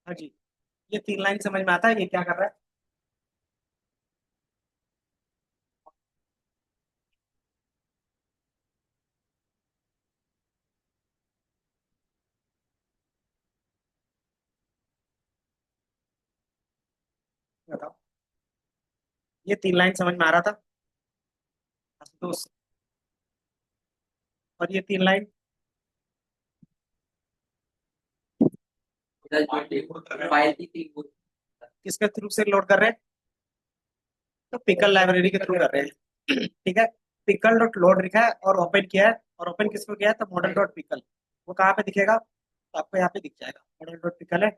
हाँ जी। ये तीन लाइन समझ में आता है, ये क्या कर रहा है? बताओ। ये तीन लाइन समझ में आ रहा था आशुतोष? और ये तीन लाइन फाइल की थी वो। किसके थ्रू से लोड कर रहे हैं? तो पिकल लाइब्रेरी के थ्रू कर रहे हैं। ठीक है। पिकल डॉट लोड लिखा है और ओपन किया है, और ओपन किसको किया है? तो मॉडल डॉट पिकल। वो कहाँ पे दिखेगा? तो आपको यहाँ पे दिख जाएगा, मॉडल डॉट पिकल है।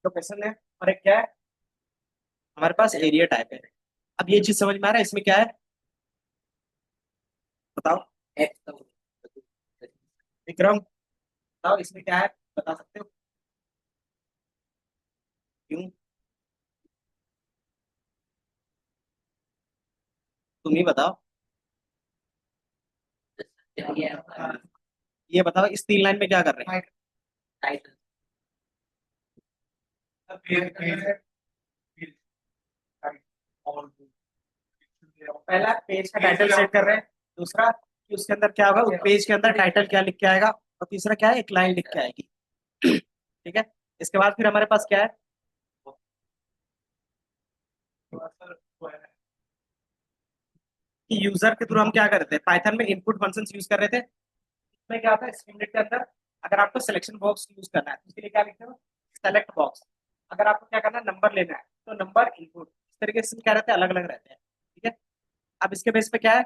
लोकेशन है। और एक क्या है? हमारे पास एरिया टाइप है। अब ये चीज समझ में आ रहा है इसमें क्या है? बताओ। एक्स का विक्रम, बताओ इसमें क्या है? बता सकते हो? क्यों? तुम ही बताओ। हाँ, ये बताओ इस तीन लाइन में क्या कर रहे हैं? टाइटल। पहला पेज का टाइटल सेट कर रहे हैं। दूसरा कि उसके अंदर क्या होगा, उस पेज के अंदर टाइटल क्या लिख के आएगा। और तीसरा क्या है, एक लाइन लिख के आएगी। ठीक है। इसके बाद फिर हमारे पास क्या है? कि यूजर के थ्रू हम क्या कर रहे थे, पाइथन में इनपुट फंक्शंस यूज कर रहे थे। इसमें क्या होता है, स्ट्रिंगलेट के अंदर अगर आपको सिलेक्शन बॉक्स यूज करना है तो उसके लिए क्या लिखते हो? Select box. अगर आपको क्या करना है, नंबर लेना है, तो नंबर इनपुट। इस तरीके से क्या रहते हैं, अलग अलग रहते हैं। ठीक है। अब इसके बेस पे क्या है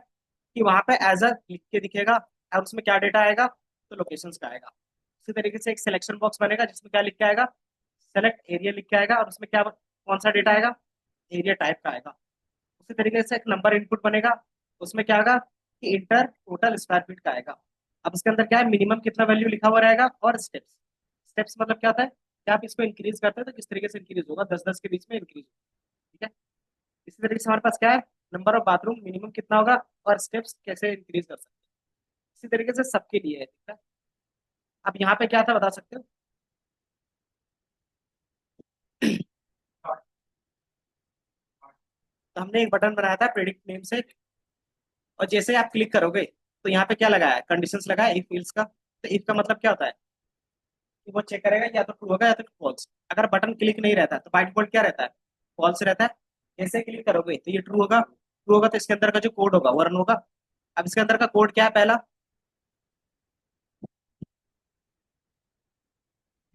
कि वहां पे एज अ लिख के दिखेगा, और उसमें क्या डेटा आएगा? तो लोकेशंस का आएगा। उसी तरीके से एक सिलेक्शन बॉक्स बनेगा जिसमें क्या लिख के आएगा? सेलेक्ट एरिया लिख के आएगा, और उसमें क्या, कौन सा डेटा आएगा? एरिया टाइप का आएगा। उसी तरीके से एक नंबर इनपुट बनेगा, उसमें क्या आएगा? कि इंटर टोटल स्क्वायर फीट का आएगा। अब इसके अंदर क्या है, मिनिमम कितना वैल्यू लिखा हुआ रहेगा, और स्टेप्स। स्टेप्स मतलब क्या होता है कि आप इसको इंक्रीज करते हो तो किस तरीके से इंक्रीज होगा, 10-10 के बीच में इंक्रीज होगा। ठीक है। इसी तरीके से हमारे पास क्या है, नंबर ऑफ बाथरूम मिनिमम कितना होगा, और स्टेप्स कैसे इंक्रीज कर सकते हैं। इसी तरीके से सबके लिए है। ठीक है। अब यहाँ पे क्या था, बता सकते हो? तो हमने एक बटन बनाया था प्रेडिक्ट नेम से, और जैसे आप क्लिक करोगे तो यहाँ पे क्या लगाया है, कंडीशंस लगाया इफ एल्स का। तो इफ का मतलब क्या होता है कि वो चेक करेगा या तो ट्रू होगा या तो फॉल्स। अगर बटन क्लिक नहीं रहता तो बाय डिफॉल्ट क्या रहता है, फॉल्स रहता है। जैसे क्लिक करोगे तो ये ट्रू होगा, ट्रू होगा तो इसके अंदर का जो कोड होगा वो रन होगा। अब इसके अंदर का कोड क्या है, पहला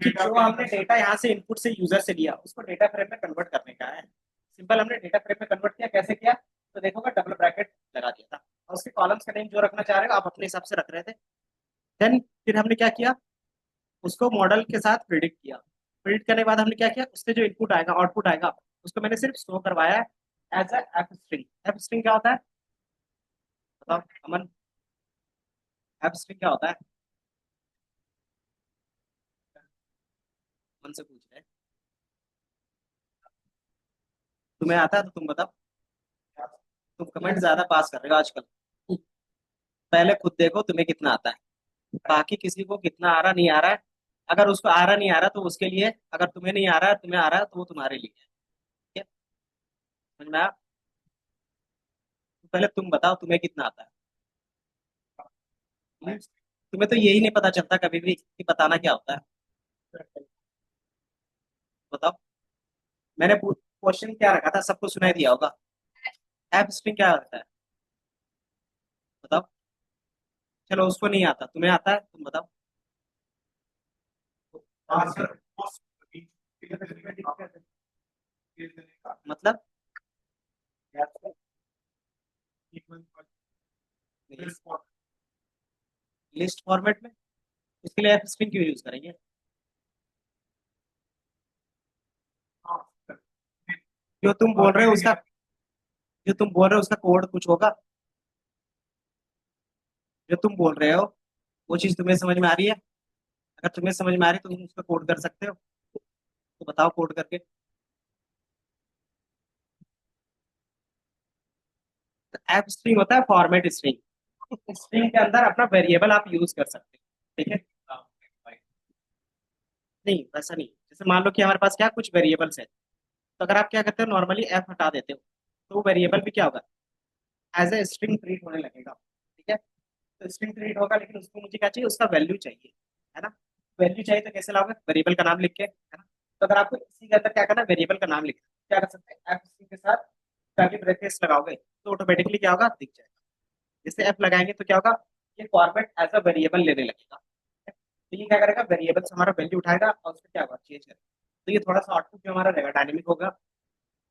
कि जो हमने डेटा यहाँ से इनपुट से यूजर से लिया उसको डेटा फ्रेम में कन्वर्ट करने का है। सिंपल, हमने डेटा फ्रेम में कन्वर्ट किया, कैसे किया? तो देखोगे डबल ब्रैकेट लगा दिया था, और उसके कॉलम्स का नेम जो रखना चाह रहे हो आप अपने हिसाब से रख रहे थे। देन फिर हमने क्या किया, उसको मॉडल के साथ प्रिडिक्ट किया। प्रिडिक्ट करने के बाद हमने क्या किया, उससे जो इनपुट आएगा आउटपुट आएगा उसको मैंने सिर्फ शो करवाया है as F string. F string क्या होता है, बताओ अमन? एफ स्ट्रिंग क्या होता है? अमन से पूछ रहे हैं। तुम्हें आता है तो तुम बताओ। तुम कमेंट ज्यादा पास कर रहे हो आजकल। पहले खुद देखो तुम्हें कितना आता है, बाकी किसी को कितना आ रहा नहीं आ रहा है। अगर उसको आ रहा नहीं आ रहा तो उसके लिए, अगर तुम्हें नहीं आ रहा है तुम्हें आ रहा है तो वो तुम्हारे लिए है। ठीक है। समझ में आया? तो पहले तुम बताओ तुम्हें कितना आता है। तुम्हें तो यही नहीं पता चलता कभी भी कि बताना क्या होता है। बताओ। मैंने क्वेश्चन क्या रखा था, सबको सुनाई दिया होगा। एप स्ट्रिंग क्या होता है, बताओ? चलो उसको नहीं आता, तुम्हें आता है, तुम बताओ। मतलब लिस्ट फॉर्मेट में, इसके लिए एप स्ट्रिंग क्यों यूज करेंगे? जो तुम बोल रहे हो उसका, जो तुम बोल रहे हो उसका कोड कुछ होगा? जो तुम बोल रहे हो वो चीज तुम्हें समझ में आ रही है? अगर तुम्हें समझ में आ रही है तो तुम उसका कोड कर सकते हो, तो बताओ कोड करके। तो एप स्ट्रिंग होता है फॉर्मेट स्ट्रिंग। स्ट्रिंग के अंदर अपना वेरिएबल आप यूज कर सकते हो। ठीक है। नहीं वैसा नहीं, जैसे मान लो कि हमारे पास क्या कुछ वेरिएबल्स है, तो अगर आप क्या करते हो नॉर्मली एफ हटा देते हो, तो वो वेरिएबल भी क्या होगा, एज ए स्ट्रिंग ट्रीट होने लगेगा। ठीक है, तो स्ट्रिंग ट्रीट होगा, लेकिन उसको मुझे क्या चाहिए, उसका वैल्यू चाहिए, है ना। वैल्यू चाहिए तो कैसे लाओगे, वेरिएबल का नाम लिख के, है ना। तो अगर आपको इसी के अंदर क्या करना है, वेरिएबल का नाम लिखना, क्या कर सकते हैं, एफ सी के साथ कर्ली ब्रैकेट्स लगाओगे तो ऑटोमेटिकली क्या होगा, दिख जाएगा। जैसे एफ लगाएंगे तो क्या होगा, ये फॉर्मेट एज अ वेरिएबल लेने लगेगा। तो ये क्या करेगा, वेरिएबल से हमारा वैल्यू उठाएगा और उसको क्या होगा, चेंज करेगा। तो ये थोड़ा सा आउटपुट जो हमारा रहेगा डायनेमिक होगा,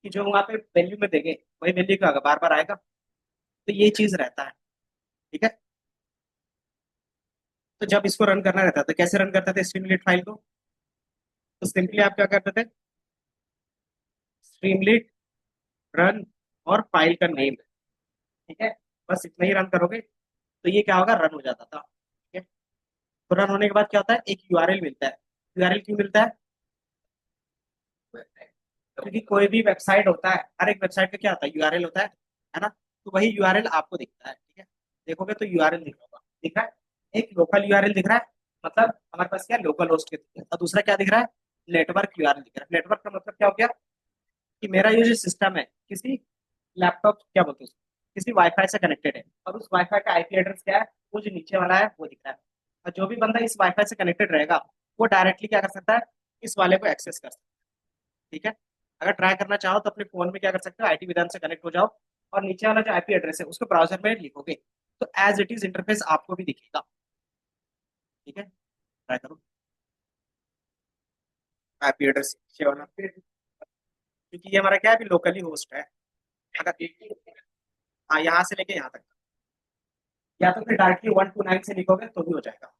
कि जो वहाँ पे वैल्यू में देंगे वही वैल्यू क्या होगा, बार बार आएगा। तो ये चीज रहता है। ठीक है, तो जब इसको रन करना रहता है तो कैसे रन करते थे स्ट्रीमलीट फाइल को, तो सिंपली आप क्या करते थे, स्ट्रीमलीट रन और फाइल का नेम। ठीक है, बस इतना ही रन करोगे तो ये क्या होगा, रन हो जाता था। ठीक है, तो रन होने के बाद क्या होता है, एक यूआरएल मिलता है। यूआरएल क्यों मिलता है, क्योंकि कोई भी वेबसाइट होता है, हर एक वेबसाइट का क्या होता है, यूआरएल होता है ना। तो वही यूआरएल आपको दिखता है। ठीक है, देखोगे तो यूआरएल दिख रहा होगा, दिख रहा है, एक लोकल यूआरएल दिख रहा है, मतलब हमारे पास क्या लोकल होस्ट के, और दूसरा क्या दिख रहा है, नेटवर्क यूआरएल दिख रहा है। नेटवर्क का मतलब क्या हो गया, कि मेरा ये जो सिस्टम है किसी लैपटॉप क्या बोलते हैं उसको, किसी वाईफाई से कनेक्टेड है, और उस वाईफाई का आईपी एड्रेस क्या है, वो जो नीचे वाला है वो दिख रहा है। और जो भी बंदा इस वाईफाई से कनेक्टेड रहेगा वो डायरेक्टली क्या कर सकता है, इस वाले को एक्सेस कर सकता है। ठीक है, अगर ट्राई करना चाहो तो अपने फोन में क्या कर सकते हो, आईटी विधान से कनेक्ट हो जाओ, और नीचे वाला जो आईपी एड्रेस है उसको ब्राउजर में लिखोगे, तो एज इट इज इंटरफेस आपको भी दिखेगा। ठीक है, ट्राई करो, आईपी एड्रेस नीचे वाला, क्योंकि ये हमारा क्या है, अभी लोकली होस्ट है। अगर हाँ, यहाँ से लेके यहाँ तक, या तो फिर डायरेक्टली 129 से लिखोगे तो भी हो जाएगा।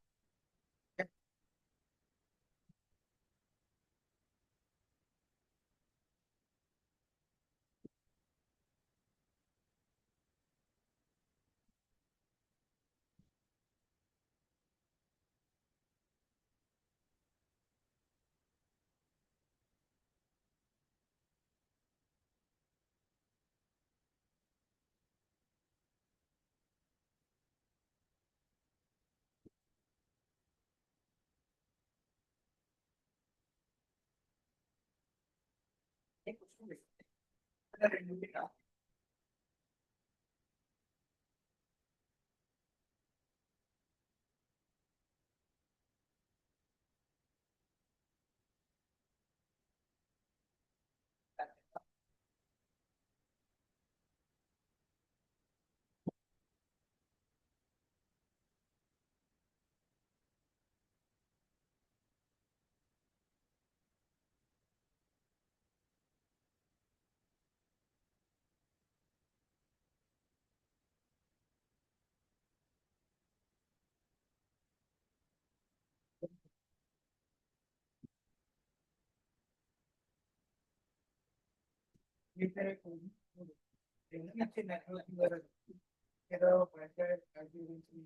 ठीक है, कुछ भी लिख सकते हैं। अगर रिव्यू भी का लिखते रहे कोई भी, अच्छे नेटवर्क की वजह से तेरा वाईफाई आईपी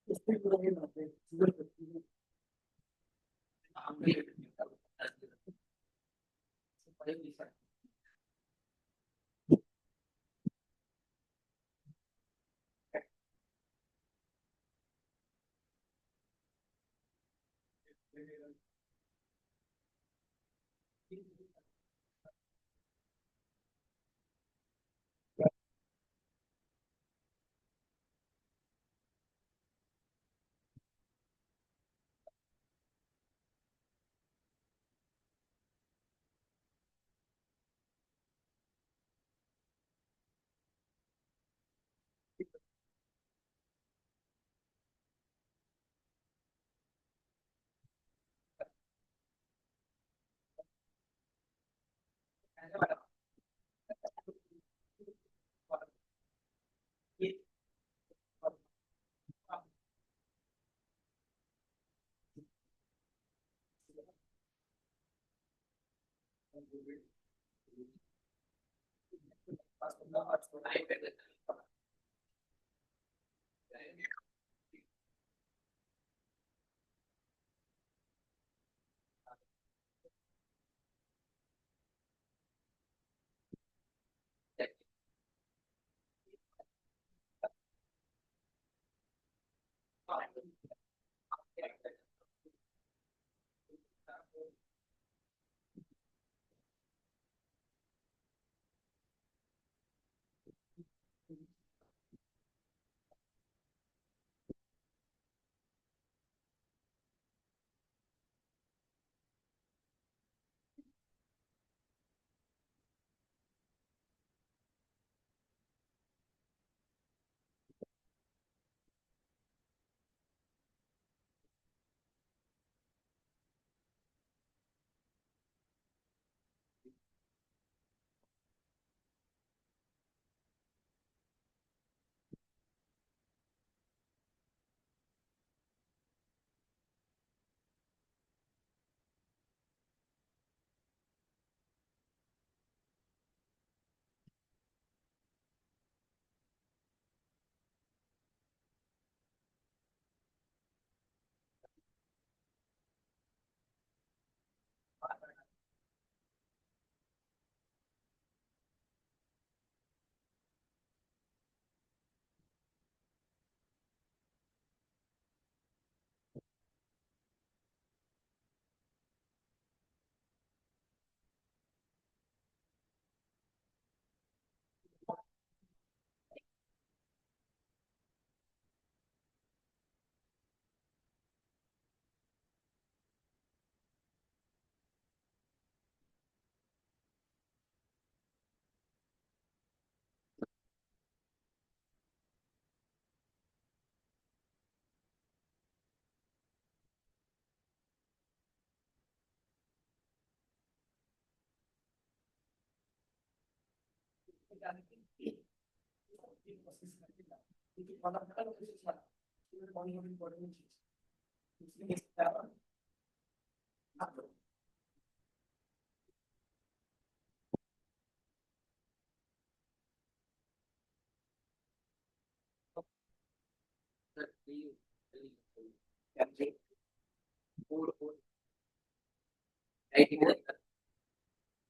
इससे पूरा ये बात है, गूगल करती है।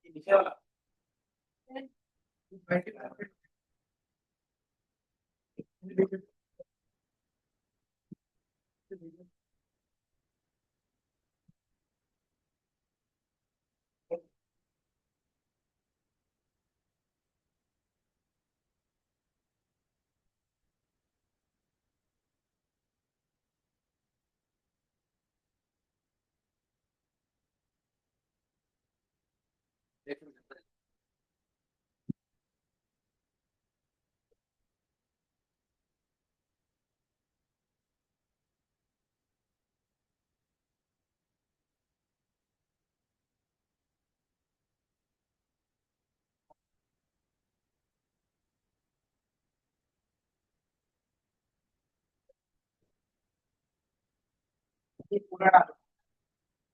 नीचे वाला पूरा डालो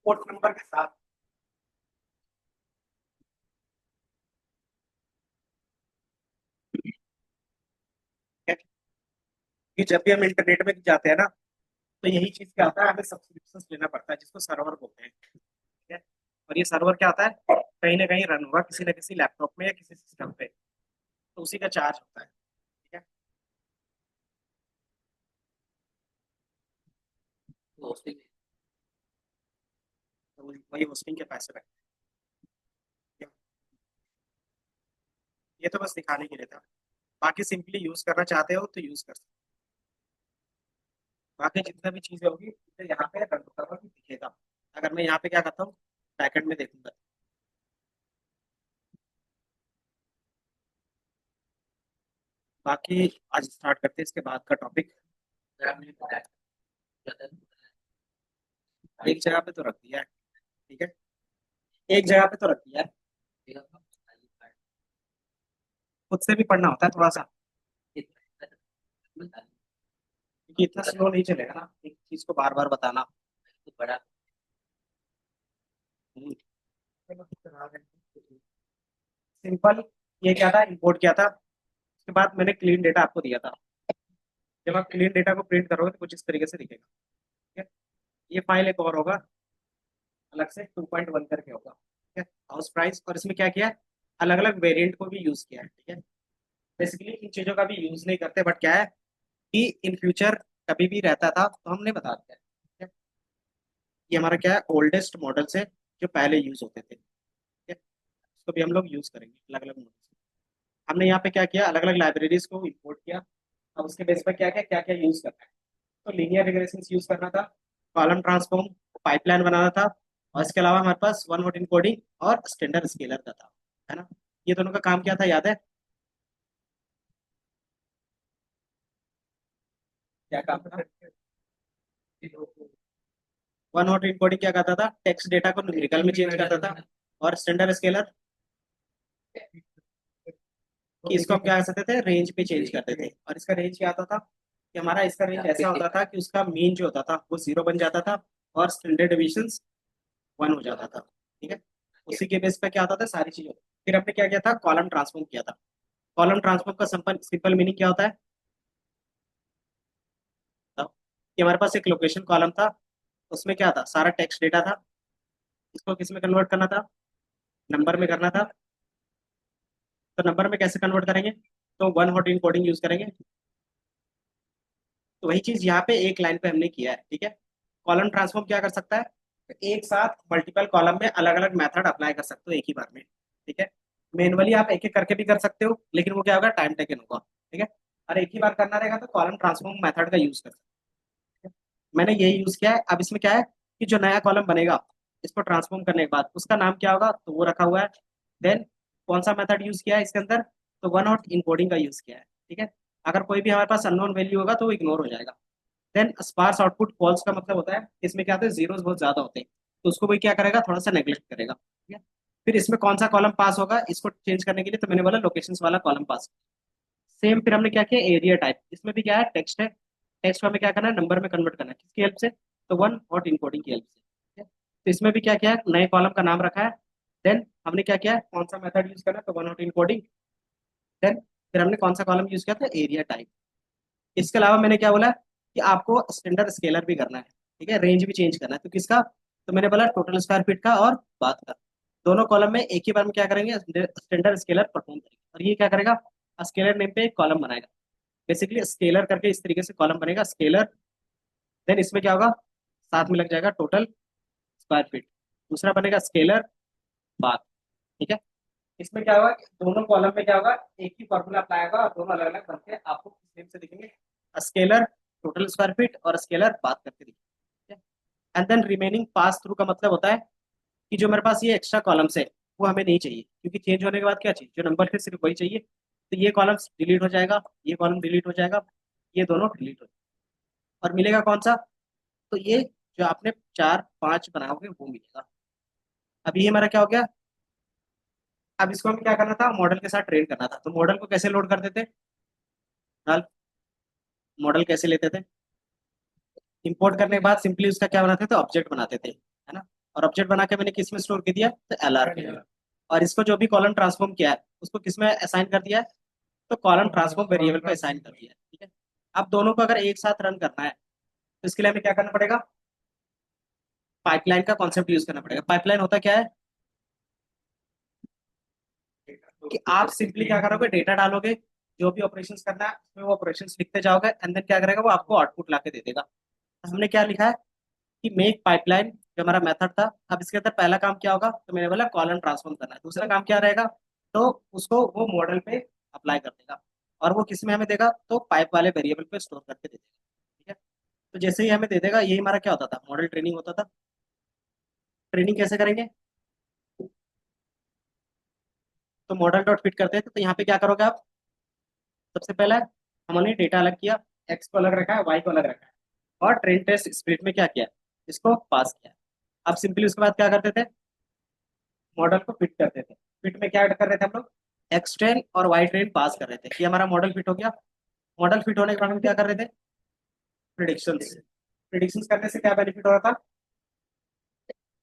पोर्ट नंबर के साथ। कि जब भी हम इंटरनेट में जाते हैं ना, तो यही चीज क्या होता है, हमें सब्सक्रिप्शन लेना पड़ता है जिसको सर्वर बोलते हैं। ठीक है। और ये सर्वर क्या होता है, कहीं ना कहीं रन होगा किसी न किसी लैपटॉप में या किसी सिस्टम पे, तो उसी का चार्ज होता है। ठीक है। तो वही होस्टिंग के पैसे लगते हैं। ये तो बस दिखाने के लिए था, बाकी सिंपली यूज करना चाहते हो तो यूज कर सकते हो। बाकी जितना भी चीजें होगी तो यहाँ पे रन होता हुआ दिखेगा। अगर मैं यहाँ पे क्या करता हूँ, बैकएंड में देखूंगा। बाकी आज स्टार्ट करते हैं इसके बाद का टॉपिक। एक जगह पे तो रख दिया है। ठीक है। एक जगह पे तो रख दिया है। खुद से भी पढ़ना होता है थोड़ा सा, क्योंकि इतना स्लो नहीं चलेगा ना एक चीज को बार बार बताना। बड़ा सिंपल। ये क्या था, इंपोर्ट किया था, उसके बाद मैंने क्लीन डेटा आपको दिया था। जब आप क्लीन डेटा को प्रिंट करोगे तो कुछ इस तरीके से दिखेगा। ठीक है। ये फाइल एक और होगा, अलग से 2.1 करके होगा। ठीक है। हाउस प्राइस, और इसमें क्या किया है, अलग अलग वेरिएंट को भी यूज किया है। ठीक है। बेसिकली इन चीजों का भी यूज नहीं करते, बट क्या है कि इन फ्यूचर कभी भी रहता था तो हमने बता दिया। ठीक है। ये हमारा क्या है, ओल्डेस्ट मॉडल से जो पहले यूज होते थे। ठीक है। इसको भी हम लोग यूज करेंगे अलग अलग मॉडल। हमने यहाँ पे क्या किया, अलग अलग लाइब्रेरीज को इंपोर्ट किया। अब उसके बेस पर क्या क्या यूज करना है, तो लीनियर रिग्रेशन यूज करना था, कॉलम ट्रांसफॉर्म, पाइपलाइन बनाना था, और इसके अलावा हमारे पास वन हॉट इनकोडिंग और स्टैंडर्ड स्केलर का था। है ना। ये दोनों का काम क्या था, याद है क्या काम था? वन हॉट इनकोडिंग क्या करता था, टेक्स्ट डेटा को न्यूमेरिकल में चेंज करता था, और स्टैंडर्ड स्केलर कि इसको हम क्या कर सकते थे, रेंज पे चेंज करते थे। और इसका रेंज क्या आता था कि हमारा इसका रेंज ऐसा होता था कि उसका मीन जो होता था वो 0 बन जाता था, और स्टैंडर्ड डिविजन 1 हो जाता था। ठीक है। उसी के बेस पे क्या होता था, सारी चीजें। फिर हमने क्या किया था, कॉलम ट्रांसफॉर्म किया था। कॉलम ट्रांसफॉर्म का सिंपल सिंपल मीनिंग क्या होता है, बताओ? कि हमारे पास एक लोकेशन कॉलम था, उसमें क्या था, सारा टेक्स्ट डेटा था, इसको किस में कन्वर्ट करना था, नंबर में करना था। तो नंबर में कैसे कन्वर्ट करेंगे, तो वन हॉट इनकोडिंग यूज करेंगे। तो वही चीज यहाँ पे एक लाइन पे हमने किया है। ठीक है। कॉलम ट्रांसफॉर्म क्या कर सकता है, तो एक साथ मल्टीपल कॉलम में अलग अलग मेथड अप्लाई कर सकते हो एक ही बार में। ठीक है। मैनुअली आप एक एक करके भी कर सकते हो, लेकिन वो क्या होगा, टाइम टेकन होगा। ठीक है। और एक ही बार करना रहेगा तो कॉलम ट्रांसफॉर्म मेथड का यूज कर सकते हैं। मैंने यही यूज किया है। अब इसमें क्या है कि जो नया कॉलम बनेगा, इसको ट्रांसफॉर्म करने के बाद उसका नाम क्या होगा, तो वो रखा हुआ है। देन कौन सा मेथड यूज किया है इसके अंदर, तो वन हॉट इनकोडिंग का यूज किया है। ठीक है। अगर कोई भी हमारे पास अननोन वैल्यू होगा तो वो इग्नोर हो जाएगा। देन स्पार्स आउटपुट फॉल्स का मतलब होता है इसमें क्या होता है, जीरोस बहुत ज्यादा होते हैं, तो उसको कोई क्या करेगा, थोड़ा सा नेग्लेक्ट करेगा। ठीक है। फिर इसमें कौन सा कॉलम पास होगा इसको चेंज करने के लिए, तो मैंने बोला लोकेशंस वाला कॉलम पास। सेम फिर हमने क्या किया, एरिया टाइप, इसमें भी क्या है, टेक्स्ट है। टेक्स्ट को हमें क्या करना है, नंबर में कन्वर्ट करना है, किसकी हेल्प से, तो वन हॉट इनकोडिंग की हेल्प से, ठीक है? तो इसमें भी क्या किया है, नए कॉलम का नाम रखा है। देन हमने क्या किया है, कौन सा मेथड यूज करना है, तो वन हॉट इनकोडिंग। देन फिर हमने कौन सा कॉलम यूज किया था, एरिया टाइप। इसके अलावा मैंने क्या बोला कि आपको स्टैंडर्ड स्केलर भी करना है, ठीक है, रेंज भी चेंज करना है, तो किसका, तो मैंने बोला टोटल स्क्वायर फीट का और बात का। दोनों कॉलम में एक ही बार में क्या करेंगे, स्टैंडर्ड स्केलर परफॉर्म करेंगे, और ये क्या करेगा, स्केलर नेम पे एक कॉलम बनाएगा। बेसिकली स्केलर करके इस तरीके से कॉलम बनेगा स्केलर। देन इसमें क्या होगा, साथ में लग जाएगा टोटल स्क्वायर फीट। दूसरा बनेगा स्केलर बात, ठीक है। इसमें क्या होगा, दोनों कॉलम में क्या होगा, एक ही फॉर्मूला अप्लाई होगा, और दोनों अलग अलग बनके आपको किस नेम से दिखेंगे, स्केलर टोटल स्क्वायर फीट और स्केलर बात करके दिखेंगे। And then remaining pass through का मतलब होता है कि जो मेरे पास ये एक्स्ट्रा कॉलम्स है वो हमें नहीं चाहिए, क्योंकि चेंज होने के बाद क्या चाहिए, जो नंबर थे सिर्फ वही चाहिए। तो ये कॉलम्स डिलीट हो जाएगा, ये कॉलम डिलीट हो जाएगा, ये दोनों डिलीट हो जाएगा, और मिलेगा कौन सा, तो ये जो आपने 4 5 बनाओगे वो मिलेगा। अब ये हमारा क्या हो गया। अब इसको हमें क्या करना था, मॉडल के साथ ट्रेन करना था, तो मॉडल को कैसे लोड करते थे, मॉडल कैसे लेते थे, इंपोर्ट करने के बाद सिंपली उसका क्या बनाते थे, ऑब्जेक्ट बनाते थे, है ना। और ऑब्जेक्ट बना के मैंने किस में स्टोर कर दिया, तो एलआर में। और इसको जो भी कॉलम ट्रांसफॉर्म किया है उसको किस में असाइन कर दिया है, तो कॉलम ट्रांसफॉर्म वेरिएबल पे असाइन कर दिया है, ठीक है। अब दोनों को अगर एक साथ रन करना है तो इसके लिए हमें क्या करना पड़ेगा, पाइपलाइन का कॉन्सेप्ट यूज करना पड़ेगा। पाइपलाइन होता क्या है कि आप सिंपली क्या करोगे, डेटा डालोगे, जो भी ऑपरेशंस करना है उसमें वो ऑपरेशंस लिखते जाओगे, एंड देन क्या करेगा, वो आपको आउटपुट ला के दे देगा। तो हमने क्या लिखा है कि मेक पाइपलाइन, जो हमारा मेथड था। अब इसके अंदर पहला काम क्या होगा, तो मैंने बोला कॉलम ट्रांसफॉर्म करना है। दूसरा काम क्या रहेगा, तो उसको वो मॉडल पे अप्लाई कर देगा, और वो किस में हमें देगा, तो पाइप वाले वेरिएबल पे स्टोर करके दे देगा, ठीक है। तो जैसे ही हमें दे देगा, यही हमारा क्या होता था, मॉडल ट्रेनिंग होता था। ट्रेनिंग कैसे करेंगे, तो मॉडल डॉट फिट करते थे, तो यहाँ पे क्या करोगे आप, सबसे पहले हमने डेटा अलग किया, एक्स को अलग रखा है, वाई को अलग रखा है, और ट्रेन टेस्ट स्प्लिट में क्या किया, इसको पास किया। अब सिंपली उसके बाद क्या करते थे, मॉडल को फिट करते थे। फिट में क्या कर रहे थे हम लोग, एक्स ट्रेन और वाई ट्रेन पास कर रहे थे, ये हमारा मॉडल फिट हो गया। मॉडल फिट होने के बाद हम क्या कर रहे थे, प्रिडिक्शंस। प्रिडिक्शंस करने से क्या बेनिफिट हो रहा था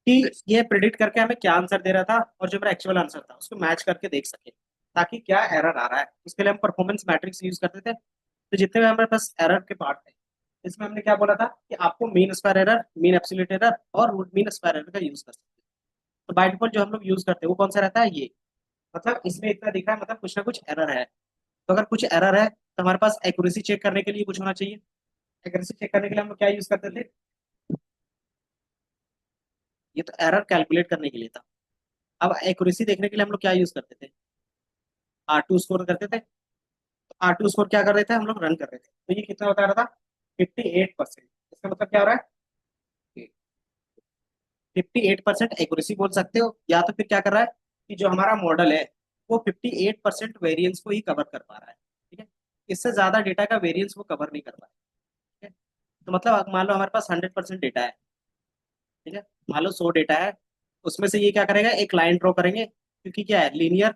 कि ये प्रिडिक्ट करके हमें क्या आंसर दे रहा था, और जो मेरा एक्चुअल आंसर था उसको मैच करके देख सके, ताकि क्या एरर आ रहा है। उसके लिए हम परफॉर्मेंस मैट्रिक्स यूज करते थे। तो जितने भी हमारे पास एरर के पार्ट थे, इसमें हमने क्या बोला था कि आपको mean square error, mean absolute error और रूट मीन स्क्वायर एरर का यूज कर सकते हैं। तो बाय डिफॉल्ट जो हम लोग यूज करते हैं वो कौन सा रहता है, ये, मतलब इसमें इतना दिख रहा है, मतलब कुछ ना कुछ एरर है। तो अगर कुछ एरर है तो हमारे पास एक्यूरेसी चेक करने के लिए कुछ होना चाहिए। एक्यूरेसी चेक करने के लिए हम लोग क्या यूज करते थे, ये तो एरर कैलकुलेट करने के लिए था। अब एक्यूरेसी देखने के लिए हम लोग क्या यूज करते थे, R2 स्कोर करते थे। तो R2 स्कोर क्या कर रहे थे, हम लोग रन कर रहे थे, तो ये कितना बता रहा था, 58%। इसका मतलब क्या हो रहा है, 58% एक्यूरेसी बोल सकते हो, या तो फिर क्या कर रहा है कि जो हमारा मॉडल है वो 58% वेरिएंस को ही कवर कर पा रहा है, ठीक है। इससे ज्यादा डेटा का वेरिएंस वो कवर नहीं कर पा रहा है, ठीक है। तो मतलब मान लो हमारे पास 100% डेटा है, ठीक है, मान लो 100 डेटा है, उसमें से ये क्या करेगा, एक लाइन ड्रॉ करेंगे, क्योंकि क्या है, लीनियर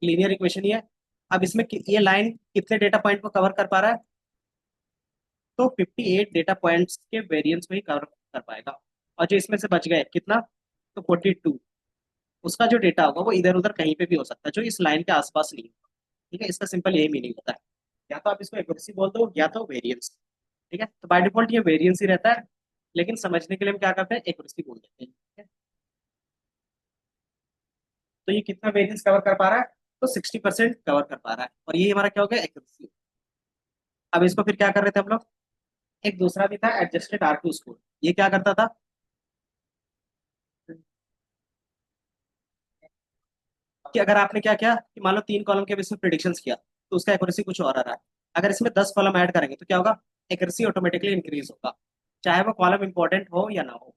लीनियर इक्वेशन ही है। अब इसमें ये लाइन कितने डेटा पॉइंट को कवर कर पा रहा है, तो 58 डेटा पॉइंट्स के वेरिएंस को ही कवर कर पाएगा। और जो इसमें से बच गए कितना, तो 42, उसका जो डेटा होगा वो इधर उधर कहीं पे भी हो सकता है, जो इस लाइन के आसपास नहीं होगा, ठीक है। इसका सिंपल यही मीनिंग होता है, या तो आप इसको एक्यूरेसी बोल दो या तो वेरिएंस, ठीक है। तो बाय डिफॉल्ट ये वेरिएंस ही रहता है, लेकिन समझने के लिए हम क्या करते हैं, एक्यूरेसी बोल देते हैं, ठीक है। तो ये कितना वेरिएंस कवर कर पा रहा है, तो 60% कवर कर पा रहा है, और ये हमारा क्या हो गया, एक्यूरेसी। अब इसको फिर क्या कर रहे थे हम लोग, एक दूसरा भी था एडजस्टेड R2 स्कोर। ये क्या करता था कि अगर आपने क्या किया कि मान लो 3 कॉलम के बेस में प्रिडिक्शंस किया, तो उसका एक्यूरेसी कुछ और आ रहा है। अगर इसमें 10 कॉलम ऐड करेंगे तो क्या होगा, एक्यूरेसी ऑटोमेटिकली इंक्रीज होगा, चाहे वो कॉलम इंपॉर्टेंट हो या ना हो।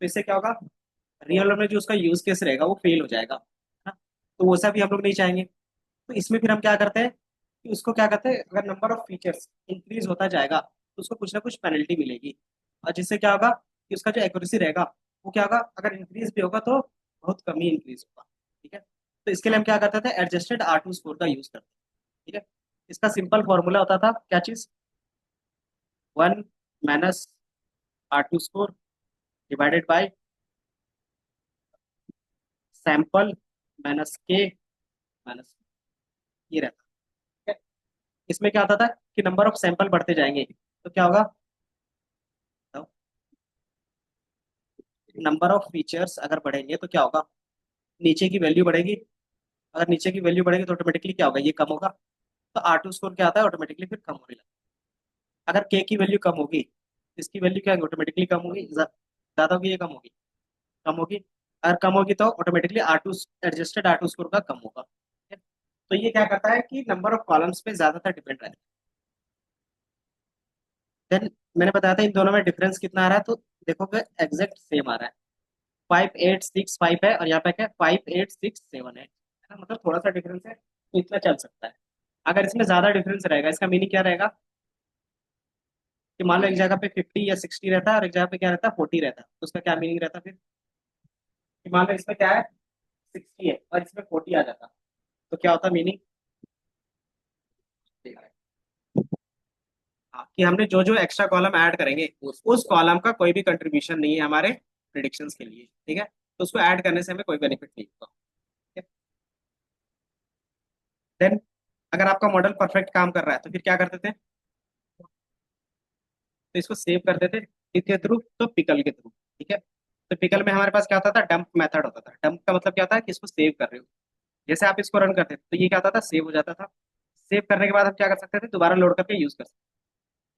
तो इससे क्या होगा, रियल में जो उसका यूज केस रहेगा वो फेल हो जाएगा, है ना। तो वो सब भी हम लोग नहीं चाहेंगे। तो इसमें फिर हम क्या करते हैं कि उसको क्या करते हैं, अगर नंबर ऑफ फीचर्स इंक्रीज होता जाएगा तो उसको कुछ ना कुछ पेनल्टी मिलेगी। और जिससे क्या होगा कि उसका जो एक्यूरेसी रहेगा वो क्या होगा, अगर इंक्रीज भी होगा तो बहुत कम ही इंक्रीज होगा। ठीक है, तो इसके लिए हम क्या करते थे, एडजस्टेड R2 स्कोर का यूज करते थे। ठीक है, इसका सिंपल फॉर्मूला होता था क्या चीज, 1 - R2 score divided by sample -K minus, ये रहता। ठीक है, इसमें क्या होता था कि नंबर ऑफ सैंपल बढ़ते जाएंगे तो क्या होगा, नंबर ऑफ फीचर्स अगर बढ़ेंगे तो क्या होगा, नीचे की वैल्यू बढ़ेगी। अगर नीचे की वैल्यू बढ़ेगी तो ऑटोमेटिकली क्या होगा, ये कम होगा। तो R2 स्कोर क्या आता है, ऑटोमेटिकली फिर कम होने लगता है। अगर के की वैल्यू कम होगी, इसकी वैल्यू क्या होगी, ऑटोमेटिकली कम होगी, ज्यादा होगी, ये कम होगी, कम होगी। अगर कम होगी तो automatically R2, adjusted R2 score का कम होगा। ठीक है? तो ये क्या करता है कि नंबर ऑफ कॉलम्स पे ज्यादातर डिपेंड रहता है। देन मैंने बताया था इन दोनों में डिफरेंस कितना आ रहा है, तो देखोगे एग्जैक्ट सेम आ रहा है। 5865 है और यहाँ पे क्या है, 5867 है ना, मतलब थोड़ा सा डिफरेंस है तो इतना चल सकता है। अगर इसमें ज्यादा डिफरेंस रहेगा, इसका मीनिंग क्या रहेगा कि मान लो एक जगह पे 50 या 60 रहता है और एक जगह पे क्या रहता है, 40 रहता है, तो उसका क्या मीनिंग रहता है फिर, कि मान लो इसमें क्या है, 60 है और इसमें 40 आ जाता, तो क्या होता मीनिंग, हाँ, कि हमने जो जो एक्स्ट्रा कॉलम ऐड करेंगे उस कॉलम का कोई भी कंट्रीब्यूशन नहीं है हमारे प्रिडिक्शंस के लिए। ठीक है, तो उसको ऐड करने से हमें कोई बेनिफिट नहीं होगा। ठीक है, देन अगर आपका मॉडल परफेक्ट काम कर रहा है तो फिर क्या करते थे, तो इसको सेव करते थे किसके थ्रू, तो पिकल के थ्रू। ठीक है, तो पिकल में हमारे पास क्या होता था, डंप मेथड होता था। डंप का मतलब क्या होता है कि इसको सेव कर रहे हो, जैसे आप इसको रन करते थे तो ये क्या होता था, सेव हो जाता था। सेव करने के बाद हम क्या कर सकते थे, दोबारा लोड करके यूज कर सकते।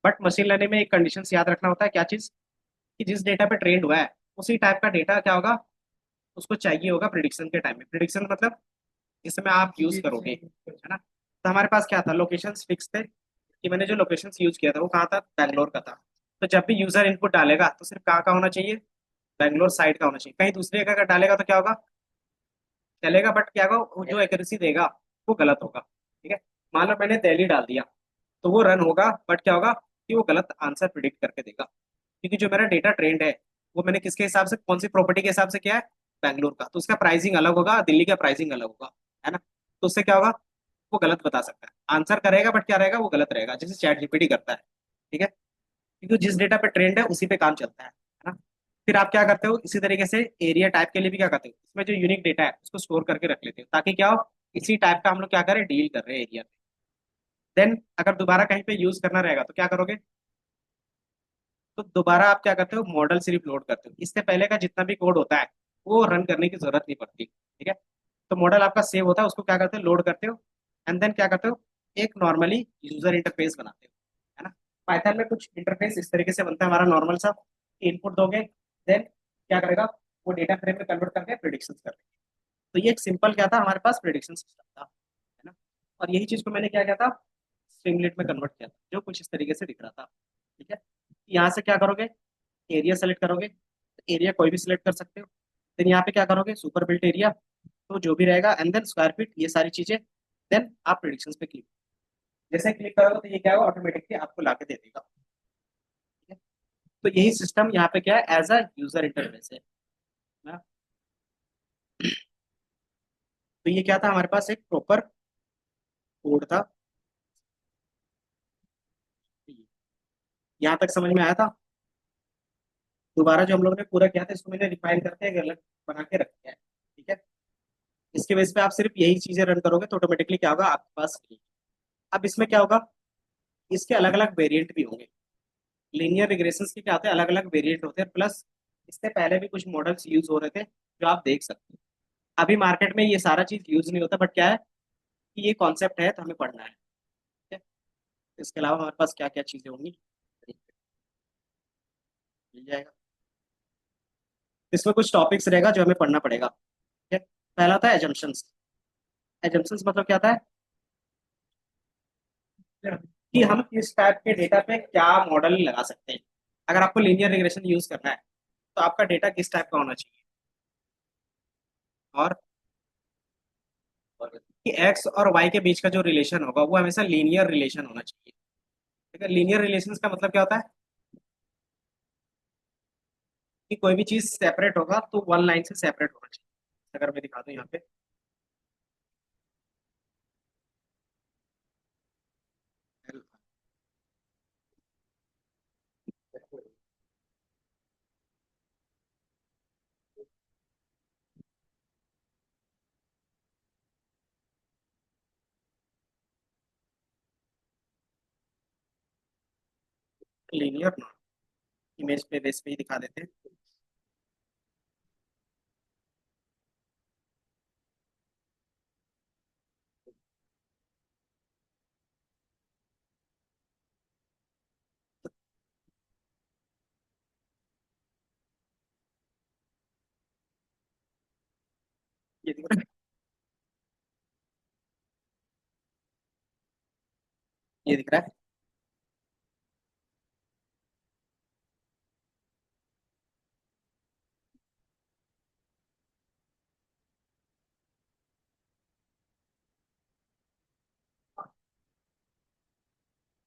बट मशीन लर्निंग में एक कंडीशन याद रखना होता है, क्या चीज, कि जिस डेटा पे ट्रेंड हुआ है उसी टाइप का डेटा क्या होगा, उसको चाहिए होगा प्रिडिक्शन के टाइम में। प्रिडिक्शन मतलब इसमें आप यूज करोगे, है ना। तो हमारे पास क्या था, लोकेशंस फिक्स थे, कि मैंने जो लोकेशंस यूज किया था वो कहाँ था, बैंगलोर का था। तो जब भी यूजर इनपुट डालेगा तो सिर्फ कहाँ का होना चाहिए, बैंगलोर साइड का होना चाहिए। कहीं दूसरी जगह का डालेगा तो क्या होगा, चलेगा बट क्या होगा, वो जो एक्यूरेसी देगा वो गलत होगा। ठीक है, मान लो मैंने दिल्ली डाल दिया तो वो रन होगा, बट क्या होगा कि वो गलत आंसर प्रिडिक्ट करके देगा, क्योंकि जो मेरा डेटा ट्रेंड है वो मैंने किसके हिसाब से, कौन सी प्रॉपर्टी के हिसाब से किया है, बैंगलोर का। तो उसका प्राइसिंग अलग होगा, दिल्ली का प्राइसिंग अलग होगा, है ना। तो उससे क्या होगा, वो गलत बता सकता है, आंसर करेगा बट क्या रहेगा, वो गलत रहेगा, जैसे चैट जीपीटी करता है। ठीक है, क्योंकि जिस डेटा पे ट्रेंड है उसी पे काम चलता है ना। फिर आप क्या करते हो, इसी तरीके से एरिया टाइप के लिए भी क्या करते हो, इसमें जो यूनिक डेटा है उसको स्टोर करके रख लेते हो, ताकि क्या हो, इसी टाइप का हम लोग क्या करें, डील कर रहे हैं एरिया पे। देन अगर दोबारा कहीं पे यूज करना रहेगा तो क्या करोगे, तो दोबारा आप क्या करते हो, मॉडल सिर्फ लोड करते हो, इससे पहले का जितना भी कोड होता है वो रन करने की जरूरत नहीं पड़ती। ठीक है, तो मॉडल आपका सेव होता है, उसको क्या करते हो, लोड करते हो, एंड देन क्या करते हो, एक नॉर्मली यूजर इंटरफेस बनाते हो, है ना। पाइथन में कुछ इंटरफेस इस तरीके से बनता है हमारा नॉर्मल सा, इनपुट दोगे, देन क्या करेगा, वो डेटा फ्रेम में कन्वर्ट करके प्रिडिक्शन कर देगा। तो ये एक सिंपल क्या था, हमारे पास प्रिडिक्शन सिस्टम था, है ना। और यही चीज को मैंने क्या किया था, स्ट्रिंगलेट में कन्वर्ट किया था, जो कुछ इस तरीके से दिख रहा था। ठीक है, यहाँ से क्या करोगे, एरिया सेलेक्ट करोगे, एरिया कोई भी सिलेक्ट कर सकते हो। देन यहाँ पे क्या करोगे, सुपर बिल्ट एरिया, तो जो भी रहेगा, एंड देन स्क्वायर फीट, ये सारी चीजें। देन आप प्रिडिक्शंस पे क्लिक, जैसे क्लिक करोगे तो ये क्या होगा, ऑटोमेटिकली आपको लाके दे देगा। ठीक है, तो यही सिस्टम यहाँ पे क्या है, एज अ यूजर इंटरफेस है ना। तो ये क्या था, हमारे पास एक प्रॉपर कोड था। यहाँ तक समझ में आया था। दोबारा जो हम लोग ने पूरा किया था इसको मैंने रिफाइन करके एक अलग बना के रख दिया है। ठीक है, इसके बेस पे आप सिर्फ यही चीजें रन करोगे तो ऑटोमेटिकली क्या होगा, आपके पास। अब इसमें क्या होगा, इसके अलग अलग वेरिएंट भी होंगे। लीनियर रिग्रेशंस के क्या होते हैं, अलग अलग वेरिएंट होते हैं, प्लस इससे पहले भी कुछ मॉडल्स यूज हो रहे थे जो आप देख सकते हैं। अभी मार्केट में ये सारा चीज यूज नहीं होता, बट क्या है कि ये कॉन्सेप्ट है तो हमें पढ़ना है। ठीक है, इसके अलावा हमारे पास क्या क्या चीजें होंगी, मिल जाएगा। इसमें कुछ टॉपिक्स रहेगा जो हमें पढ़ना पड़ेगा। ठीक है, पहला होता है एजम्पशंस। एजम्पशंस मतलब क्या होता है, कि हम किस टाइप के डेटा पे क्या मॉडल लगा सकते हैं। अगर आपको लीनियर रिग्रेशन यूज करना है तो आपका डेटा किस टाइप का होना चाहिए, और कि एक्स और वाई के बीच का जो रिलेशन होगा वो हमेशा लीनियर रिलेशन होना चाहिए। ठीक है, लीनियर रिलेशन का मतलब क्या होता है, कि कोई भी चीज सेपरेट होगा तो वन लाइन से सेपरेट होना चाहिए। अगर मैं दिखा दूं यहाँ पे, लीनियर इमेज पे बेस पे ही दिखा देते हैं। ये दिख रहा है, ये दिख रहा है।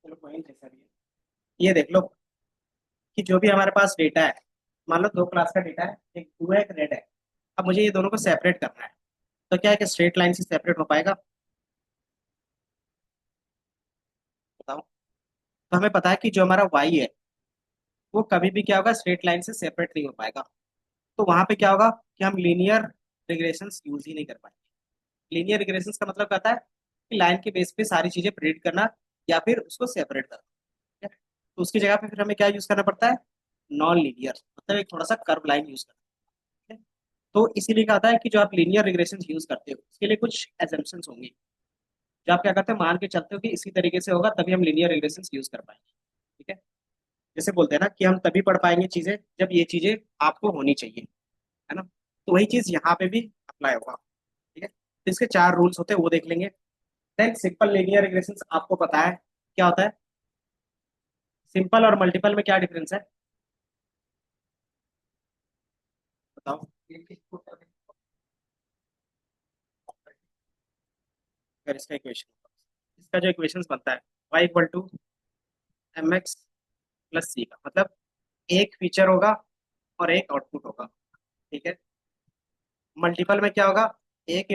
चलो कोई नहीं, जैसा भी है। ये देख लो कि जो भी हमारे पास डेटा है, मान लो दो क्लास का डेटा है, एक ब्लू है एक रेड है। अब मुझे ये दोनों को सेपरेट करना है, तो क्या है कि स्ट्रेट लाइन से सेपरेट हो पाएगा? बताओ। तो हमें पता है कि जो हमारा वाई है वो कभी भी क्या होगा, स्ट्रेट लाइन से सेपरेट नहीं हो पाएगा। तो वहां पे क्या होगा कि हम लीनियर रिग्रेशंस यूज ही नहीं कर पाएंगे। लीनियर रिग्रेशंस का मतलब कहता है कि लाइन के बेस पे सारी चीजें प्रेडिक्ट करना या फिर उसको सेपरेट करना। ठीक है? तो उसकी जगह पे फिर हमें क्या यूज करना पड़ता है? नॉन लीनियर, मतलब एक थोड़ा सा कर्व लाइन यूज करना। ठीक है? तो इसीलिए कहता है कि जो आप लीनियर रिग्रेशन यूज करते हो उसके लिए कुछ एजम्पशंस होंगी, जो आप क्या करते हो, मान के चलते हो कि इसी तरीके से होगा तभी हम लीनियर रिग्रेशन यूज कर पाएंगे। ठीक है? जैसे बोलते हैं ना कि हम तभी पढ़ पाएंगे चीजें जब ये चीजें आपको होनी चाहिए, है ना? तो वही चीज यहाँ पे भी अप्लाई होगा। ठीक है? तो इसके चार रूल्स होते हैं, वो देख लेंगे। देन सिंपल लीनियर रिग्रेशन आपको पता है क्या होता है। सिंपल और मल्टीपल में क्या डिफरेंस है, बताओ। अगर इसका इक्वेशन, इसका जो इक्वेशन बनता है y=mx+c का मतलब एक फीचर होगा और एक आउटपुट होगा। ठीक है? मल्टीपल में क्या होगा, एक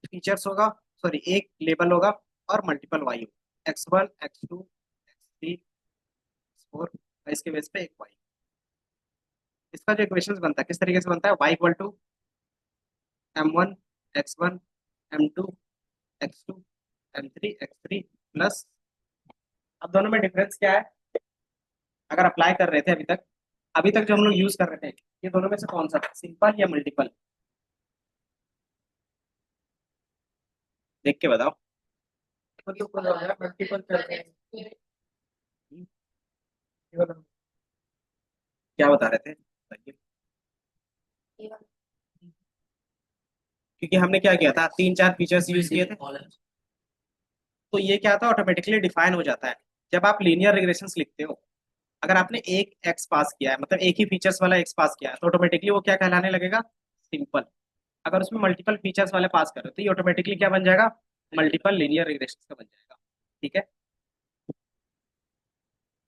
फीचर्स होगा, सॉरी एक लेबल होगा और मल्टीपल वाई होगा, x1 x2 x3 x4, इसके बेस पे एक वाई। इसका जो इक्वेशन बनता है किस तरीके से बनता है, y=m1 x1 m2 x2 m3 x3 plus, अब दोनों में डिफरेंस क्या है? अगर अप्लाई कर रहे थे अभी तक जो हम लोग यूज कर रहे थे, ये दोनों में से कौन सा था, सिंपल या मल्टीपल? देख के बताओ। मल्टीपल करते हैं। क्या बता रहे थे बताइए। क्योंकि हमने क्या किया था, तीन चार फीचर्स यूज किए थे, तो ये क्या था, ऑटोमेटिकली डिफाइन हो जाता है। जब आप लीनियर रिग्रेशंस लिखते हो, अगर आपने एक एक्स पास किया है, मतलब एक ही फीचर्स वाला एक्स पास किया है, तो ऑटोमेटिकली वो क्या कहलाने लगेगा, सिंपल। अगर उसमें मल्टीपल फीचर्स वाले पास करो तो ये ऑटोमेटिकली क्या बन जाएगा, मल्टीपल लीनियर रिग्रेशन का बन जाएगा। ठीक है?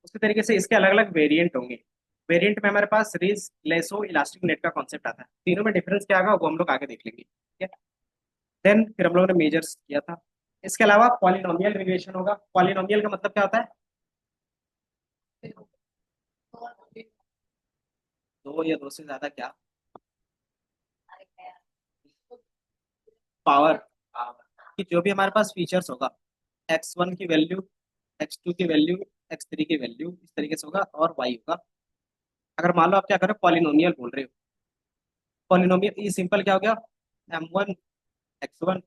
उसी तरीके से इसके अलग अलग वेरिएंट होंगे। वेरिएंट में हमारे पास रिज लेसो इलास्टिक नेट का कॉन्सेप्ट आता है। तीनों में डिफरेंस क्या होगा वो हम लोग आगे देख लेंगे। ठीक है? देन फिर हम लोगों ने मेजर्स किया था। इसके अलावा पॉलिनोमियल रिग्रेशन होगा। पॉलिनोमियल का मतलब क्या होता है, दो या दो से ज्यादा क्या, पावर, कि जो भी हमारे पास फीचर्स होगा, x1 की वैल्यू, x2 की वैल्यू, x3 की वैल्यू, इस तरीके से होगा और y होगा। अगर मान लो आप क्या कर रहे हो, पॉलिनोमियल बोल रहे हो, पॉलिनोमियल ये सिंपल क्या हो गया, m1 x1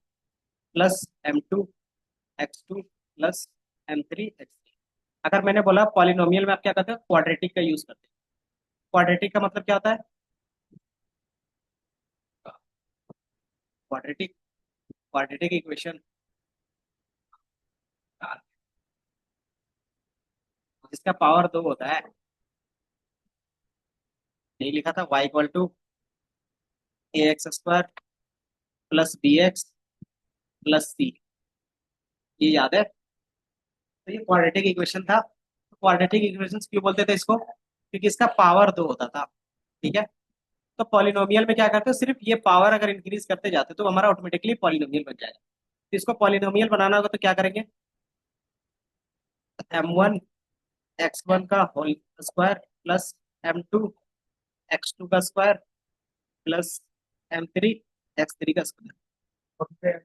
plus m2 x2 plus m3 x3। अगर मैंने बोला पॉलिनोमियल में आप क्या करते हो, क्वाड्रेटिक का यूज करते हैं। क्वाड्रेटिक का मतलब क्या होता है, क्वाड्रेटिक, क्वाड्रेटिक इक्वेशन जिसका पावर दो होता है। यही लिखा था y=ax² plus bx plus c, ये याद है? तो ये क्वाड्रेटिक इक्वेशन था। क्वाड्रेटिक इक्वेशन क्यों बोलते थे इसको, क्योंकि इसका पावर दो होता था। ठीक है? तो पॉलिनोमियल में क्या करते हो, सिर्फ ये पावर अगर इंक्रीज करते जाते हो तो हमारा ऑटोमेटिकली पॉलिनोमियल बन जाएगा। तो इसको पॉलिनोमियल बनाना होगा तो क्या करेंगे, m1 x1 का whole square plus m2 x2 का स्क्वायर प्लस m3 x3 का स्क्वायर।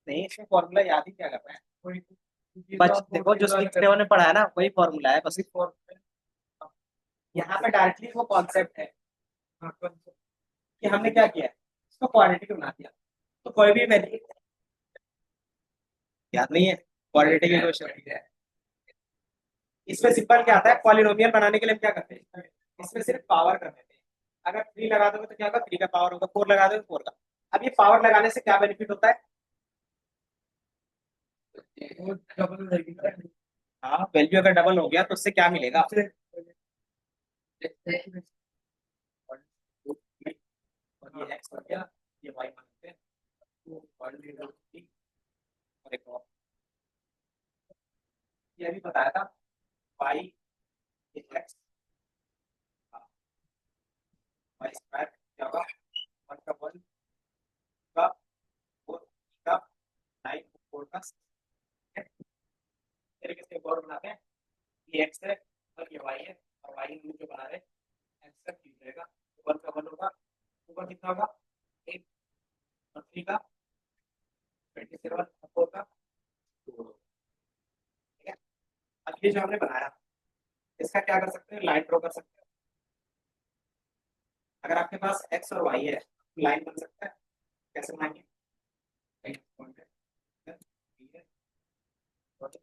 नहीं, इसमें फॉर्मूला याद ही क्या करना है, बस देखो जो 6 ने पढ़ा है ना वही फॉर्मूला है बस। यहाँ पे डायरेक्टली वो कॉन्सेप्ट है कि हमने क्या किया है, इसको क्वाड्रेटिक बना दिया। तो कोई भी वैल्यू याद नहीं है, क्वाड्रेटिक इक्वेशन है। इसमें सिंपल क्या आता है, पॉलिनोमियल बनाने के लिए हम क्या करते हैं, इसमें सिर्फ पावर कर देते हैं। अगर 3 लगा दोगे तो क्या होगा, 3 का पावर होगा, 4 लगा दोगे 4 का। अब ये पावर लगाने से क्या बेनिफिट होता है, हाँ वैल्यू अगर डबल हो गया तो उससे क्या मिलेगा, और ये एक्स बन गया, ये वाई बन गया, और एक और ये अभी बताया था, वाई एक्स वाई स्क्वायर क्या होगा, 1 का 1 का 4 का 9 4 का 6 तरीके से और बनाते हैं। ये एक्स है और ये वाई है, और वाई हम जो बना रहे हैं एक्स का क्यूब रहेगा, 1 का 1 होगा, ऊपर कितना होगा 8 और 3 का 27 और 4 का 2, ठीक है। अब ये जो हमने बनाया इसका क्या कर सकते हैं, लाइन ड्रॉ कर सकते हैं। अगर आपके पास एक्स और वाई है लाइन बन सकता है, कैसे बनाएंगे, एक पॉइंट है, ठीक है, और तो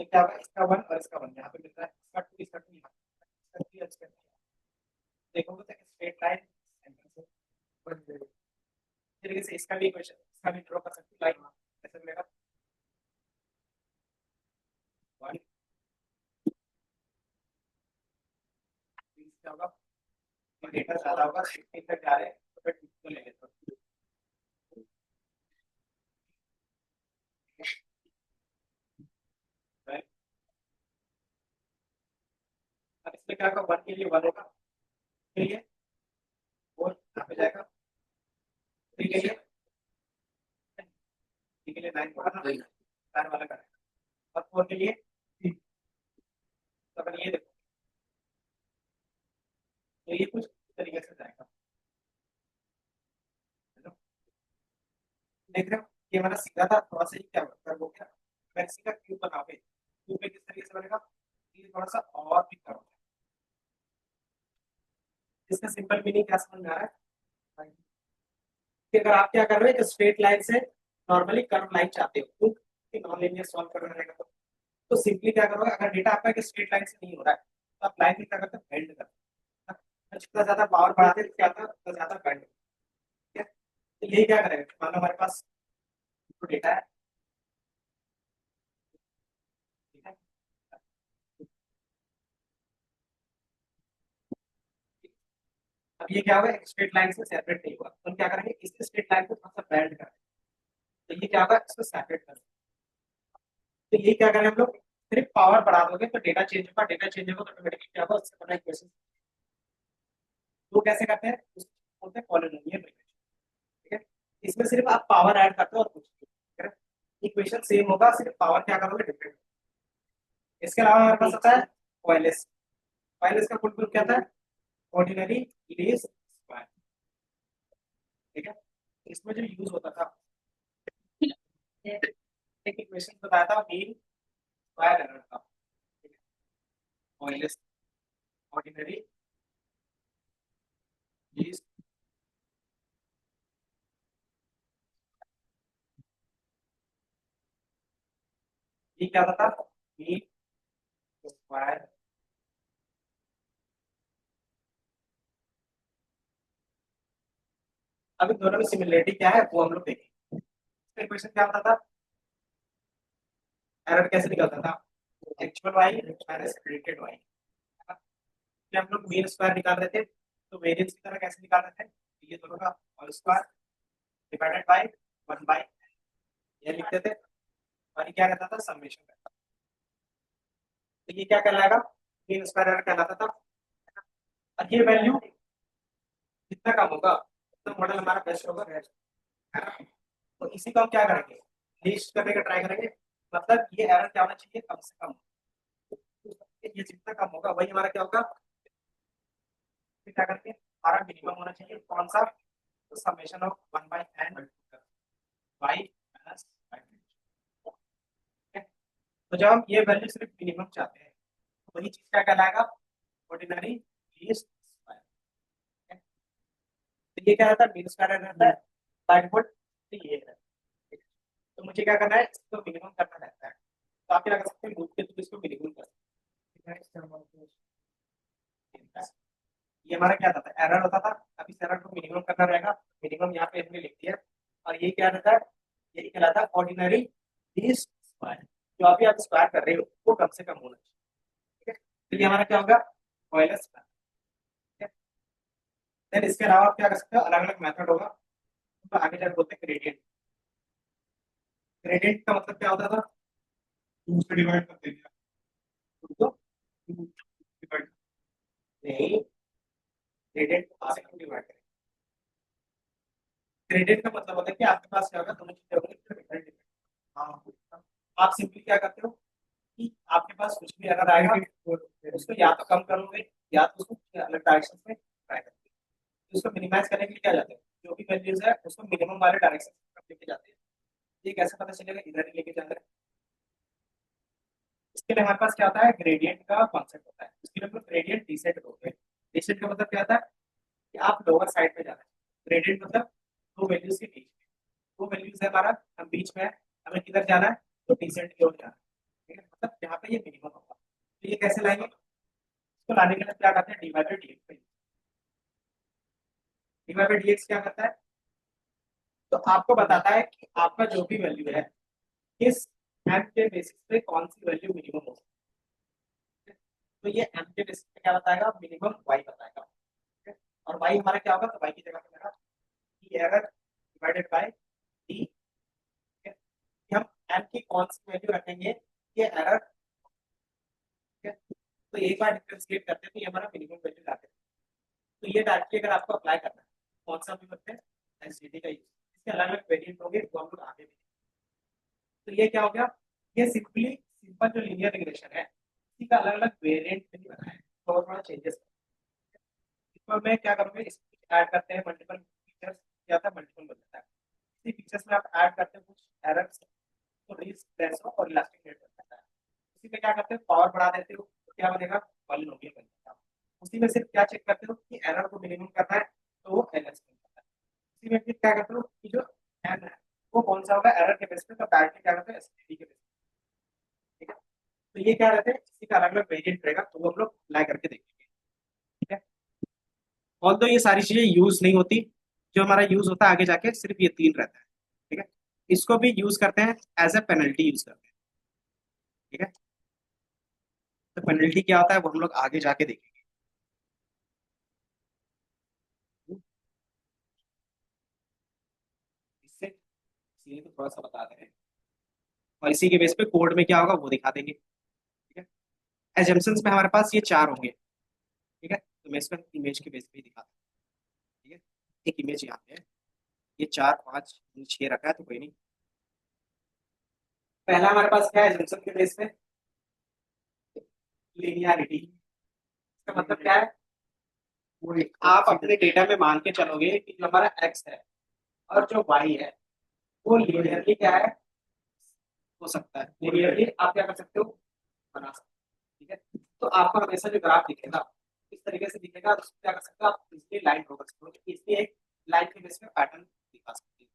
क्या होगा, इसका 1 और इसका 1 यहाँ पे मिलता है, इसका 2 इसका 2 यहाँ इसका 3 इसका 3 देखोगे तो स्ट्रेट लाइन सेंटर से बन जाएगी। इस तरीके से इसका भी इक्वेशन, इसका भी ड्रॉ कर सकते हैं लाइन, कैसे मिलेगा 1 क्या होगा, डेटा ज्यादा होगा 16 तक जा रहे हैं तो फिर 2 को ले लेते हैं। Right? अब इसमें क्या होगा, 1 के लिए 1 होगा, के लिए 4 यहाँ पे जाएगा, 3 के लिए 3 के लिए 9 होगा ना, 9 वाला करेगा, और 4 के लिए 3। तो अपन ये देखो, तो ये कुछ तरीके से जाएगा, है ना? देख रहे हो ये हमारा सीधा था, थोड़ा सा ही क्या कर हो गया, अगर इसी का क्यूब बनाओगे क्यूब में किस तरीके से बनेगा, ये थोड़ा सा और भी करो। इसका सिंपल मीनिंग क्या समझ में आ रहा है, कि अगर आप क्या कर रहे हो, स्ट्रेट लाइन से नॉर्मली कर्व लाइन चाहते हो तो नॉन लीनियर सॉल्व करना रहेगा, तो सिंपली क्या करोगे, अगर डेटा आपका एक स्ट्रेट लाइन से नहीं हो रहा है तो आप लाइन में क्या करते हैं, बेंड करते हैं। तो जितना ज्यादा पावर बढ़ाते हैं क्या होता है, उतना ज्यादा बेंड, ठीक है। तो यही क्या करेगा, मान लो हमारे पास डेटा है, ठीक है, अब ये क्या होगा, एक स्ट्रेट लाइन से सेपरेट नहीं हुआ, तो हम क्या करेंगे, इस स्ट्रेट लाइन को थोड़ा सा बेंड करें, तो ये क्या होगा, इसको सेपरेट कर, तो ये क्या करें हम लोग, सिर्फ पावर बढ़ा दोगे तो डेटा चेंज होगा, डेटा चेंज होगा तो ऑटोमेटिकली क्या होगा, उससे बना इक्वेशन। वो कैसे करते हैं, उसको बोलते हैं पॉलिनोमियल इक्वेशन, ठीक है। इसमें सिर्फ आप पावर ऐड करते हो और कुछ नहीं, इक्वेशन सेम होगा, सिर्फ पावर क्या करोगे डिफरेंट। इसके अलावा हमारे पास आता है वायरलेस, वायरलेस का फुल फॉर्म क्या था, ऑर्डिनरी लीस्ट स्क्वायर, ठीक है। इसमें जो यूज होता था, एक इक्वेशन बताया था मीन स्क्वायर एरर का, ठीक है, वायरलेस ऑर्डिनरी लीस्ट, ये क्या होता था, मीन स्क्वायर, अभी दोनों में सिमिलरिटी क्या है वो हम लोग देखेंगे। इक्वेशन क्या होता था, एरर कैसे निकलता था, actual y minus predicted y, हम लोग मीन स्क्वायर निकाल रहे थे तो वेरिएंस की तरह कैसे निकाल रहे थे, ये दोनों का whole square divided by 1 by, ये लिखते थे, और ये क्या रहता था, समेशन रहता था। तो ये क्या कहलाएगा, मीन स्क्वायर एरर कहलाता था। और ये वैल्यू जितना कम होगा उतना मॉडल हमारा बेस्ट होगा, है ना? तो इसी को हम क्या करेंगे, लिस्ट करने का ट्राई करेंगे। मतलब ये एरर क्या होना चाहिए, कम से कम। ये जितना कम होगा वही हमारा क्या होगा, फिर क्या करके हमारा मिनिमम होना चाहिए। कौन सा, तो summation of 1 by n y minus y। तो जब हम ये वैल्यू सिर्फ मिनिमम चाहते हैं तो वही चीज क्या कहलाएगा, ऑर्डिनरी लीस्ट स्क्वायर। तो ये क्या रहता है, मीन स्क्वायर रहता है बाय डिफॉल्ट। तो ये है, तो मुझे क्या करना है, इसको मिनिमम करना रहता है। तो आप क्या कर सकते हैं, लूप के थ्रू इसको मिनिमम कर सकते हैं। ये हमारा क्या था, एरर होता था। अब इस एरर को मिनिमम करना रहेगा। मिनिमम यहाँ पे हमने लिख दिया। और ये क्या रहता है, यही कहलाता है ऑर्डिनरी लीस्ट स्क्वायर। जो अभी आप स्क्वायर कर रहे हो वो कम से कम होना चाहिए। ठीक है, तो ये हमारा क्या होगा, ऑयलर स्क्वायर। ठीक है, देन इसके अलावा आप क्या कर सकते हो, अलग अलग मेथड होगा। तो आगे जाकर बोलते हैं ग्रेडियंट। ग्रेडियंट का मतलब क्या होता था, टू से डिवाइड करते हैं। तो डिवाइड नहीं, ग्रेडियंट को से क्यों डिवाइड करें। ग्रेडियंट का मतलब होता है कि आपके पास क्या होगा, दोनों चीजें होंगी डिफरेंट डिफरेंट। हाँ, आप सिंपली क्या करते हो कि आपके पास कुछ भी अगर आएगा उसको या तो कम करोगे या तो उसको अलग डायरेक्शन में ट्राई करोगे। तो उसको मिनिमाइज करने के लिए क्या जाते हैं, जो भी वैल्यूज है उसको मिनिमम वाले डायरेक्शन में लेके जाते हैं। ये कैसे पता चलेगा, इधर ही लेके जाना है। इसके लिए हमारे पास क्या होता है, ग्रेडियंट का कॉन्सेप्ट होता है। इसके लिए हम ग्रेडियंट डिसेंट होते हैं। डिसेंट का मतलब क्या होता है कि आप लोअर साइड पे जाना है। ग्रेडियंट मतलब दो वैल्यूज के बीच में, दो वैल्यूज है हमारा, हम बीच में है, हमें किधर जाना है, तो डिसेंट की ओर जाना है। ठीक है, मतलब यहाँ पे ये मिनिमम होगा। तो ये कैसे लाएंगे, इसको लाने के लिए क्या करते हैं, D by D x. D by D x क्या करता है, तो आपको बताता है कि आपका जो भी वैल्यू है किस एम के बेसिस पे कौन सी वैल्यू मिनिमम हो सकती है। तो ये एम के बेसिस पे क्या बताएगा, मिनिमम वाई बताएगा। ठीक है? और वाई हमारा क्या होगा, तो वाई की जगह पे मेरा D error divided by D. हम एम की कौन सी वैल्यू रखेंगे, ये एरर। ठीक है, तो एक बार डिफरेंशिएट करते हैं तो ये हमारा मिनिमम वैल्यू लाते हैं। तो ये डायरेक्टली अगर आपको अप्लाई करना है, कौन सा भी करते हैं, एसडीटी का यूज। इसके अलग अलग वेरिएंट होंगे वो हम लोग आगे भी। तो ये क्या हो गया, ये सिंपली सिंपल जो लीनियर रिग्रेशन है इसी का अलग अलग वेरिएंट में बनाया है, थोड़ा थोड़ा चेंजेस। इसमें मैं क्या करूंगा, इसमें ऐड करते हैं मल्टीपल फीचर्स, क्या था मल्टीपल बन जाता है। इसी फीचर्स में आप ऐड करते हैं कुछ एरर्स, तो रिस्क प्रेशर और इलास्टिक रेट बन जाता है। उसी में क्या करते हो, पावर बढ़ा देते हो तो क्या बनेगा, पॉलिनोमियल बन जाता है। उसी में सिर्फ क्या चेक करते हो कि एरर को मिनिमम करना है, तो वो एलएस बन जाता है। उसी में फिर क्या करते हो कि जो एन है वो कौन सा होगा, एरर के बेस पे, तो डायरेक्टली क्या करते हैं, एसटीडी के बेस पे। ठीक है, तो ये क्या रहते हैं, इसी का अलग अलग वेरिएंट रहेगा, तो वो हम लोग अप्लाई करके देखेंगे। ठीक है, ऑल तो ये सारी चीजें यूज नहीं होती। जो हमारा यूज होता है आगे जाके सिर्फ ये तीन रहता है। ठीक है, इसको भी यूज करते हैं, एज ए पेनल्टी यूज करते हैं। ठीक है, तो पेनल्टी क्या होता है वो हम लोग आगे जाके देखेंगे। इससे इसीलिए तो थोड़ा सा बता रहे हैं, और इसी के बेस पे कोड में क्या होगा वो दिखा देंगे। ठीक है, एजम्पशंस में हमारे पास ये चार होंगे। ठीक है, तो मैं इसका इमेज के बेस पे ही दिखाता हूँ। ठीक है, एक इमेज यहाँ पे है, ये चार पाँच छह रखा है तो कोई नहीं। पहला हमारे पास क्या है, एजम्पशन के बेस पे लिनियरिटी। इसका मतलब क्या है, वो आप अपने डेटा में मान के चलोगे कि जो हमारा एक्स है और जो वाई है वो लिनियरली क्या है, हो सकता है। लिनियरली आप क्या कर सकते हो, बना सकते हो। ठीक है, तो आपका हमेशा जो ग्राफ दिखेगा इस तरीके से दिखेगा, तो क्या कर सकते हो आप, इसलिए लाइन ड्रॉ कर सकते हो, इसलिए एक लाइन के बेस में पैटर्न दिखा सकते हो।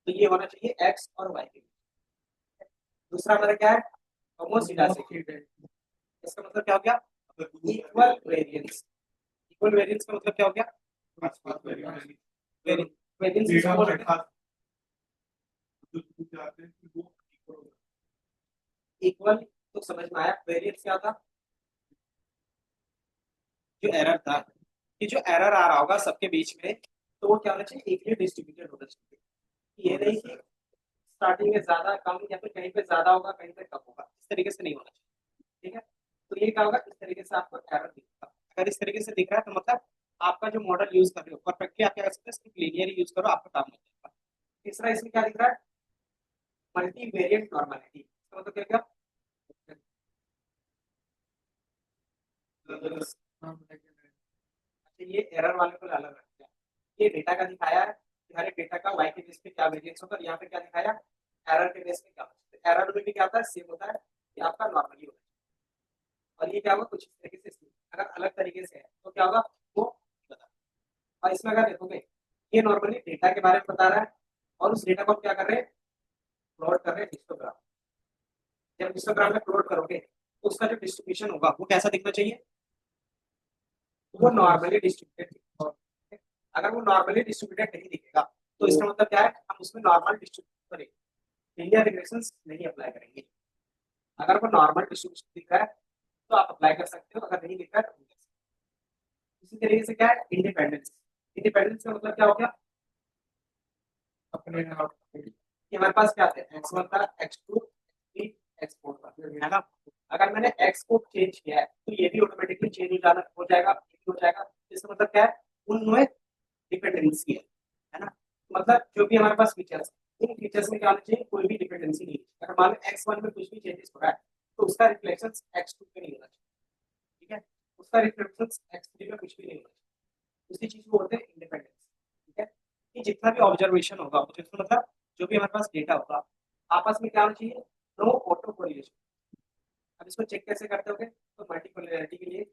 तो ये होना चाहिए एक्स और वाई के बीच। दूसरा हमारा क्या है, होमोजिडासिटी। इसका मतलब क्या हो गया, इक्वल वेरिएंस। इक्वल वेरिएंस का मतलब क्या हो गया, वेरिएंस इक्वल। तो समझ में आया, वेरिएंस क्या था, जो एरर था, कि जो एरर आ रहा होगा सबके बीच में, तो वो क्या होना चाहिए, इक्वली डिस्ट्रीब्यूटेड होना चाहिए। ये नहीं कि स्टार्टिंग में ज्यादा कम, या फिर कहीं पे ज्यादा होगा कहीं पे कम होगा, इस तरीके से नहीं होना चाहिए। ठीक है, तो ये क्या होगा, इस तरीके से आपको एरर दिखेगा। अगर इस तरीके से दिख रहा है तो मतलब आपका जो मॉडल यूज कर रहे हो परफेक्टली आप क्या कर सकते हो, सिर्फ लीनियर यूज करो, आपका काम हो जाएगा। तीसरा इसमें क्या दिख रहा है, मल्टी वेरिएंट नॉर्मलिटी, मतलब क्या क्या, अच्छा ये एरर वाले को अलग रखते हैं। ये डेटा का दिखाया है कि हर एक डेटा का वाई के बेस पे क्या वेरिएंस होगा, यहाँ पे क्या दिखाया, एरर के बेस पे क्या होगा। एरर में भी क्या होता है, सेम होता है कि आपका नॉर्मली होगा। और ये क्या होगा, कुछ इस तरीके से, अगर अलग तरीके से है तो क्या होगा, वो बता। और इसमें अगर देखोगे, ये नॉर्मली डेटा के बारे में बता रहा है, और उस डेटा को हम क्या कर रहे हैं, प्लॉट कर रहे हैं हिस्टोग्राम। जब हिस्टोग्राम में प्लॉट करोगे तो उसका जो डिस्ट्रीब्यूशन होगा वो कैसा दिखना चाहिए, वो नॉर्मली डिस्ट्रीब्यूटेड। अगर वो नॉर्मली डिस्ट्रीब्यूटेड नहीं दिखेगा तो इसका मतलब क्या है, हम उसमें नॉर्मल डिस्ट्रीब्यूशन करेंगे, लीनियर रिग्रेशंस नहीं अप्लाई करेंगे। अगर वो नॉर्मल डिस्ट्रीब्यूशन दिख रहा है तो आप अप्लाई कर सकते हो, अगर नहीं दिख रहा है तो नहीं कर सकते। इसी तरीके से क्या है, इंडिपेंडेंस। इंडिपेंडेंस का मतलब क्या हो गया, अपने आप कि हमारे पास क्या थे, x1 था, x2, x3, x4 था, है ना। अगर मैंने x को चेंज किया है तो ये भी ऑटोमेटिकली चेंज हो जाएगा, ये भी हो जाएगा। इसका मतलब क्या है, उनमें डिपेंडेंसी है ना। मतलब जो भी हमारे पास फीचर्स, इन फीचर्स में क्या होना चाहिए, कोई भी डिपेंडेंसी नहीं है। अगर मान लो x1 में कुछ भी चेंजेस हो रहा है तो उसका रिफ्लेक्शन x2 पे नहीं होना चाहिए, ठीक है। उसका रिफ्लेक्शन x3 में कुछ भी नहीं होना चाहिए। उसी चीज को बोलते हैं इंडिपेंडेंस, ठीक है। कि जितना भी ऑब्जर्वेशन होगा, ऑब्जर्वेशन मतलब जो भी हमारे पास डेटा होगा, आपस में क्या होना चाहिए, नो ऑटो कोरिलेशन। अब इसको चेक कैसे करते होगे, तो मल्टीपोलैरिटी के लिए,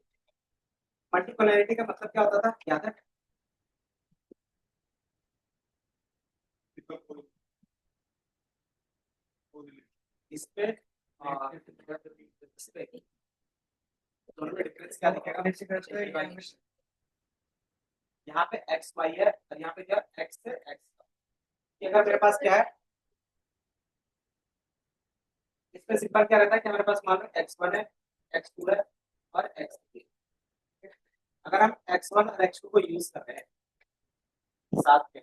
मल्टीपोलैरिटी का मतलब क्या होता था, याद है, इस पे इस पे दोनों में डिफरेंस क्या दिखेगा, यहाँ पे एक्स वाई है और यहाँ पे क्या, एक्स से एक्स। ये अगर मेरे पास क्या है, इसमें सिंपल क्या रहता है कि हमारे पास मान लो x1 है, x2 है और x3। अगर हम x1 और x2 को यूज कर रहे हैं साथ में,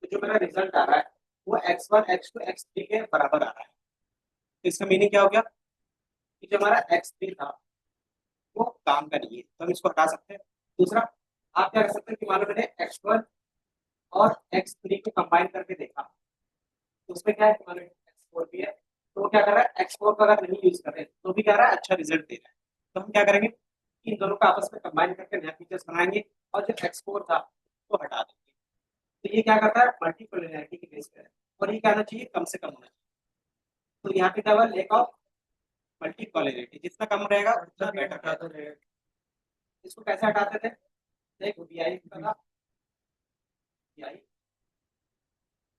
तो जो मेरा रिजल्ट आ रहा है वो x1 x2 x3 के बराबर आ रहा है। तो इसका मीनिंग क्या हो गया, कि जो हमारा x3 था वो काम का नहीं है, तो हम इसको हटा सकते हैं। दूसरा, आप क्या कर सकते हैं कि मान लो मैंने x1 और x3 को कंबाइन करके देखा, तो उसमें क्या है कि मान लो x4 भी है, तो वो क्या कर रहा है, x4 को अगर नहीं यूज कर रहे तो भी क्या रहा है, अच्छा रिजल्ट दे रहा है। तो हम क्या करेंगे, इन दोनों को आपस में कंबाइन करके नया फीचर्स बनाएंगे, और जो x4 था वो हटा देंगे। तो ये क्या करता है, मल्टीपोलैरिटी की बेस पे है। और ये क्या होना चाहिए, कम से कम होना चाहिए। तो यहाँ पे क्या हुआ, लेक ऑफ मल्टीपोलैरिटी, जितना कम रहेगा उतना बेटर रहेगा। इसको कैसे हटाते थे, देखो बीआई का था, बीआई।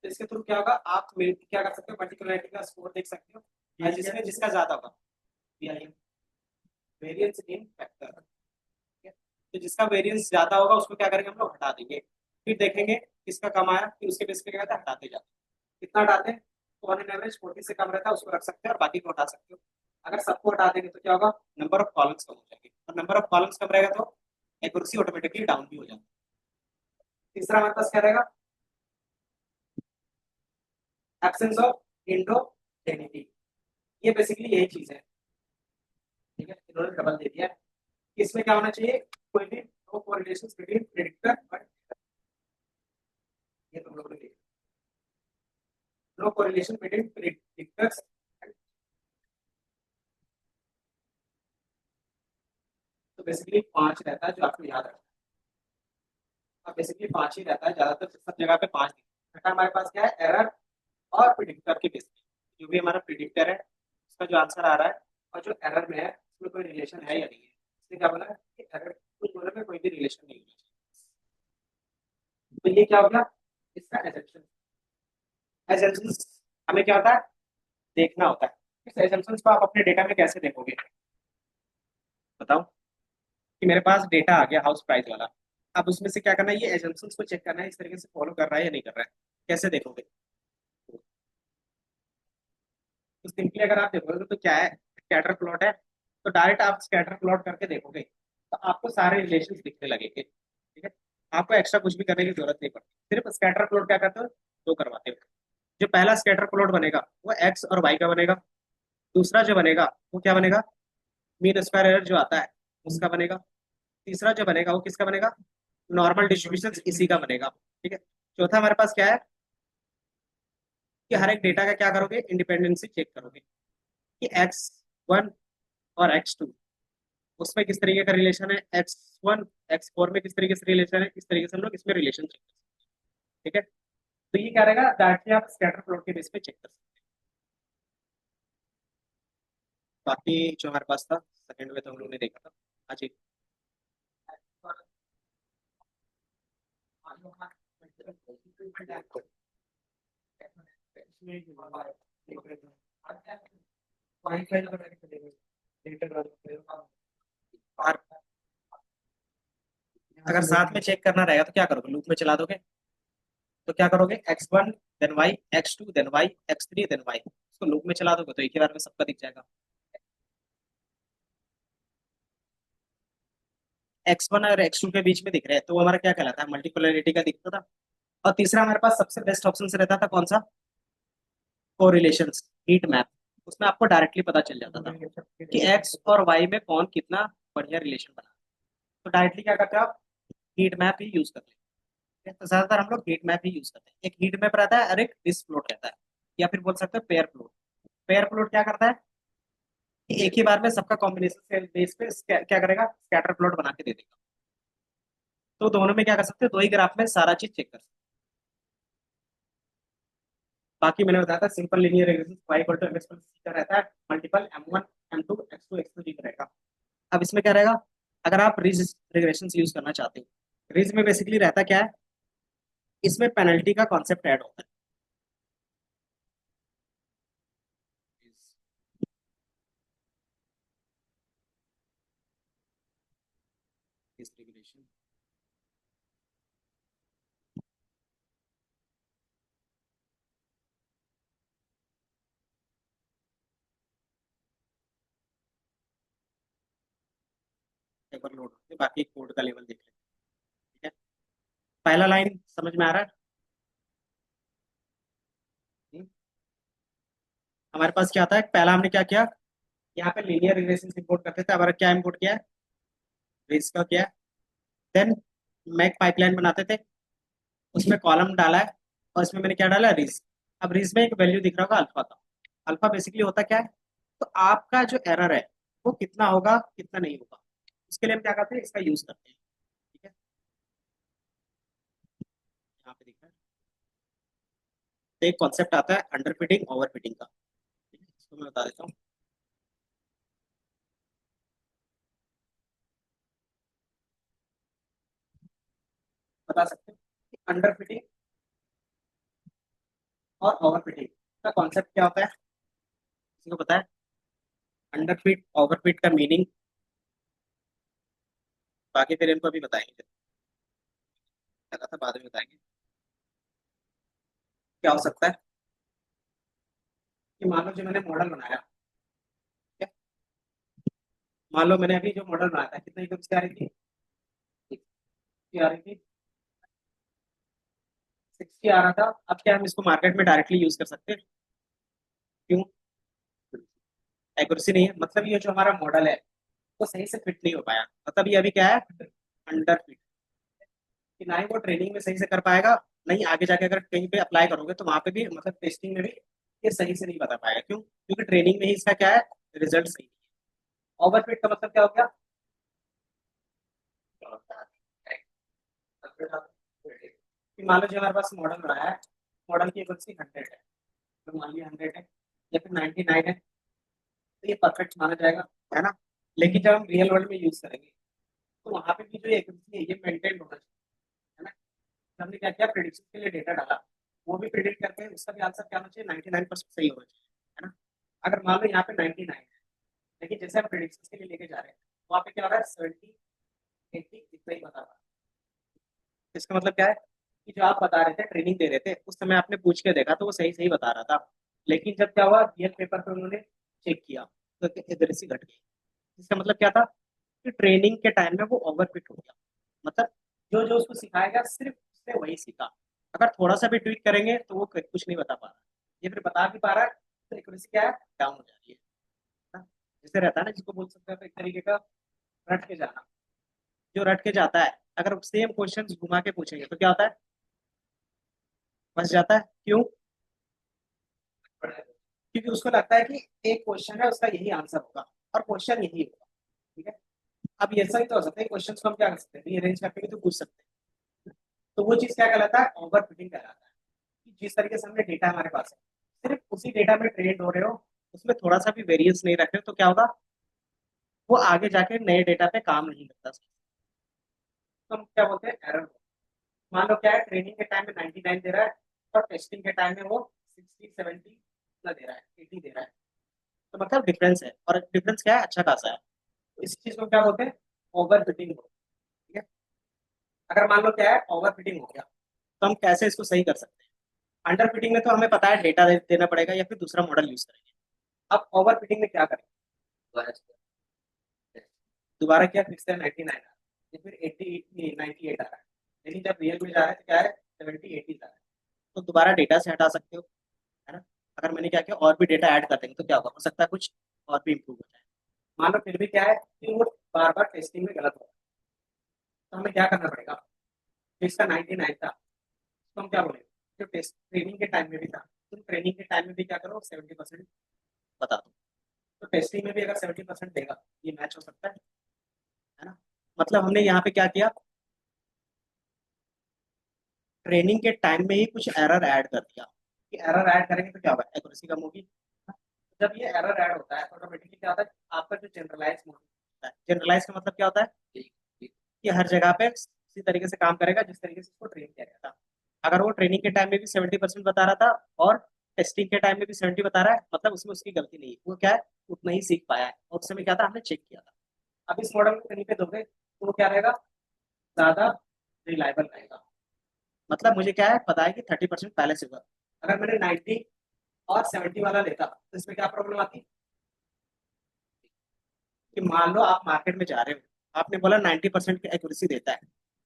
तो इसके थ्रू क्या होगा, आप क्या कर सकते हो, मल्टीपोलैरिटी का स्कोर देख सकते हो, और जिसमें जिसका ज्यादा होगा, बीआई वेरिएंस इन फैक्टर, तो जिसका वेरिएंस ज्यादा होगा उसको क्या करेंगे, हम लोग हटा देंगे। फिर देखेंगे किसका कम आया, फिर उसके बेस पे क्या करते हैं, हटाते जाते हैं। कितना हटाते हैं, तो ऑन एन एवरेज 40 से कम रहता है उसको रख सकते हैं और बाकी को हटा सकते हो। अगर सबको हटा देंगे तो क्या होगा, नंबर ऑफ कॉलम्स कम हो जाएंगे, और नंबर ऑफ कॉलम्स कम रहेगा तो एक्यूरेसी ऑटोमेटिकली डाउन भी हो जाती है। तीसरा हमारे पास क्या रहेगा, एब्सेंस ऑफ इंडोजेनिटी। ये बेसिकली यही चीज है, ठीक है, इन्होंने डबल दे दिया है। इसमें क्या होना चाहिए, कोई भी नो कोरिलेशन बिटवीन प्रेडिक्टर और, ये तुम लोगों ने देखा, नो कोरिलेशन बिटवीन प्रेडिक्टर्स। तो बेसिकली 5 रहता है जो आपको याद रखना है। अब बेसिकली 5 ही रहता है, ज्यादातर सब जगह पे 5 दिखता है। हमारे पास क्या है, एरर और प्रिडिक्टर के बेस पे जो भी हमारा प्रिडिक्टर है उसका जो आंसर आ रहा है, और जो एरर में है उसमें कोई रिलेशन है या नहीं है। इसलिए क्या बोला कि एरर कुछ दोनों में कोई भी रिलेशन नहीं होना चाहिए। तो ये क्या हो गया, इसका एजम्पशन। एजम्पशन हमें क्या होता है, देखना होता है। इस एजम्पशन को आप अपने डेटा में कैसे देखोगे, बताओ। कि मेरे पास डेटा आ गया हाउस प्राइस वाला, अब उसमें से क्या करना है, ये एजम्पशंस को चेक करना है, इस तरीके से फॉलो कर रहा है या नहीं कर रहा है, कैसे देखोगे। तो सिंपली अगर आप देखोगे तो क्या है, स्कैटर प्लॉट है, तो डायरेक्ट आप स्कैटर प्लॉट करके देखोगे तो आपको सारे रिलेशन दिखने लगेंगे, ठीक है। आपको एक्स्ट्रा कुछ भी करने की जरूरत नहीं पड़ती, सिर्फ स्कैटर प्लॉट क्या करते हो, दो करवाते हो। जो पहला स्कैटर प्लॉट बनेगा वो एक्स और वाई का बनेगा। दूसरा जो बनेगा वो क्या बनेगा, मीन स्क्वायर एरर जो आता है उसका बनेगा। तीसरा जो बनेगा वो किसका बनेगा, नॉर्मल डिस्ट्रीब्यूशन इसी का बनेगा। ठीक है। चौथा हमारे पास क्या है कि हर एक डेटा का क्या करोगे, इंडिपेंडेंसी चेक करोगे कि x1 और x2 उसमें किस तरीके का रिलेशन है, x1 x4 में किस तरीके से रिलेशन है, इस तरीके से हम लोग इसमें रिलेशन चेक कर सकते हैं। ठीक है। तो ये क्या रहेगा, डायरेक्टली आप स्कैटर प्लॉट के बेस पे चेक कर सकते हैं। बाकी जो हमारे पास था सेकंड में तो हम लोगों ने देखा था। हाँ जी। और अगर साथ में चेक करना रहेगा तो क्या करोगे, लूप में चला दोगे। तो क्या करोगे, x1 then y, x2 then y, x3 then y, उसको लूप में चला दोगे तो एक ही बार में सबका दिख जाएगा। x1 और x2 के बीच में दिख रहे हैं तो वो हमारा क्या कहलाता है, मल्टीपोलैरिटी का दिखता था। और तीसरा हमारे पास सबसे बेस्ट ऑप्शन रहता था कौन सा, कोरिलेशंस, हीट मैप। उसमें आपको डायरेक्टली पता चल जाता था कि x और y में कौन कितना बढ़िया रिलेशन बना। तो डायरेक्टली क्या करते हो आप, हीट मैप ही यूज करते हैं। तो ज्यादातर हम लोग हीट मैप ही यूज करते हैं। एक हीट मैप रहता है और एक डिस्क प्लॉट रहता है, या फिर बोल सकते हैं पेयर प्लॉट। पेयर प्लॉट क्या करता है कि एक ही बार में सबका कॉम्बिनेशन से बेस पे क्या करेगा, स्कैटर प्लॉट बना के दे देगा। तो दोनों में क्या कर सकते हैं, दो ही ग्राफ में सारा चीज चेक कर सकते हैं। बाकी मैंने बताया था simple linear regression y equal to mx plus c का रहता है, multiple m1 m2 x2 x3 का रहेगा। अब इसमें क्या रहेगा, अगर आप रिज रिग्रेशन यूज करना चाहते हो, रिज में बेसिकली रहता क्या है, इसमें पेनल्टी का कॉन्सेप्ट ऐड होता है। रिज रिग्रेशन एक बार लोड होते बाकी कोड का लेवल देख लेते हैं। ठीक है। पहला लाइन समझ में आ रहा है। हम्म। हमारे पास क्या आता है, पहला हमने क्या किया, यहाँ पे लीनियर रिग्रेशन इंपोर्ट करते थे, हमारा क्या इंपोर्ट किया है, रिज का किया। देन मैक पाइपलाइन बनाते थे, उसमें कॉलम डाला है और इसमें मैंने क्या डाला, रिज। अब रिज में एक वैल्यू दिख रहा होगा अल्फा का। अल्फा बेसिकली होता क्या है, तो आपका जो एरर है वो कितना होगा कितना नहीं होगा, उसके लिए हम क्या करते हैं, इसका यूज करते हैं। ठीक है। यहाँ पे दिख रहा है। तो एक कॉन्सेप्ट आता है अंडर फिटिंग ओवर फिटिंग का। ठीक है, इसको मैं बता देता हूँ। बता सकते हैं अंडर फिटिंग और ओवर फिटिंग का कॉन्सेप्ट क्या होता है, किसी को पता है, अंडर फिट ओवर फिट का मीनिंग। बाकी फिर इनको अभी बताएंगे, लगा था बाद में बताएंगे। क्या हो सकता है कि मान लो जो मैंने मॉडल बनाया, ठीक है? मान लो मैंने अभी जो मॉडल बनाया था कितनी इनकम आ रही थी, 60 आ रही थी, 60 आ रहा था। अब क्या हम इसको मार्केट में डायरेक्टली यूज कर सकते हैं, क्यों, एक्यूरेसी नहीं है, मतलब ये जो हमारा मॉडल है वो सही से फिट नहीं हो पाया, मतलब ये अभी क्या है, अंडर फिट। कि ना ही वो ट्रेनिंग में सही से कर पाएगा, नहीं आगे जाके अगर कहीं पे अप्लाई करोगे तो वहां पे भी मतलब टेस्टिंग में भी ये सही से नहीं बता पाएगा, क्यों, क्योंकि ट्रेनिंग में ही इसका क्या है, रिजल्ट सही नहीं है। ओवरफिट का मतलब क्या हो गया, कि मान लो जो हमारे पास मॉडल रहा है, मॉडल की एफिशिएंसी 100 है, तो मान लिया 100 है या फिर 99 है, तो ये परफेक्ट माना जाएगा, है ना। लेकिन जब हम रियल वर्ल्ड में यूज करेंगे तो वहां पे भी जो एफिशिएंसी है ये मेंटेन होना चाहिए, है ना। तो हमने क्या किया, प्रिडिक्शन के लिए डेटा डाला, वो भी प्रिडिक्ट करके उसका भी आंसर क्या होना चाहिए, 99% सही होना चाहिए, है ना। अगर मान लो यहाँ पे 99 है, लेकिन जैसे हम प्रिडिक्शन के लिए लेके जा रहे हैं वहाँ पे क्या हो रहा है, 70 80 इतना ही बता रहा है। इसका मतलब क्या है कि जो आप बता रहे थे, ट्रेनिंग दे रहे थे, उस समय आपने पूछ के देखा तो वो सही सही बता रहा था, लेकिन जब क्या हुआ रियल पेपर पे उन्होंने चेक किया तो इधर से घट गई। इसका मतलब क्या था कि ट्रेनिंग के टाइम में वो ओवरफिट हो गया, मतलब जो जो उसको सिखाएगा सिर्फ उसने वही सीखा, अगर थोड़ा सा भी ट्वीट करेंगे तो वो कुछ नहीं बता पा रहा, ये फिर बता भी पा रहा है तो एक्यूरेसी क्या है, डाउन हो जा रही है ना। जैसे रहता है ना, जिसको बोल सकते हैं तो एक तरीके का रट के जाना, जो रट के जाता है, अगर सेम क्वेश्चन घुमा के पूछेंगे तो क्या होता है, फंस जाता है। क्यों? क्योंकि उसको लगता है कि एक क्वेश्चन है उसका यही आंसर होगा और क्वेश्चन यही होगा। ठीक है। अब ये ऐसा ही तो हो सकता है, क्वेश्चन को हम क्या कर सकते हैं, रीअरेंज करके भी तो पूछ सकते हैं। तो वो चीज क्या कहलाता है, ओवर फिटिंग कहलाता है। कि जिस तरीके से हमने डेटा हमारे पास है, सिर्फ उसी डेटा में ट्रेंड हो रहे हो, उसमें थोड़ा सा भी वेरिएंस नहीं रख रहे हो, तो क्या होगा, वो आगे जाके नए डेटा पे काम नहीं करता। तो हम क्या बोलते हैं, एरर। मान लो क्या है, ट्रेनिंग के टाइम में 99 दे रहा है और टेस्टिंग के टाइम में वो 60 70 इतना दे रहा है, 80 दे रहा है। तो मतलब डिफरेंस है, और डिफरेंस क्या है, अच्छा खासा है। तो इस चीज को क्या बोलते हैं, ओवर फिटिंग। ठीक है। अगर मान लो क्या है, ओवर फिटिंग हो गया, तो हम कैसे इसको सही कर सकते हैं। अंडर फिटिंग में तो हमें पता है डेटा देना पड़ेगा या फिर दूसरा मॉडल यूज करेंगे। अब ओवर फिटिंग में क्या करें, दोबारा क्या फिक्स है, 99 आ रहा है या फिर 80 98 आ रहा है, लेकिन जब रियल में जा रहा है तो क्या है, 70 80 जा रहा है। तो दोबारा डेटा से हटा सकते हो, है ना। अगर मैंने क्या किया, और भी डेटा ऐड कर देंगे तो क्या होगा, हो सकता है कुछ और भी इम्प्रूव हो जाए। मान लो फिर भी क्या है कि वो बार बार टेस्टिंग में गलत हो रहा है, तो हमें क्या करना पड़ेगा, जिसका 99 था, तो हम क्या बोलेंगे, जो टेस्ट ट्रेनिंग के टाइम में भी था, तुम ट्रेनिंग के टाइम में भी क्या करो, 70% बता दो। तो टेस्टिंग में भी अगर 70% देगा, ये मैच हो सकता है ना। मतलब हमने यहाँ पे क्या किया, ट्रेनिंग के टाइम में ही कुछ एरर ऐड कर दिया। कि एरर ऐड करेंगे तो क्या होगा, एक्यूरेसी कम होगी। जब ये एरर ऐड होता है, ऑटोमेटिकली क्या होता है, आपका जो जनरलाइज मॉडल होता है, जनरलाइज का मतलब क्या होता है कि हर जगह पे उसी तरीके से काम करेगा जिस तरीके से उसको ट्रेन किया गया था। अगर वो ट्रेनिंग के टाइम में भी 70% बता रहा था और टेस्टिंग के टाइम में भी 70 बता रहा है, मतलब उसमें उसकी गलती नहीं है, वो क्या है, उतना ही सीख पाया है, और उस समय क्या था, हमने चेक किया था। अब इस मॉडल को कहीं पे दोगे तो वो क्या रहेगा, ज्यादा रिलायबल रहेगा। मतलब मुझे क्या है, पता है कि 30% पहले से होगा। अगर मैंने 90 और 70 वाला लेता तो इसमें क्या प्रॉब्लम आती, कि मान लो आप मार्केट में जा रहे हो, आपने बोला 90% की एक्यूरेसी देता है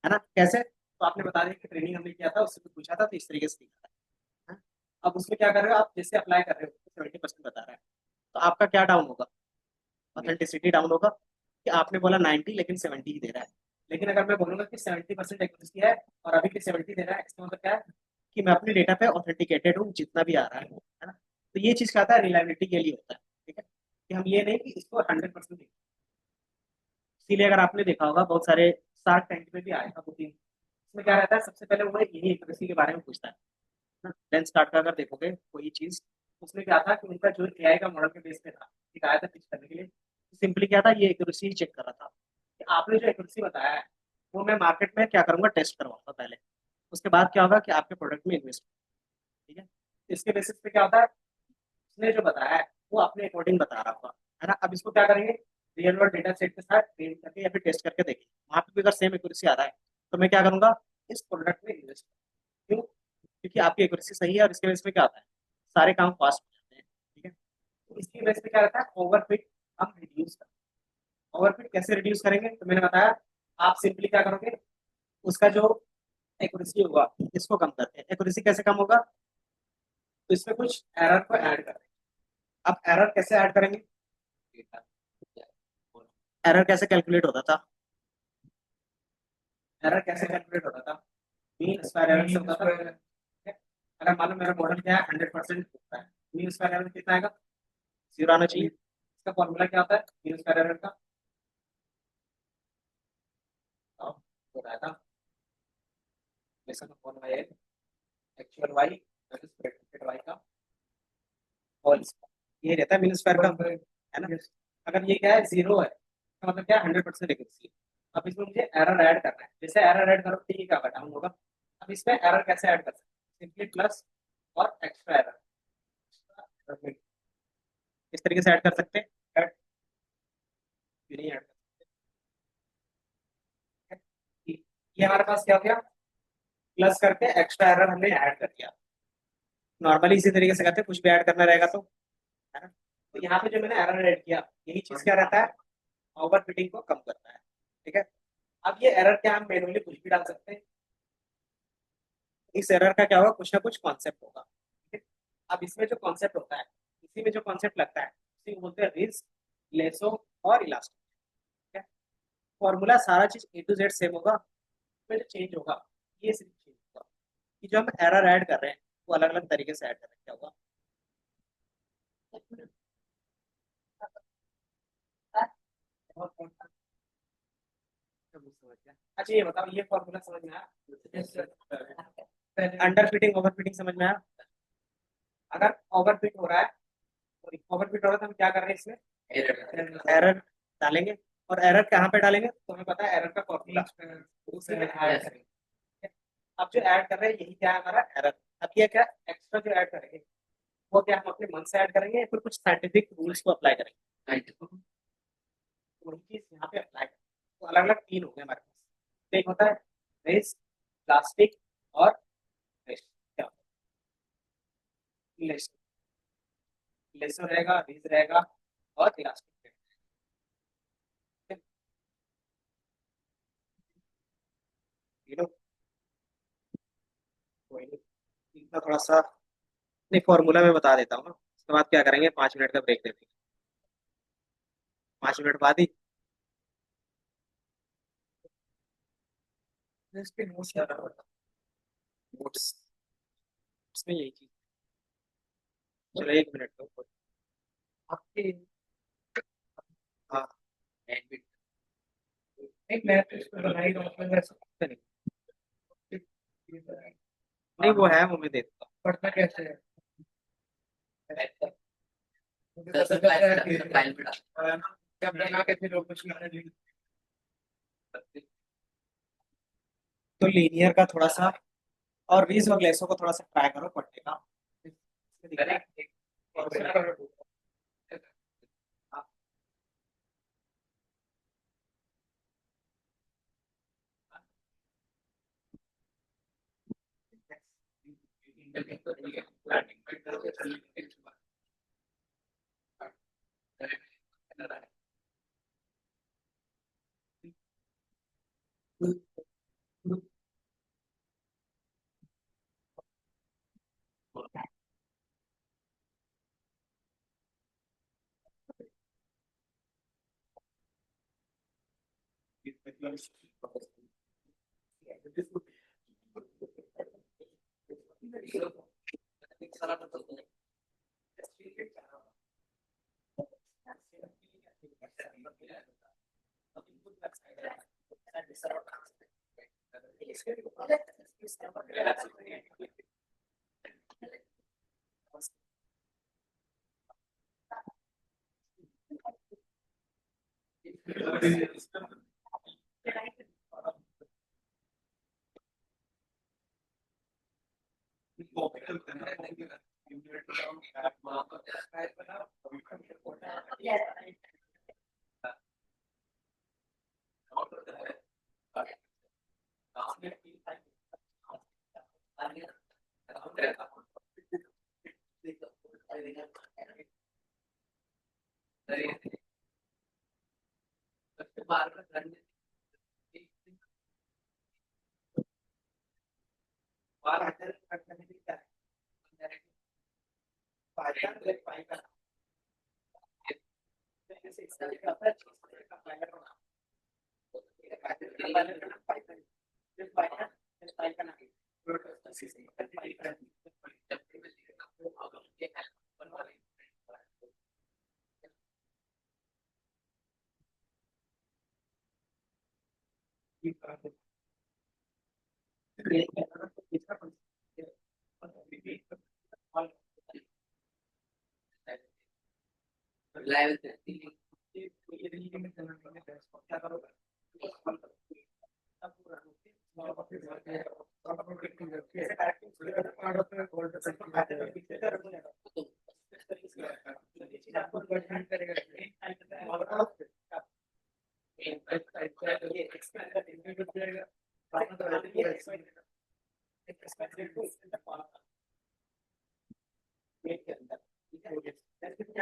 ना, कैसे, तो आपने बता दिया कि ट्रेनिंग हमने किया था, उससे भी पूछा था तो इस तरीके से दिखा था, है? अब उसमें क्या कर रहे हो आप, जैसे अप्लाई कर रहे हो 70% बता रहा है, तो आपका क्या डाउन होगा, ऑथेंटिसिटी डाउन होगा। कि आपने बोला 90 लेकिन 70 ही दे रहा है। लेकिन अगर मैं बोलूंगा कि 70% एक्यूरेसी है और अभी भी 70 दे रहा है, इसका मतलब क्या है, कि मैं अपने डेटा पे ऑथेंटिकेटेड हूँ, जितना भी आ रहा है ना। तो ये चीज क्या होता है, रिलायबिलिटी के लिए होता है। ठीक है। कि हम ये नहीं कि इसको 100% दें। इसीलिए अगर आपने देखा होगा, बहुत सारे शार्क टैंक में भी आया था 2 3, इसमें क्या रहता है, सबसे पहले वो यही एक्यूरेसी के बारे में पूछता है ना। लेंस कार्ड का अगर देखोगे कोई चीज, उसमें क्या था कि उनका जो एआई का मॉडल के बेस पे था, एक आया था पिच करने के लिए, सिंपली क्या था, ये एक्यूरेसी चेक कर रहा था कि आपने जो एक्यूरेसी बताया है, वो मैं मार्केट में क्या करूंगा, टेस्ट करवाऊंगा पहले। उसके बाद क्या होगा कि आपके प्रोडक्ट में इन्वेस्ट। ठीक है। इसके बेसिस पे क्या होता है, उसने जो बताया है वो अपने अकॉर्डिंग बता रहा होगा, है ना। अब इसको क्या करेंगे, रियल वर्ल्ड डेटा सेट के साथ ट्रेन करके या फिर टेस्ट करके देखेंगे, वहां पे भी अगर सेम एक्यूरेसी आ रहा है, तो मैं क्या करूंगा, इस प्रोडक्ट में इन्वेस्ट। क्यों? क्योंकि आपकी एक्यूरेसी सही है और इसके बेस में क्या होता है, सारे काम फास्ट हो जाते हैं। ठीक है। तो इसकी बेस पे क्या रहता है, ओवरफिट हम रिड्यूस करते हैं। ओवरफिट कैसे रिड्यूस करेंगे, तो मैंने बताया, आप सिंपली क्या करोगे, उसका जो एक्यूरेसी होगा इसको कम करते हैं। एक्यूरेसी कैसे कम होगा, तो इसमें कुछ एरर को ऐड करें। अब एरर कैसे ऐड करेंगे, एरर कैसे कैलकुलेट होता था, एरर कैसे कैलकुलेट होता था, मीन स्क्वायर एरर से होता था। ठीक है? अगर मान लो मेरा मॉडल क्या है, 100% होता है, मीन स्क्वायर एरर कितना आएगा, 0 आना चाहिए। इसका फॉर्मूला क्या होता है मीन स्क्वायर एरर का, बताया था, इसका फॉर्मूला है actual y plus predicted y का होल स्क्वायर, ये रहता है मीन स्क्वायर का, है ना। अगर ये क्या है, 0 है, तो मतलब क्या है, 100% एक्यूरेसी। अब इसमें मुझे एरर ऐड करना है, जैसे एरर ऐड करो ठीक है, क्या डाउन होगा। अब इसमें एरर कैसे ऐड कर सकते हैं, सिंपली प्लस और एक्स्ट्रा एरर इस तरीके से ऐड कर सकते हैं, ऐड नहीं ऐड कर सकते। ये हमारे पास क्या हो गया, प्लस करके एक्स्ट्रा एरर हमने ऐड कर दिया। नॉर्मली इसी तरीके से करते हैं, कुछ भी ऐड करना रहेगा तो, है ना। तो यहाँ पे जो मैंने एरर ऐड किया, यही चीज क्या रहता है, ओवर फिटिंग को कम करता है। ठीक है। अब ये एरर क्या, हम मैनुअली कुछ भी डाल सकते हैं, इस एरर का क्या होगा, कुछ ना कुछ कॉन्सेप्ट होगा। ठीक है। अब इसमें जो कॉन्सेप्ट होता है, इसी में जो कॉन्सेप्ट लगता है, उसी को बोलते हैं रिस्क, लेसो और इलास्टिक। ठीक है। फॉर्मूला सारा चीज ए टू जेड सेम होगा, में जो चेंज होगा ये सिर्फ चेंज होगा कि जो हम एरर ऐड कर रहे हैं वो अलग अलग तरीके से ऐड कर रहे हैं। क्या होगा? अच्छा ये बताओ, ये फॉर्मूला समझ में आया? अंडर फिटिंग ओवर फिटिंग समझ में आया? अगर ओवर फिट हो रहा है, ओवर फिट हो रहा है तो हम क्या कर रहे हैं इसमें? एरर डालेंगे। और एरर कहाँ पे डालेंगे तो हमें पता है एरर का फॉर्मूला, उसी में ऐड करेंगे। अब जो ऐड कर रहे हैं यही क्या है हमारा एरर। अब ये क्या एक्स्ट्रा जो ऐड करेंगे वो क्या हम अपने मन से ऐड करेंगे या फिर कुछ साइंटिफिक रूल्स को अप्लाई करेंगे? तो वही चीज यहाँ पे अप्लाई करेंगे। तो अलग अलग तीन हो गए हमारे पास। एक होता है रेस, प्लास्टिक और रेस। क्या लेस, लेसर रहेगा, रेस रहेगा और इलास्टिक रहेगा। ये लोग कोई नहीं, इतना थोड़ा सा नहीं, फॉर्मूला मैं बता देता हूँ ना, उसके बाद क्या करेंगे, 5 मिनट का ब्रेक दे देंगे। 5 मिनट बाद ही इसके नोट्स क्या करना पड़ता है? नोट्स इसमें यही चीज। चलो 1 मिनट तो आपके। हाँ एक मैं तो इसको बना ही रहा हूँ, मैं वैसे नहीं। नहीं वो है, वो मैं दे देता हूँ। पढ़ना कैसे है? मुझे पता चल रहा है क्या बना के फिर कुछ तो लीनियर का थोड़ा सा और रीज और ग्लेसो को थोड़ा सा ट्राई करो पढ़ने का। क्या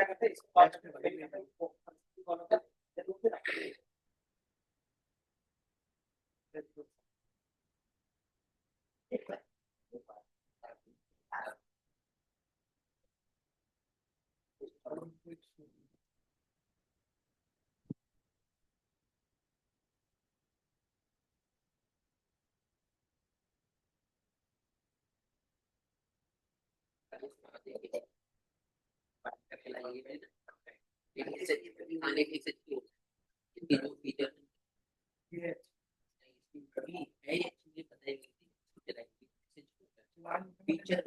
करते हैं इसको फीचर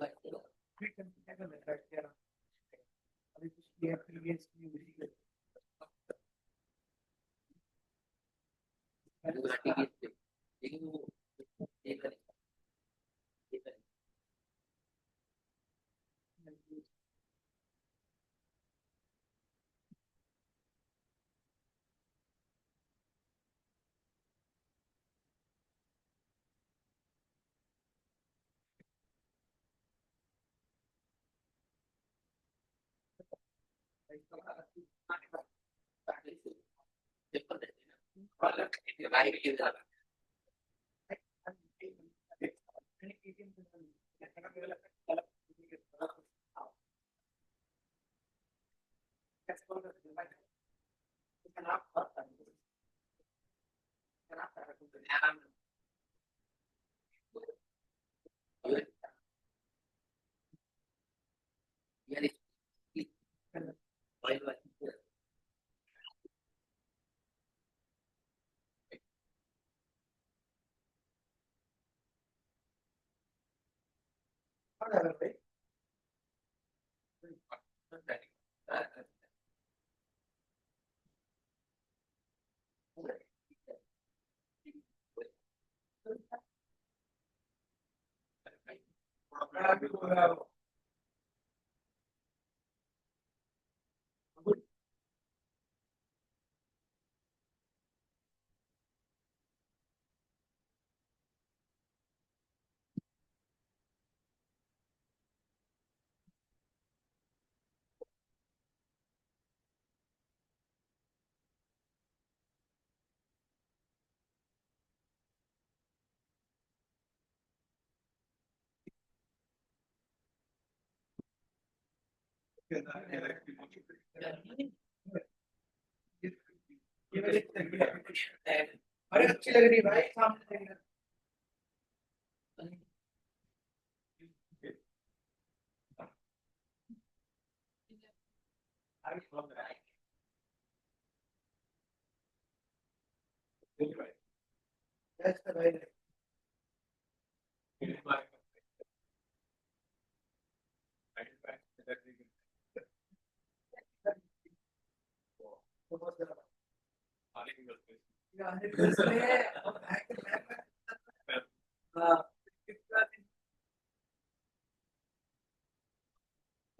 अरे अच्छी लग रही है भाई सामने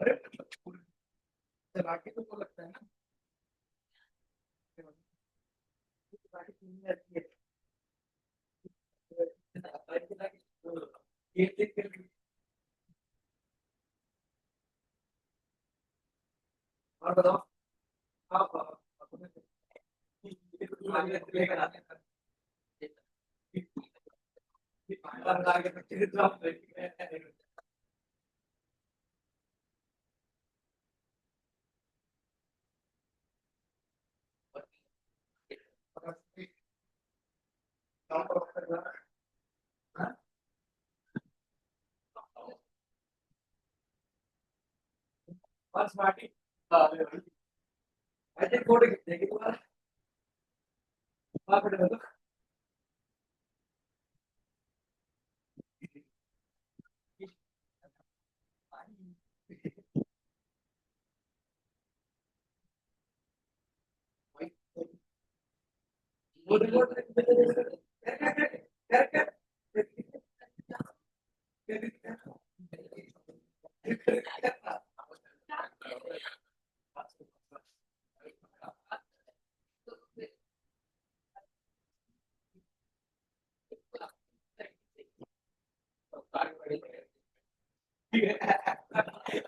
अरे चला के तो लगता है ना और बताओ आप लेकर आते हैं बस माटी ऐसे कोड कितने की तुम्हारा आप बताओ वो रिपोर्ट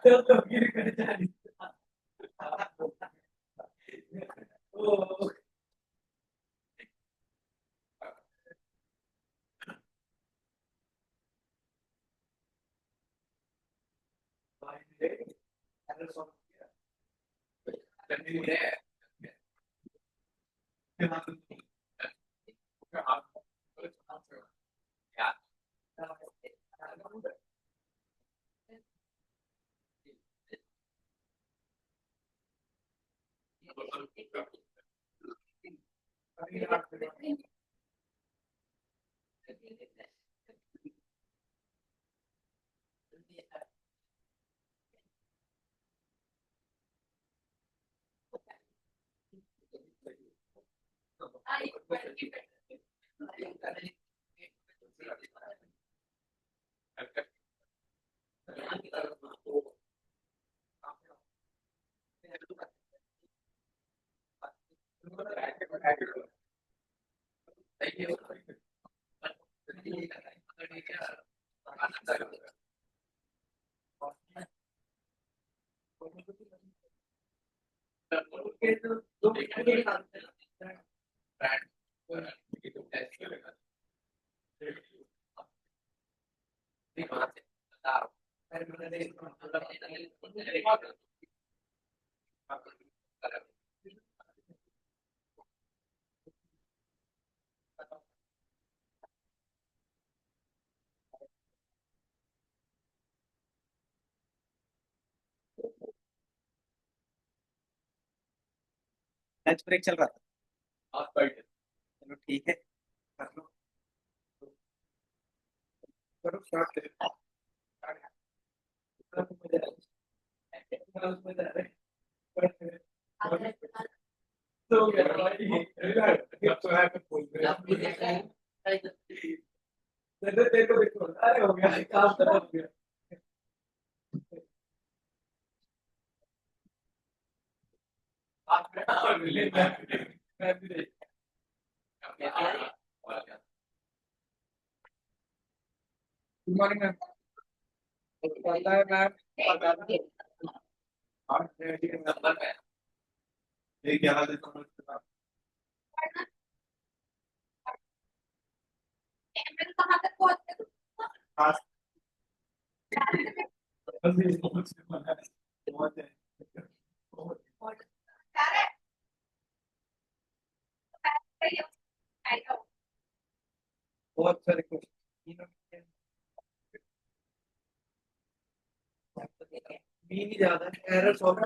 तो गिर कर जा रही ओ भाई रे अरे सॉरी लंच ब्रेक चल रहा था। चलो ठीक है, कर लो। करो स्टार्ट करें। तो गया भाई, अब तो है बोल रहे हैं। देखो देखो, अरे हो गया काम खत्म हो गया। मैं भी नहीं। Good morning ma'am. पता है मैम, पता है। हाँ, नंबर में ये 11 दिसंबर के बाद। हाँ, बहुत है। बहुत सारे क्वेश्चन भी नहीं ज्यादा एरर सॉल्व।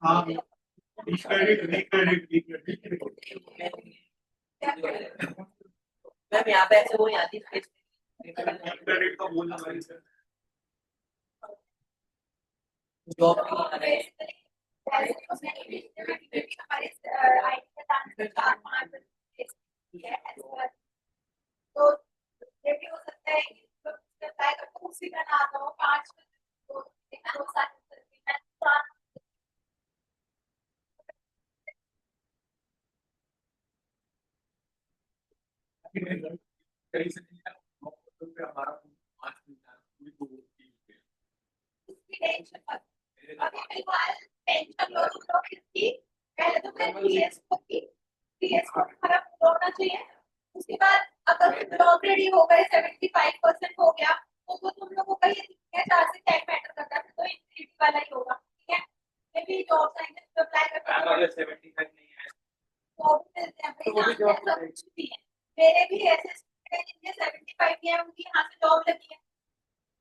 हाँ, रिक्रेडिट रिक्रेडिट रिक्रेडिट। मैम यहाँ पे ऐसे वो नहीं आती रिक्रेडिट का बोलना भाई सर। जॉब नहीं आ रहा है तो ये भी हो सकता है कि अप्लाई करके उसी का ना आता हो 5 कहीं से नहीं आया, तो हमारा 5 मिनट था, पूरी दो चीज़ है। उसकी टेंशन मत। अभी फिलहाल टेंशन लो तुम लोग इसकी। पहले तो मैं पीएस को खराब होना चाहिए। उसके बाद अगर जॉब रेडी हो गए 75% हो गया तो तुम लोगों का ये 4 से 10 मैटर करता है तो इंटरव्यू वाला ही होगा। ठीक है, मे भी जॉब साइंस में अप्लाई करते अगर 75 नहीं है तो भी मिलते हैं भाई, यहाँ पे ऐसा कुछ भी है। मेरे भी ऐसे स्टूडेंट हैं जिनके 75 है, उनकी यहाँ से जॉब लगी है।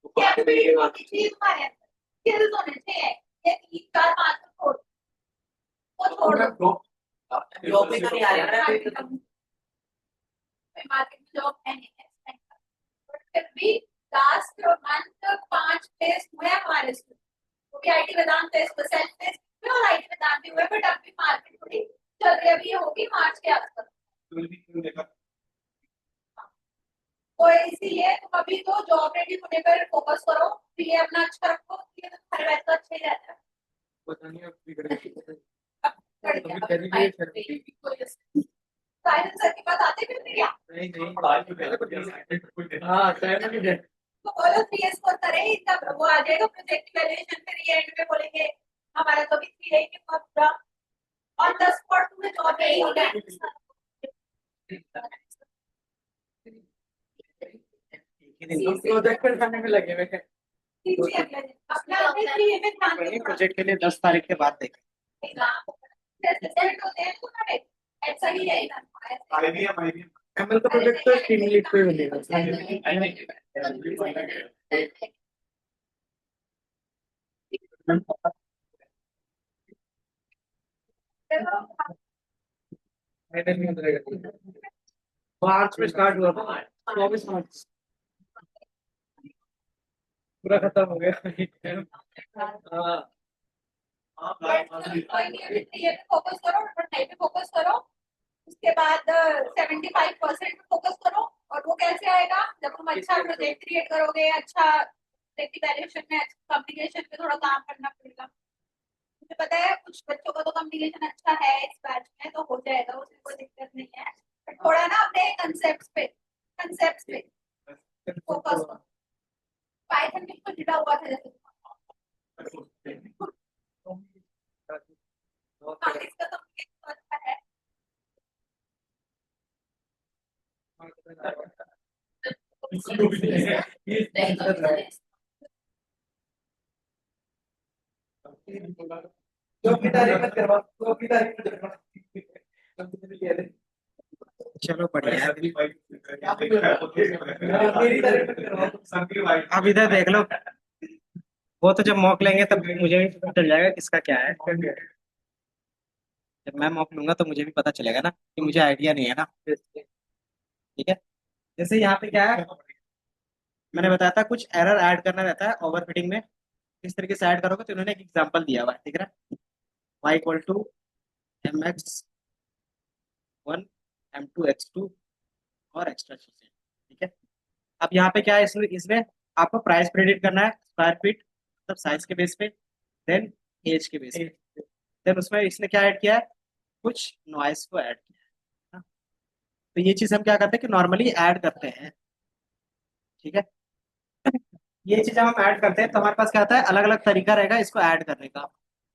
कैपेबिलिटी होनी चाहिए तुम्हारे अंदर, स्किल्स होने चाहिए। ये 3 4 5 को छोड़ दो। जॉब में तो नहीं आ रहा ना अभी। मार्केट में जॉब है नहीं है, बट फिर भी लास्ट मंथ 5 प्लेस हुए हैं हमारे स्कूल, वो भी आईटी वेदांत टेस्ट पे, सेल्फ टेस्ट में और आईटी वेदांत भी हुए, बट अभी मार्केट थोड़ी चल रही है, अभी ये होगी मार्च के आसपास। तो इसीलिए तुम अभी तो जॉब रेडी होने पर फोकस करो, ये अपना अच्छा रखो, ये तो हर वैसे अच्छा ही रहता है। पता नहीं अब बिगड़ेगी। साइलेंस सर की बात आती है फिर क्या? नहीं नहीं हाँ तो बोलो 3 स्कोर करे इतना, वो आ जाएगा प्रोजेक्ट इवैल्यूएशन, फिर ये एंड में बोलेंगे हमारा तो भी 3 रहेगी पूरा, और 10 स्पॉट तुम्हें जॉब नहीं हो गया। प्रोजेक्ट पर करने में लगे हुए हैं। अपना अपने 3 में ध्यान दो। प्रोजेक्ट के लिए 10 तारीख के बाद देखें। रिजल्ट होते हैं तुम्हारे, ऐसा ही रहेगा। एमएल का प्रोजेक्ट तो टीम लीड पे मिलेगा। फाइनल में उतरेगा। मार्च में स्टार्ट हुआ था, 24 मार्च पूरा खत्म हो गया। हाँ फोकस करो, पढ़ाई पे फोकस करो, उसके बाद 75% फोकस करो। और वो कैसे आएगा? जब तुम अच्छा प्रोजेक्ट क्रिएट करोगे, अच्छा प्रोजेक्ट इवैल्यूएशन में, अच्छा कम्युनिकेशन पे थोड़ा काम करना पड़ेगा। मुझे पता है कुछ बच्चों का तो कम्युनिकेशन अच्छा है इस बैच में, तो हो जाएगा, उसमें कोई दिक्कत नहीं है, बट थोड़ा ना अपने कंसेप्ट पे फोकस करो। पाइथन में तो जुड़ा हुआ था जैसे इसका तो अच्छा है। जो की तारीफ मत करवा, जो की तारीफ मत करवा। चलो बढ़िया है। मेरी तारीफ मत करवा। अब इधर देख लो, वो तो जब मॉक लेंगे तब मुझे भी पता चल जाएगा किसका क्या है। जब मैं मॉक लूंगा तो मुझे भी पता चलेगा ना, कि मुझे आइडिया नहीं है ना। ठीक है, जैसे यहाँ पे क्या है, मैंने बताया था कुछ एरर ऐड करना रहता है ओवरफिटिंग में, किस तरीके से ऐड करोगे, तो इन्होंने एक एग्जांपल दिया हुआ है, ठीक है ना। y equal to mx1 m2 x2 और एक्स्ट्रा चीजें, ठीक है। अब यहाँ पे क्या है, इसमें इसमें आपको प्राइस प्रेडिक्ट करना है, स्क्वायर फीट मतलब साइज के बेस पे, देन एज के बेस पे, देन उसमें इसने क्या ऐड किया है, कुछ नॉइस को ऐड किया है ना। तो ये चीज हम क्या करते हैं कि नॉर्मली ऐड करते हैं, ठीक है। ये चीज हम ऐड करते हैं तो हमारे पास क्या आता है, अलग अलग तरीका रहेगा इसको ऐड करने का,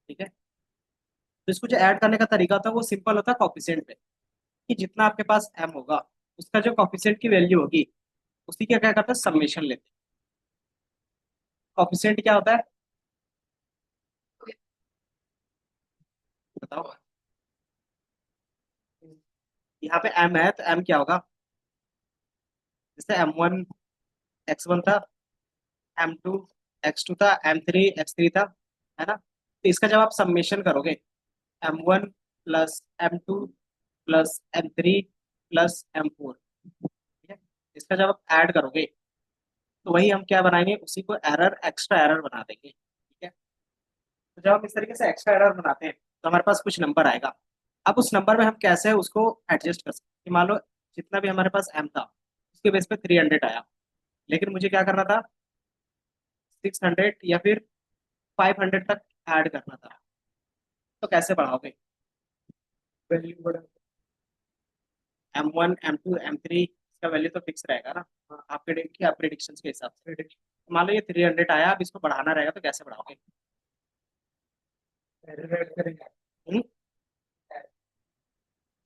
ठीक है। तो इसको जो ऐड करने का तरीका होता है वो सिंपल होता है कॉफिशिएंट पे, कि जितना आपके पास एम होगा उसका जो कॉफिशिएंट की वैल्यू होगी उसी का क्या करते हैं, समेशन लेते हैं। कॉफिशिएंट क्या होता है बताओ। यहाँ पे एम है तो एम क्या होगा, जैसे m1 x1 था, m2 x2 था, m3 x3 था, है ना। तो इसका जब आप समेशन करोगे, m1 plus m2 plus m3 plus m4, ठीक है, इसका जब आप ऐड करोगे तो वही हम क्या बनाएंगे, उसी को एरर, एक्स्ट्रा एरर बना देंगे, ठीक है। तो जब हम इस तरीके से एक्स्ट्रा एरर बनाते हैं तो हमारे पास कुछ नंबर आएगा। अब उस नंबर में हम कैसे उसको एडजस्ट कर सकते हैं, कि मान लो जितना भी हमारे पास m था उसके बेस पे 300 आया, लेकिन मुझे क्या करना था, 600 या फिर 500 तक ऐड करना था। तो कैसे बढ़ाओगे, वैल्यू बढ़ा। m1 m2 m3 इसका वैल्यू तो फिक्स रहेगा ना, आपके प्रिडिक्शन के हिसाब से। तो मान लो ये 300 आया, अब इसको बढ़ाना रहेगा तो कैसे बढ़ाओगे। हम्म?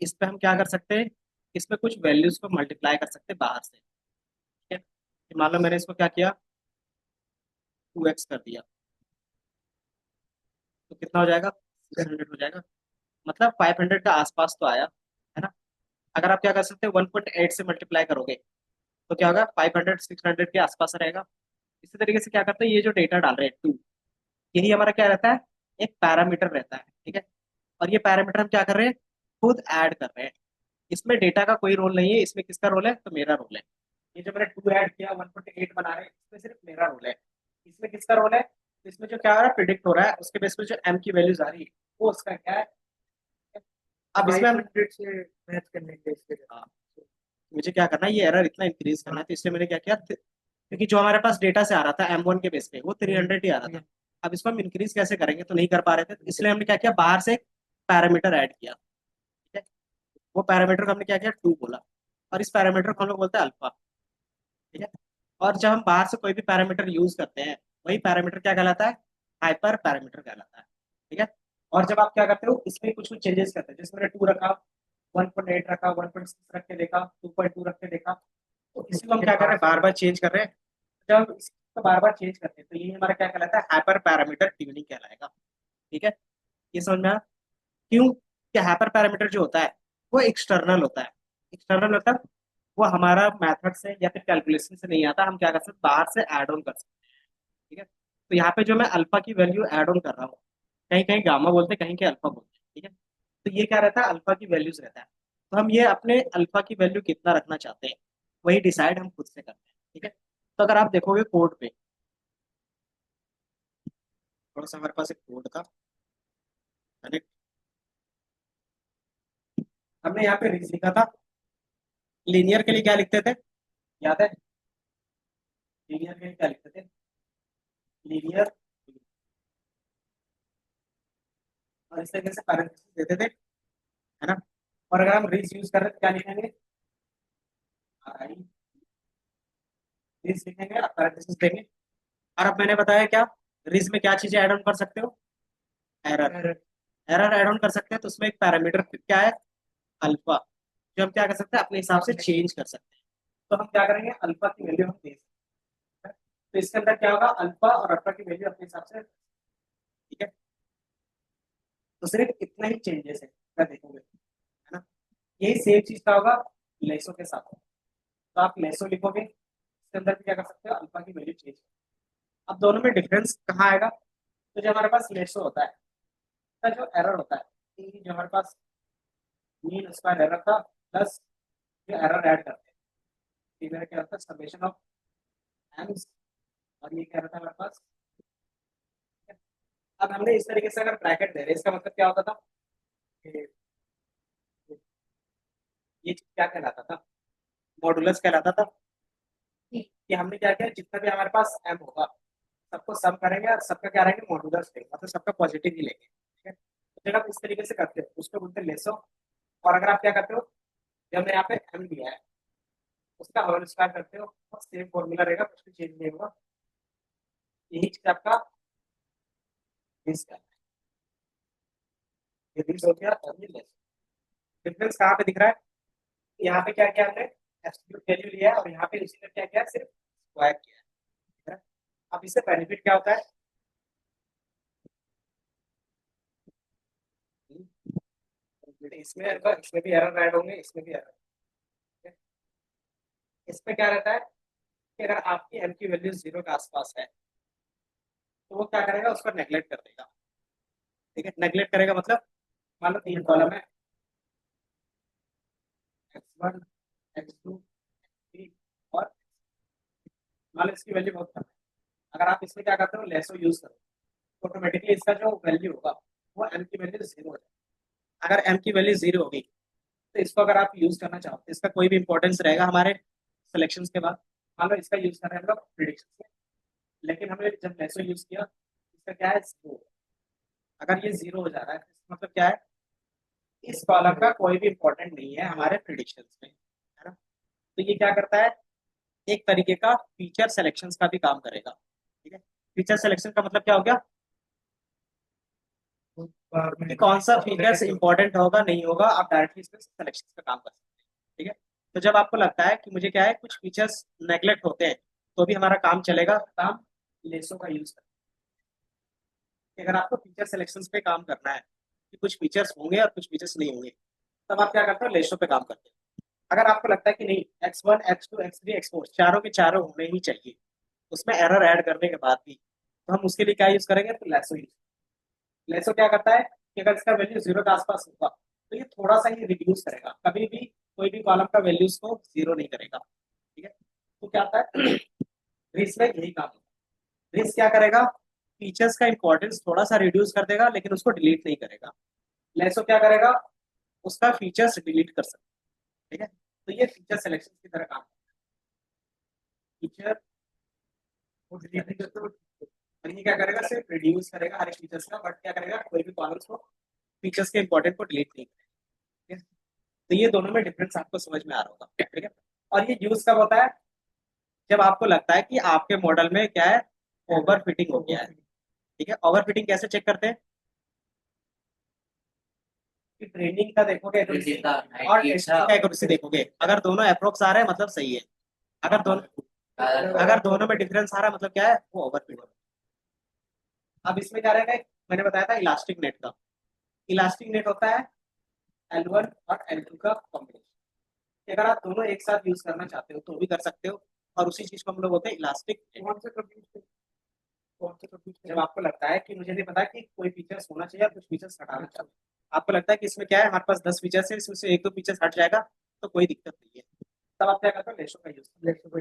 इस पे हम क्या कर सकते हैं, इसमें कुछ वैल्यूज को मल्टीप्लाई कर सकते हैं बाहर से, ठीक है। कि मान लो मैंने इसको क्या किया, 2x कर दिया, तो कितना हो जाएगा, 600 हो जाएगा, मतलब 500 का आसपास तो आया, है ना। अगर आप क्या कर सकते हैं, 1.8 से मल्टीप्लाई करोगे तो क्या होगा, 500 600 के आसपास रहेगा, इसी तरीके से क्या करते हैं, ये जो डेटा डाल रहे हैं टू, यही हमारा क्या रहता है, एक पैरामीटर रहता है, ठीक है। और ये पैरामीटर हम क्या कर रहे हैं, खुद ऐड कर रहे हैं। इसमें डेटा का कोई रोल नहीं है, इसमें किसका रोल है, तो मेरा रोल है। ये जो मैंने टू ऐड किया 1.8 बना रहे हैं, इसमें सिर्फ मेरा रोल है। इसमें किसका रोल है, तो इसमें जो क्या हो रहा है, प्रिडिक्ट हो रहा है, उसके बेस पे जो एम की वैल्यूज आ रही है वो उसका क्या है। अब इसमें हम 500 से मैच करने के लिए हाँ, मुझे क्या करना है, ये एरर इतना इंक्रीज करना है, तो इसलिए मैंने क्या किया, क्योंकि जो हमारे पास डेटा से आ रहा था M1 के बेस पे वो 300 ही आ रहा था। अब इसको हम इंक्रीज कैसे करेंगे, तो नहीं कर पा रहे थे, तो इसलिए हमने क्या किया, बाहर से एक पैरामीटर ऐड किया, ठीक है। वो पैरामीटर को हमने क्या किया, टू बोला, और इस पैरामीटर को हम लोग बोलते हैं अल्फा, ठीक है। और जब हम बाहर से कोई भी पैरामीटर यूज करते हैं, वही पैरामीटर क्या कहलाता है, हाइपर पैरामीटर कहलाता है, ठीक है। और जब आप क्या करते हो, इसमें कुछ कुछ चेंजेस करते हैं, जैसे मैंने टू रखा, 1.8 रखा, 1.6 रख के देखा, 2.2 रख के देखा, तो इसी को हम क्या कर रहे हैं, बार बार चेंज कर रहे हैं। जब इसको बार बार चेंज करते हैं, तो ये हमारा क्या कहलाता है, हाइपर पैरामीटर ट्यूनिंग कहलाएगा, ठीक है। ये समझ में आया? क्यों, कि हाइपर पैरामीटर जो होता है वो एक्सटर्नल होता है। एक्सटर्नल मतलब वो हमारा मेथड से या फिर कैलकुलेशन से नहीं आता, हम क्या कर सकते हैं, बाहर से ऐड ऑन कर सकते हैं, ठीक है। तो यहाँ पे जो मैं अल्फा की वैल्यू ऐड ऑन कर रहा हूँ, कहीं कहीं गामा बोलते हैं, कहीं कहीं अल्फा बोलते हैं, ठीक है। तो ये क्या रहता है, अल्फा की वैल्यूज रहता है। तो हम ये अपने अल्फा की वैल्यू कितना रखना चाहते हैं, वही डिसाइड हम खुद से करते हैं, ठीक है। तो अगर आप देखोगे कोड पे, थोड़ा सा हमारे पास एक कोड का कनेक्ट, हमने यहाँ पे रीज लिखा था, लीनियर के लिए क्या लिखते थे, याद है, लीनियर के लिए क्या लिखते थे, लीनियर, और इस तरीके से पैरेंथेसिस देते थे, है ना। और अगर हम रीज यूज कर रहे हैं तो क्या लिखेंगे, रीज लिखेंगे और पैरेंथेसिस देंगे। और अब मैंने बताया क्या, रीज में क्या चीजें ऐड ऑन कर सकते हो, एरर, एरर ऐड ऑन कर सकते हैं, तो उसमें एक पैरामीटर क्या है, अल्फा, जो हम क्या कर सकते हैं, अपने हिसाब से चेंज कर सकते हैं। तो हम क्या करेंगे, अल्फा की वैल्यू हम दे सकते हैं, तो इसके अंदर क्या होगा, अल्फा और अल्फा की वैल्यू अपने हिसाब से, ठीक है। तो सिर्फ इतना ही चेंजेस है, क्या देखोगे, है ना। यही सेम चीज का होगा लेसो के साथ, तो आप लेसो लिखोगे, इसके अंदर भी क्या कर सकते हो, अल्फा की वैल्यू चेंज। अब दोनों में डिफरेंस कहाँ आएगा, तो जो हमारे पास लेसो होता है, इसका जो एरर होता है, कि जो हमारे पास मीन स्क्वायर एरर था प्लस जो एरर ऐड करते हैं, ये मेरा क्या होता है, समेशन ऑफ एम्स, और ये क्या रहता है हमारे पास। अब हमने इस तरीके से अगर ब्रैकेट दे रहे हैं, इसका मतलब क्या होता था कि ये चीज क्या कहलाता था, मॉडुलस कहलाता था, कि हमने क्या किया, जितना भी हमारे पास एम होगा सबको सम करेंगे और सबका क्या रहेंगे, मॉडुलस लेंगे, मतलब सबका पॉजिटिव ही लेंगे, ठीक है। तो जब आप इस तरीके से करते हो उसको बोलते हैं लेसो। और अगर आप क्या करते हो, जब हमने यहाँ पे एम दिया है उसका होल स्क्वायर करते हो, सेम फॉर्मूला रहेगा, कुछ भी चेंज नहीं होगा, यही चीज आपका दिस का, ये दिस हो गया और ये लेस। डिफरेंस कहाँ पे दिख रहा है, यहाँ पे क्या किया हमने, एब्सोल्यूट वैल्यू लिया है, और यहाँ पे उसी ने क्या किया, सिर्फ स्क्वायर किया है। अब इससे बेनिफिट क्या होता है, इसमें भी एरर ऐड होंगे, इसमें भी एरर, इसमें क्या रहता है कि अगर आपकी एम की वैल्यू जीरो के आसपास है, तो वो क्या करेगा, उसको नेग्लेक्ट कर देगा, ठीक है। नेग्लेक्ट करेगा मतलब, मान लो तीन कॉलम है, x1 x2 x3, और मान लो इसकी वैल्यू बहुत कम है, अगर आप इसमें क्या करते हो, लेसो यूज करो, तो ऑटोमेटिकली इसका जो वैल्यू होगा वो एम की वैल्यू जीरो हो जाएगी। अगर एम की वैल्यू जीरो होगी, तो इसको अगर आप यूज करना चाहो तो इसका कोई भी इंपॉर्टेंस रहेगा हमारे सिलेक्शन के बाद। मान लो इसका यूज कर रहे हैं हम लोग प्रिडिक्शन में, लेकिन हमने जब लेसो यूज किया, इसका क्या है, जीरो। अगर ये जीरो हो जा रहा है, तो इसका मतलब क्या है, इस कॉलम का कोई भी इंपॉर्टेंट नहीं है हमारे प्रिडिक्शन में, है ना। तो ये क्या करता है, एक तरीके का फीचर सिलेक्शन का भी काम करेगा, ठीक है। फीचर सिलेक्शन का मतलब क्या हो गया, कि कौन सा फीचर इंपॉर्टेंट होगा नहीं होगा, आप डायरेक्टली इसमें सिलेक्शन का काम कर सकते हैं, ठीक है। तो जब आपको लगता है कि मुझे क्या है, कुछ फीचर्स नेग्लेक्ट होते हैं, तो भी हमारा काम चलेगा, काम लेसो का यूज करना। अगर आपको फीचर सिलेक्शन पे काम करना है, कि कुछ फीचर्स होंगे और कुछ फीचर्स नहीं होंगे, तब आप क्या करते हो, लेसो पे काम करते हो। अगर आपको लगता है कि नहीं, X1 X2 X3 X4 चारों के चारों होने ही चाहिए, उसमें एरर ऐड करने के बाद भी, तो हम उसके लिए क्या यूज करेंगे, तो लेसो यूज। लेसो क्या करता है कि अगर इसका वैल्यू जीरो के आसपास होगा तो ये थोड़ा सा ही रिड्यूस करेगा, कभी भी कोई भी कॉलम का वैल्यूज को जीरो नहीं करेगा। ठीक है, तो क्या होता है रिस में यही काम होता है। रिस क्या करेगा, फीचर्स का इंपॉर्टेंस थोड़ा सा रिड्यूस कर देगा लेकिन उसको डिलीट नहीं करेगा। लेसो क्या करेगा, उसका फीचर्स डिलीट कर सकता है। ठीक है, तो ये फीचर सिलेक्शन की तरह काम फीचर वो डिलीट नहीं करते, और ये क्या करेगा, सिर्फ रिड्यूस करेगा हर एक फीचर्स का, बट क्या करेगा कोई भी कॉलम्स को फीचर्स के इंपॉर्टेंट को डिलीट नहीं करेगा। ठीक है? तो ये दोनों में डिफरेंस आपको समझ में आ रहा होगा। ठीक है, और ये यूज कब होता है, जब आपको लगता है कि आपके मॉडल में क्या है, ओवर फिटिंग हो गया है। ठीक है, ओवर फिटिंग कैसे चेक करते हैं, कि ट्रेनिंग का देखोगे accuracy और टेस्टिंग का एक्यूरेसी देखोगे, अगर दोनों अप्रोक्स आ रहे हैं मतलब सही है, अगर दोनों में डिफरेंस आ रहा है मतलब क्या है, वो ओवर फिट है। अब इसमें क्या रहेगा, मैंने बताया था इलास्टिक नेट का। इलास्टिक नेट होता है L1 और L2 का कॉम्बिनेशन। अगर आप दोनों एक साथ यूज करना चाहते हो तो भी कर सकते हो, और उसी चीज को हम लोग बोलते हैं इलास्टिक। जब आपको लगता है कि मुझे नहीं पता कि कोई फीचर्स होना चाहिए और कुछ फीचर्स हटाना चाहिए, आपको लगता है कि इसमें क्या है, हमारे पास 10 फीचर्स है, इसमें से एक दो फीचर्स हट जाएगा तो कोई दिक्कत नहीं है, तब आप क्या करते हो, लेशो का यूज।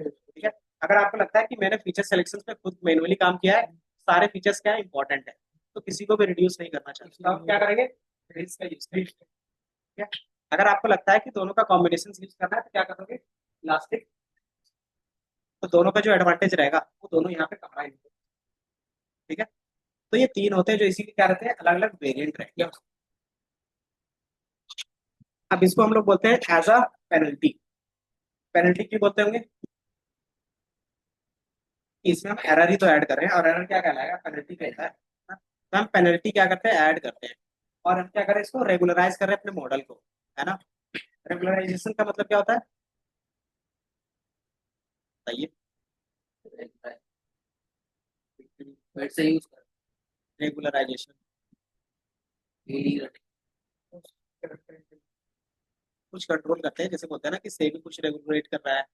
ठीक है, अगर आपको लगता है कि मैंने फीचर सिलेक्शन पे खुद मैनुअली काम किया है, सारे फीचर्स क्या है इंपॉर्टेंट है, तो किसी को भी रिड्यूस नहीं करना चाहते, तो आप क्या करेंगे, रिड्यूस का यूज करेंगे। ठीक है, अगर आपको लगता है कि दोनों का कॉम्बिनेशन यूज करना है तो क्या करोगे, इलास्टिक। तो दोनों का जो एडवांटेज रहेगा वो दोनों यहाँ पे कंबाइन होंगे। ठीक है, तो ये तीन होते हैं जो इसी के क्या रहते हैं, अलग अलग वेरिएंट रहेंगे। अब इसको हम लोग बोलते हैं एज अ पेनल्टी। पेनल्टी क्यों बोलते होंगे, कि इसमें हम एरर ही तो ऐड कर रहे हैं, और एरर क्या कहलाएगा, पेनल्टी कहता है ना? तो हम पेनल्टी क्या करते हैं, ऐड करते हैं, और हम क्या करें, इसको रेगुलराइज कर रहे हैं अपने मॉडल को, है ना। रेगुलराइजेशन का मतलब क्या होता है, बताइए। वेट से यूज कर रेगुलराइजेशन डेली कुछ कंट्रोल करते हैं, जैसे बोलते हैं ना कि सेबी कुछ रेगुलेट कर रहा है,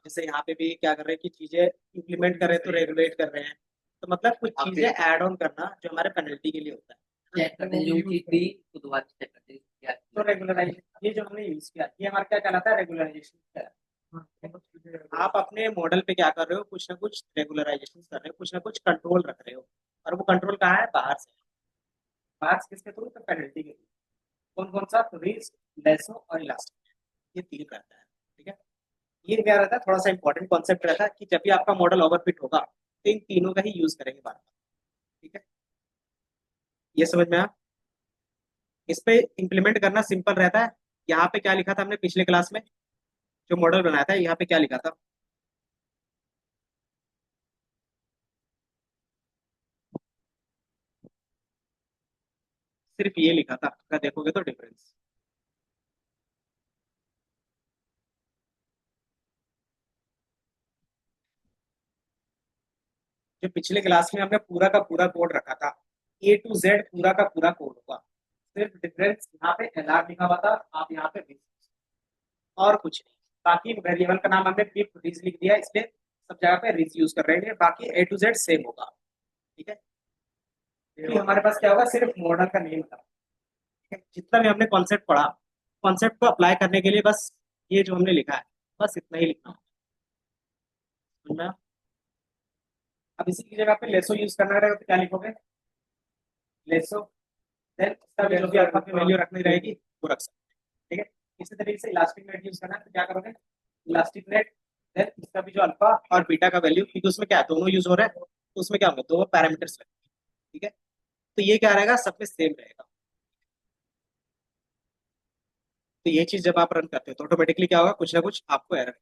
जैसे यहाँ पे भी क्या कर रहे हैं कि चीजें इंप्लीमेंट कर रहे हैं तो रेगुलेट कर रहे हैं। तो मतलब कुछ चीजें ऐड ऑन करना जो हमारे पेनल्टी के लिए होता है। चेक करते हैं, जो चीज थी तो दोबारा चेक करते हैं क्या तो रेगुलराइजेशन ये जो हमने यूज किया ये हमारा क्या कहलाता है, रेगुलराइजेशन। आप अपने मॉडल पे क्या कर रहे हो, कुछ ना कुछ रेगुलराइजेशन कर रहे हो, कुछ ना कुछ कंट्रोल रख रहे हो, और वो कंट्रोल कहाँ है, बाहर से। बाहर से किसके थ्रू, तो पेनल्टी के थ्रू। कौन कौन सा, तो रिस्क, लेसो और इलास्टिक, ये तीन रहता है। ठीक है, ये क्या रहता है, थोड़ा सा इंपॉर्टेंट कॉन्सेप्ट रहता है कि जब भी आपका मॉडल ओवरफिट होगा तो इन तीनों का ही यूज करेंगे बार बार। ठीक है, ये समझ में आया। इस पे इम्प्लीमेंट करना सिंपल रहता है। यहाँ पे क्या लिखा था हमने पिछले क्लास में, जो मॉडल बनाया था यहाँ पे क्या लिखा था, सिर्फ ये लिखा था, अगर देखोगे तो डिफरेंस। जो पिछले क्लास में हमने पूरा का पूरा कोड रखा था, A to Z पूरा का पूरा कोड होगा, सिर्फ डिफरेंस यहाँ पे LR लिखा हुआ था, आप यहाँ पे रिज, और कुछ नहीं। बाकी वेरिएबल का नाम हमने पिप रिज लिख दिया, इसलिए सब जगह पे रिज यूज कर रहे हैं, बाकी A to Z सेम होगा। ठीक है, क्योंकि हमारे पास क्या होगा, सिर्फ मॉडल का नेम था। ठीक है, जितना भी हमने कॉन्सेप्ट पढ़ा, कॉन्सेप्ट को अप्लाई करने के लिए बस ये जो हमने लिखा है, बस इतना ही लिखना है। अब इसी की जगह पे लेसो यूज करना रहेगा तो क्या लिखोगे, लेसो, देन इसका भी जो भी अल्फा की वैल्यू रखनी रहेगी वो रख सकते हैं। ठीक है, इसी तरीके से इलास्टिक नेट यूज करना है तो क्या करोगे, इलास्टिक नेट, देन इसका भी जो अल्फा और बीटा का वैल्यू, क्योंकि उसमें क्या है, दोनों यूज हो रहे हैं, तो उसमें क्या होंगे, दो पैरामीटर्स लगेंगे। ठीक है, तो ये क्या रहेगा, सब में सेम रहेगा। तो ये चीज जब आप रन करते हो तो ऑटोमेटिकली क्या होगा, कुछ ना कुछ आपको एरर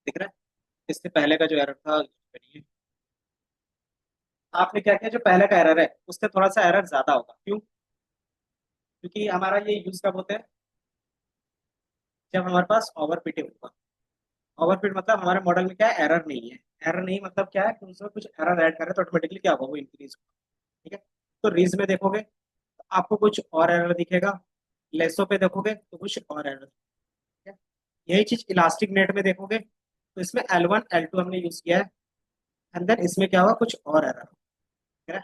दिख रहा है। इससे पहले का जो एरर था, आपने क्या किया, जो पहले का एरर है उससे थोड़ा सा एरर ज्यादा होगा, क्यों, क्योंकि हमारा ये यूज कब होता है, जब हमारे पास ओवरफिटिंग होगा। ओवरफिट मतलब हमारे मॉडल में क्या है, एरर नहीं है। एरर नहीं मतलब क्या है कि उसमें कुछ एरर ऐड करें तो ऑटोमेटिकली क्या होगा, वो इंक्रीज होगा। ठीक है, तो रीज में देखोगे तो आपको कुछ और एरर दिखेगा, लेसो पे देखोगे तो कुछ और एरर। ठीक है, यही चीज इलास्टिक नेट में देखोगे तो इसमें L1 L2 हमने यूज किया है, एंड देन इसमें क्या होगा, कुछ और एरर, ठीक है,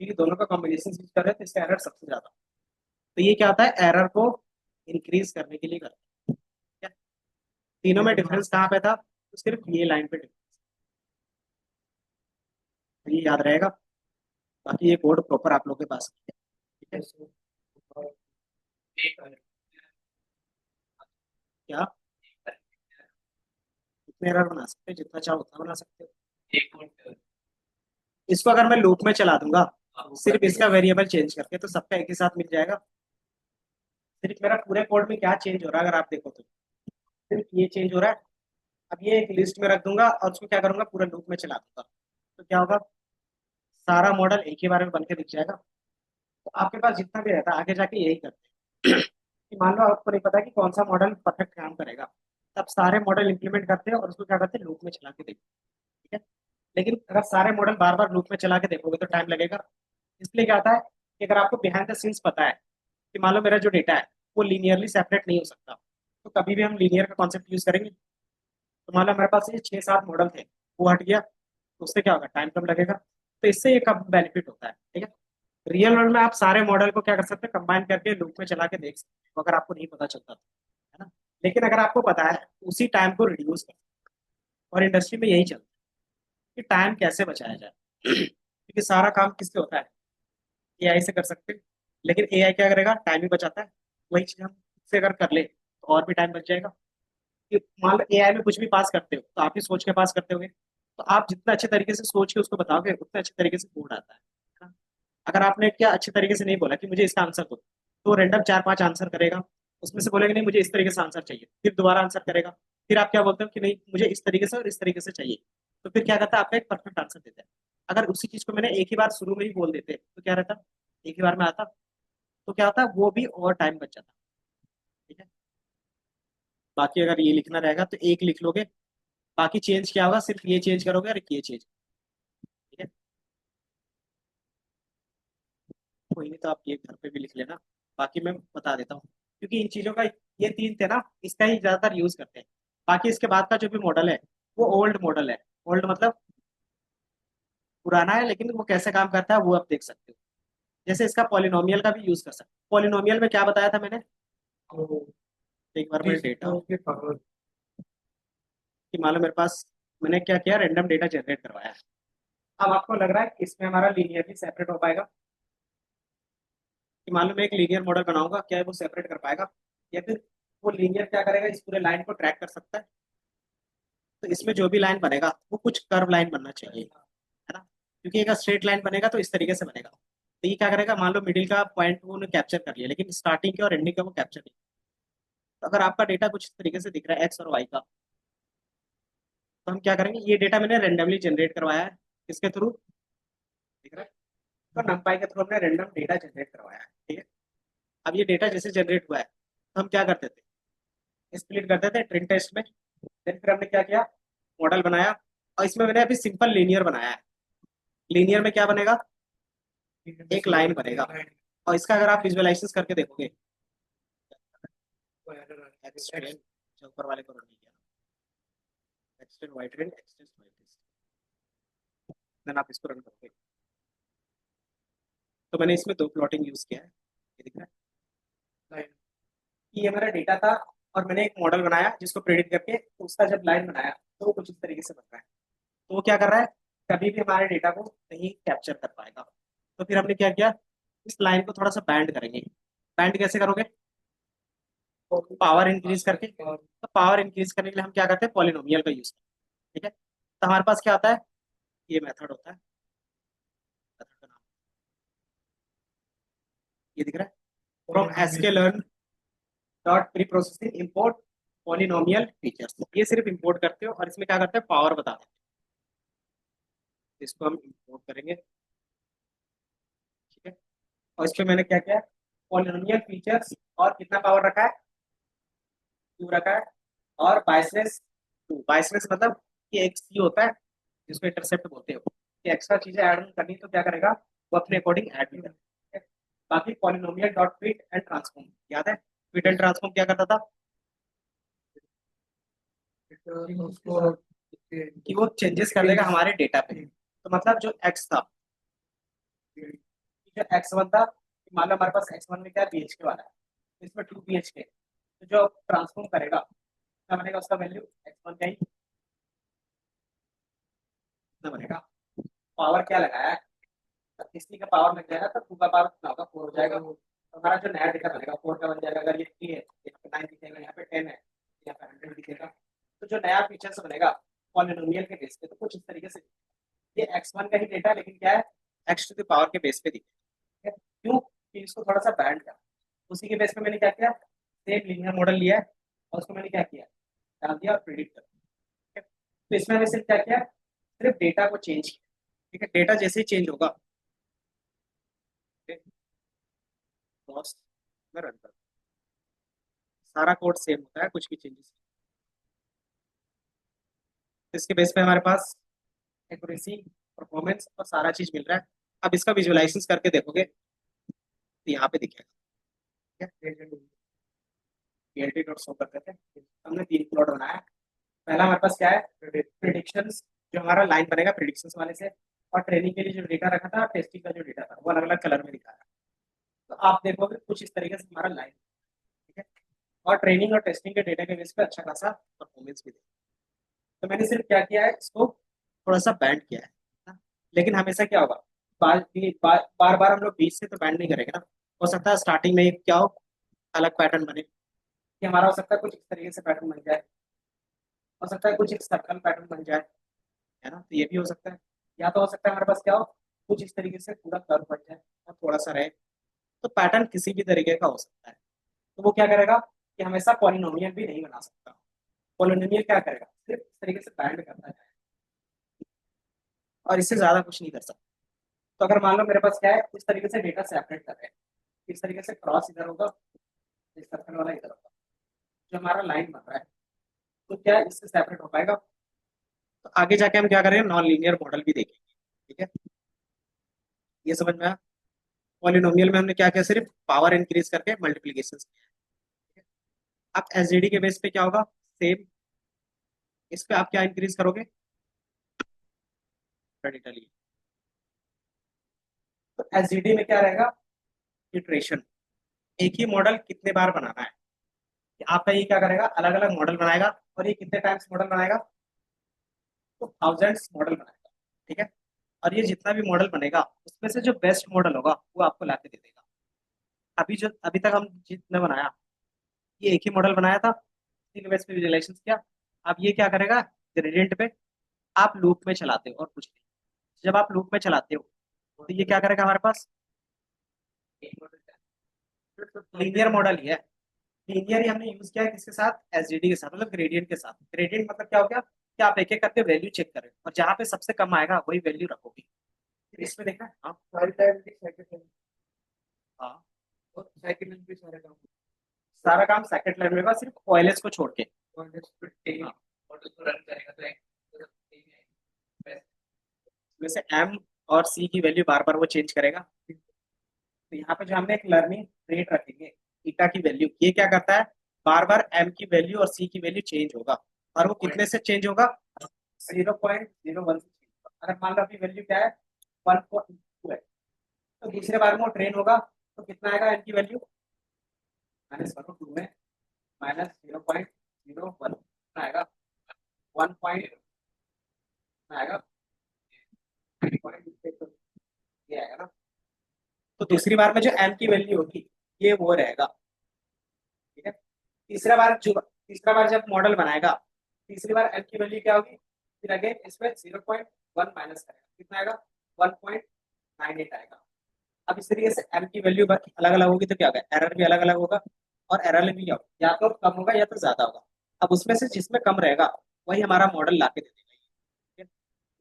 क्योंकि दोनों का कॉम्बिनेशन यूज कर रहे हैं तो इसका एरर सबसे ज्यादा। तो ये क्या होता है, एरर को इंक्रीज करने के लिए करते हैं, ठीक है। तीनों में डिफरेंस कहाँ पे था, तो सिर्फ ये लाइन पे difference। तो ये याद रहेगा, बाकी ये कोड प्रॉपर आप लोग के पास है, ठीक है। क्या इतने एरर बना सकते हैं, जितना चाहो उतना बना सकते हो। इसको अगर मैं लूप में चला दूंगा, सिर्फ इसका वेरिएबल चेंज करके, तो सबका एक ही साथ मिल जाएगा। सिर्फ मेरा पूरे कोड में क्या चेंज हो रहा है अगर आप देखो तो, सिर्फ ये चेंज हो रहा है। अब ये एक लिस्ट में रख दूंगा और उसको क्या करूंगा, पूरा लूप में चला दूंगा, तो क्या होगा, सारा मॉडल एक ही बार में बन के दिख जाएगा। तो आपके पास जितना भी रहता है आगे जाके यही करते हैं कि मान लो आपको नहीं पता कि कौन सा मॉडल परफेक्ट काम करेगा, तब सारे मॉडल इंप्लीमेंट करते हैं और उसको क्या करते हैं, लूप में चला के देखते हैं, ठीक है। लेकिन अगर सारे मॉडल बार बार लूप में चला के देखोगे तो टाइम लगेगा। इसलिए क्या होता है कि अगर आपको बिहाइंड द सीन्स पता है कि मान लो मेरा जो डेटा है वो लीनियरली सेपरेट नहीं हो सकता, तो कभी भी हम लीनियर का कॉन्सेप्ट यूज करेंगे। तो मान लो मेरे पास ये 6-7 मॉडल थे, वो हट गया, तो उससे क्या होगा, टाइम कम लगेगा। तो इससे ये कब बेनिफिट होता है, ठीक है। रियल वर्ल्ड में आप सारे मॉडल को क्या कर सकते हैं, कंबाइन करके लूप में चला के देख सकते हो, अगर आपको नहीं पता चलता तो, है ना। लेकिन अगर आपको पता है, उसी टाइम को रिड्यूस कर, और इंडस्ट्री में यही चलता है कि टाइम कैसे बचाया जाए क्योंकि सारा काम किससे होता है, एआई से कर सकते हैं। लेकिन एआई क्या करेगा, टाइम ही बचाता है। वही चीज हम खुद से अगर कर ले तो और भी टाइम बच जाएगा। कि मान लो एआई में कुछ भी पास करते हो तो आप ही सोच के पास करते होगे, तो आप जितना अच्छे तरीके से सोच के उसको बताओगे उतने अच्छे तरीके से कोड आता है ना। अगर आपने क्या अच्छे तरीके से नहीं बोला कि मुझे इसका आंसर दो, तो रैंडम 4-5 आंसर करेगा, उसमें से बोलेगा नहीं मुझे इस तरीके से आंसर चाहिए, फिर दोबारा आंसर करेगा। फिर आप क्या बोलते हो कि नहीं मुझे इस तरीके से और इस तरीके से चाहिए, तो फिर क्या करता है, आपका एक परफेक्ट आंसर देता है। अगर उसी चीज को मैंने एक ही बार शुरू में ही बोल देते तो क्या रहता, एक ही बार में आता, तो क्या होता, वो भी और टाइम बच जाता, ठीक है। बाकी अगर ये लिखना रहेगा तो एक लिख लोगे, बाकी चेंज क्या होगा, सिर्फ ये चेंज करोगे और ये चेंज, ठीक है। कोई नहीं, तो आप ये घर पे भी लिख लेना, बाकी मैं बता देता हूँ, क्योंकि इन चीजों का, ये तीन थे ना, इसका ही ज्यादातर यूज करते हैं। बाकी इसके बाद का जो भी मॉडल है वो ओल्ड मॉडल है। ओल्ड मतलब पुराना है, लेकिन वो कैसे काम करता है वो आप देख सकते हो। जैसे इसका पॉलिनोमियल का भी यूज कर सकते हो। पॉलिनोमियल में क्या बताया था मैंने, एक बार मैं डेटा, कि मान लो मेरे पास, मैंने क्या किया, रैंडम डेटा जनरेट करवाया है। अब आपको लग रहा है कि इसमें हमारा लीनियरली सेपरेट हो पाएगा, कि मान लो मैं एक लीनियर मॉडल बनाऊंगा, क्या है वो सेपरेट कर पाएगा, या फिर वो लीनियर क्या करेगा, इस पूरे लाइन को ट्रैक कर सकता है। तो इसमें जो भी लाइन बनेगा वो कुछ कर्व लाइन बनना चाहिए, है ना। क्योंकि अगर स्ट्रेट लाइन बनेगा तो इस तरीके से बनेगा। तो ये क्या करेगा, मान लो मिडिल का पॉइंट वो ने कैप्चर कर लिया, लेकिन स्टार्टिंग का और एंडिंग का वो कैप्चर नहीं। तो अगर आपका डेटा कुछ इस तरीके से दिख रहा है, एक्स और वाई का, तो हम क्या करेंगे, ये डेटा मैंने रेंडमली जनरेट करवाया है, किसके थ्रू, दिख रहा है, तो numpy के थ्रू हमने रेंडम डेटा जनरेट करवाया है, ठीक है। अब ये डेटा जैसे जनरेट हुआ है, तो हम क्या करते थे, स्प्लिट करते थे ट्रेन टेस्ट में। देन फिर हमने क्या किया, मॉडल बनाया, और इसमें मैंने अभी सिंपल लीनियर बनाया है। लीनियर में क्या बनेगा, एक लाइन बनेगा। और इसका अगर आप विजुअलाइजेशन करके देखोगे, एक्सटेंड, जो ऊपर वाले को रन नहीं किया, extend white range, extend white range, then आप इसको रन करोगे, तो मैंने इसमें 2 प्लॉटिंग यूज किया है, ये दिख रहा है, ये हमारा डेटा था, और मैंने एक मॉडल बनाया जिसको प्रेडिक्ट करके उसका जब लाइन बनाया तो वो कुछ इस तरीके से बन रहा है। तो वो क्या कर रहा है, कभी भी हमारे डेटा को नहीं कैप्चर कर पाएगा। तो फिर हमने क्या किया, इस लाइन को थोड़ा सा बैंड करेंगे। बैंड कैसे करोगे, पावर इंक्रीज करके। तो पावर इंक्रीज करने के लिए हम क्या करते हैं, पॉलिनोमियल का यूज करते हैं, ठीक है। तो हमारे पास क्या आता है, ये मेथड होता है, मेथड का नाम ये दिख रहा है, from sklearn dot pre processing import polynomial features. ये सिर्फ इंपोर्ट करते हो और इसमें क्या करते हैं, पावर बता देते हैं। इसको हम इंपोर्ट करेंगे, ठीक है। और इसमें मैंने क्या किया, पॉलिनोमियल फीचर्स, और कितना पावर रखा है, 2 रखा है। और बाइसनेस 2, बाइसनेस मतलब कि एक सी होता है जिसको इंटरसेप्ट बोलते हो, कि एक्स्ट्रा चीजें ऐड करनी तो क्या करेगा, वो अपने अकॉर्डिंग ऐड भी करेगा। बाकी polynomial dot fit and transform याद है, फिट एंड ट्रांसफॉर्म क्या करता था, कि वो चेंजेस कर देगा हमारे डेटा पे। तो मतलब जो एक्स था, जो एक्स वन था, मान लो हमारे पास एक्स वन में क्या बी एच के वाला है, तो इसमें टू बी एच के, तो जो ट्रांसफॉर्म करेगा क्या बनेगा, उसका वैल्यू एक्स वन का ही कितना बनेगा। पावर क्या लगाया है, इसी का पावर लग जाएगा तो टू का पावर कितना होगा, फोर हो जाएगा। तो हमारा जो नया डेटा बनेगा फोर का बन जाएगा। अगर ये थ्री है, यहाँ पे नाइन दिखेगा, यहाँ पे टेन है, यहाँ पे हंड्रेड दिखेगा। तो जो नया फीचर्स बनेगा पॉलिनोमियल के बेस पे, तो कुछ इस तरीके से ये एक्स वन का ही डेटा, लेकिन क्या है, एक्स टू द पावर के बेस पे दिखेगा। ठीक है? क्यों कि इसको थोड़ा सा बैंड कर, उसी के बेस पे मैंने क्या किया, सेम लीनियर मॉडल लिया है और उसको मैंने क्या किया, डाल दिया और प्रिडिक्ट कर दिया। ठीक है? तो इसमें मैंने सिर्फ क्या किया, सिर्फ डेटा को चेंज किया। ठीक है, डेटा जैसे ही चेंज होगा, कॉस्ट में रन कर, सारा कोड सेम होता है, कुछ भी चेंजेस। इसके बेस पे हमारे पास एक्यूरेसी, परफॉर्मेंस और सारा चीज मिल रहा है। अब इसका विजुअलाइजेशन करके देखोगे तो यहाँ पे दिखेगा। पीएलटी डॉट शो करते थे, हमने तीन प्लॉट बनाया। पहला हमारे पास क्या है, प्रिडिक्शंस, जो हमारा लाइन बनेगा प्रिडिक्शंस वाले से, और ट्रेनिंग के लिए जो डेटा रखा था, टेस्टिंग का जो डेटा था, वो अलग अलग कलर में दिखाया। तो आप देखोगे कुछ इस तरीके से हमारा लाइन, ठीक है, और ट्रेनिंग और टेस्टिंग के डेटा के बेस पे अच्छा खासा परफॉर्मेंस भी दे। तो मैंने सिर्फ क्या किया है, इसको थोड़ा सा बैंड किया है ना? लेकिन हमेशा क्या होगा, बार बार हम लोग बीच से तो बैंड नहीं करेंगे ना। हो सकता है स्टार्टिंग में ही क्या हो, अलग पैटर्न बने, कि हमारा हो सकता है कुछ इस तरीके से पैटर्न बन जाए, हो सकता है कुछ एक सर्कल पैटर्न बन जाए, है ना, तो ये भी हो सकता है। या तो हो सकता है हमारे पास क्या हो, कुछ इस तरीके से पूरा कर्व बन जाए और थोड़ा सा रहे। तो पैटर्न किसी भी तरीके का हो सकता है। तो वो क्या करेगा कि हमेशा पॉलिनोमियल भी नहीं बना सकता। पॉलिनोमियल क्या करेगा, सिर्फ इस तरीके से बैंड करता है और इससे ज्यादा कुछ नहीं कर सकता। तो अगर मान लो मेरे पास क्या है, इस तरीके से डेटा सेपरेट कर रहे हैं, इस तरीके से क्रॉस इधर होगा, इस सर्कल वाला इधर होगा, जो हमारा लाइन बन रहा है, तो क्या इससे सेपरेट हो पाएगा। तो आगे जाके हम क्या करेंगे, नॉन लीनियर मॉडल भी देखेंगे। ठीक है, ये समझ में आया। पॉलिनोमियल में हमने क्या किया, सिर्फ पावर इंक्रीज करके मल्टीप्लीकेशन किया। अब एसजीडी के बेस पे क्या होगा, सेम, इस पे आप क्या इंक्रीज करोगे, क्रेडिटली। तो एसजीडी में क्या रहेगा, इटरेशन, एक ही मॉडल कितने बार बनाना है। कि आपका ये क्या करेगा, अलग अलग मॉडल बनाएगा, और ये कितने टाइम्स मॉडल बनाएगा, तो थाउजेंड्स मॉडल बनाएगा। ठीक है, और ये जितना भी मॉडल बनेगा उसमें से जो बेस्ट मॉडल होगा वो आपको लाके दे देगा। अभी तक हम जितने बनाया, ये एक ही मॉडल बनाया था, इसी के बेस पे विजुअलाइजेशन किया। अब ये क्या करेगा, ग्रेडियंट पे आप लूप में चलाते हो और कुछ नहीं। जब आप लूप में चलाते हो तो ये क्या करेगा, हमारे पास लीनियर मॉडल ही है। लीनियर ही हमने यूज किया है किसके साथ, एसडीडी के साथ, मतलब ग्रेडियंट के साथ। ग्रेडियंट मतलब क्या हो गया, कि आप एक एक करके वैल्यू चेक करें और जहां पे सबसे कम आएगा वही वैल्यू रखोगे। फिर इसमें देखना, हाँ हाँ, सारा काम सेकंड लेवल में होगा, सिर्फ ओएलएस को छोड़ के। हाँ, और उसको रन करेगा तो वैसे एम और सी की वैल्यू बार बार वो चेंज करेगा। तो यहाँ पे जो हमने एक लर्निंग रेट रखेंगे, ईटा की वैल्यू, ये क्या करता है, बार बार एम की वैल्यू और सी की वैल्यू चेंज होगा। और वो कितने से चेंज होगा, 0.01 से change होगा। अगर मान लो अपनी वैल्यू क्या है, 1.2 है, तो दूसरे बार में वो ट्रेन होगा तो कितना आएगा एम की वैल्यू, -1/2 में -0.01 आएगा, 1 पॉइंट आएगा, ये आएगा ना। तो दूसरी बार में जो एम की वैल्यू होगी ये वो रहेगा। ठीक है, तीसरा बार जब मॉडल बनाएगा, तीसरी बार एम की वैल्यू क्या होगी, फिर अगेन इसमें 0.1 माइनस करेगा, कितना आएगा, 1.98 आएगा। अब इस तरीके से एम की वैल्यू अलग अलग होगी तो क्या होगा, एरर भी अलग अलग होगा, और एरर भी क्या होगा, या तो कम होगा या तो ज्यादा होगा। अब उसमें से जिसमें कम रहेगा वही हमारा मॉडल ला के दे देगा। ठीक है?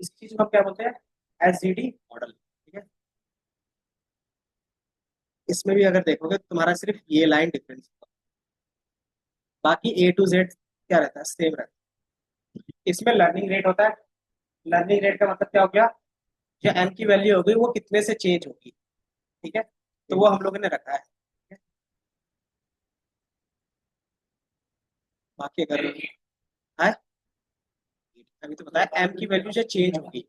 इस चीज को हम क्या बोलते हैं, एसजीडी मॉडल। ठीक है, इसमें भी अगर देखोगे तो तुम्हारा सिर्फ ये लाइन डिफरेंस होगा, बाकी ए टू जेड क्या रहता है, सेम रहता है। इसमें लर्निंग रेट होता है। लर्निंग रेट का मतलब क्या हो गया, जो एम की वैल्यू होगी वो कितने से चेंज होगी। ठीक है, तो वो हम लोगों ने रखा है। ठीक है? बाकी अगर है अभी तो बताया एम की वैल्यू जो चेंज होगी,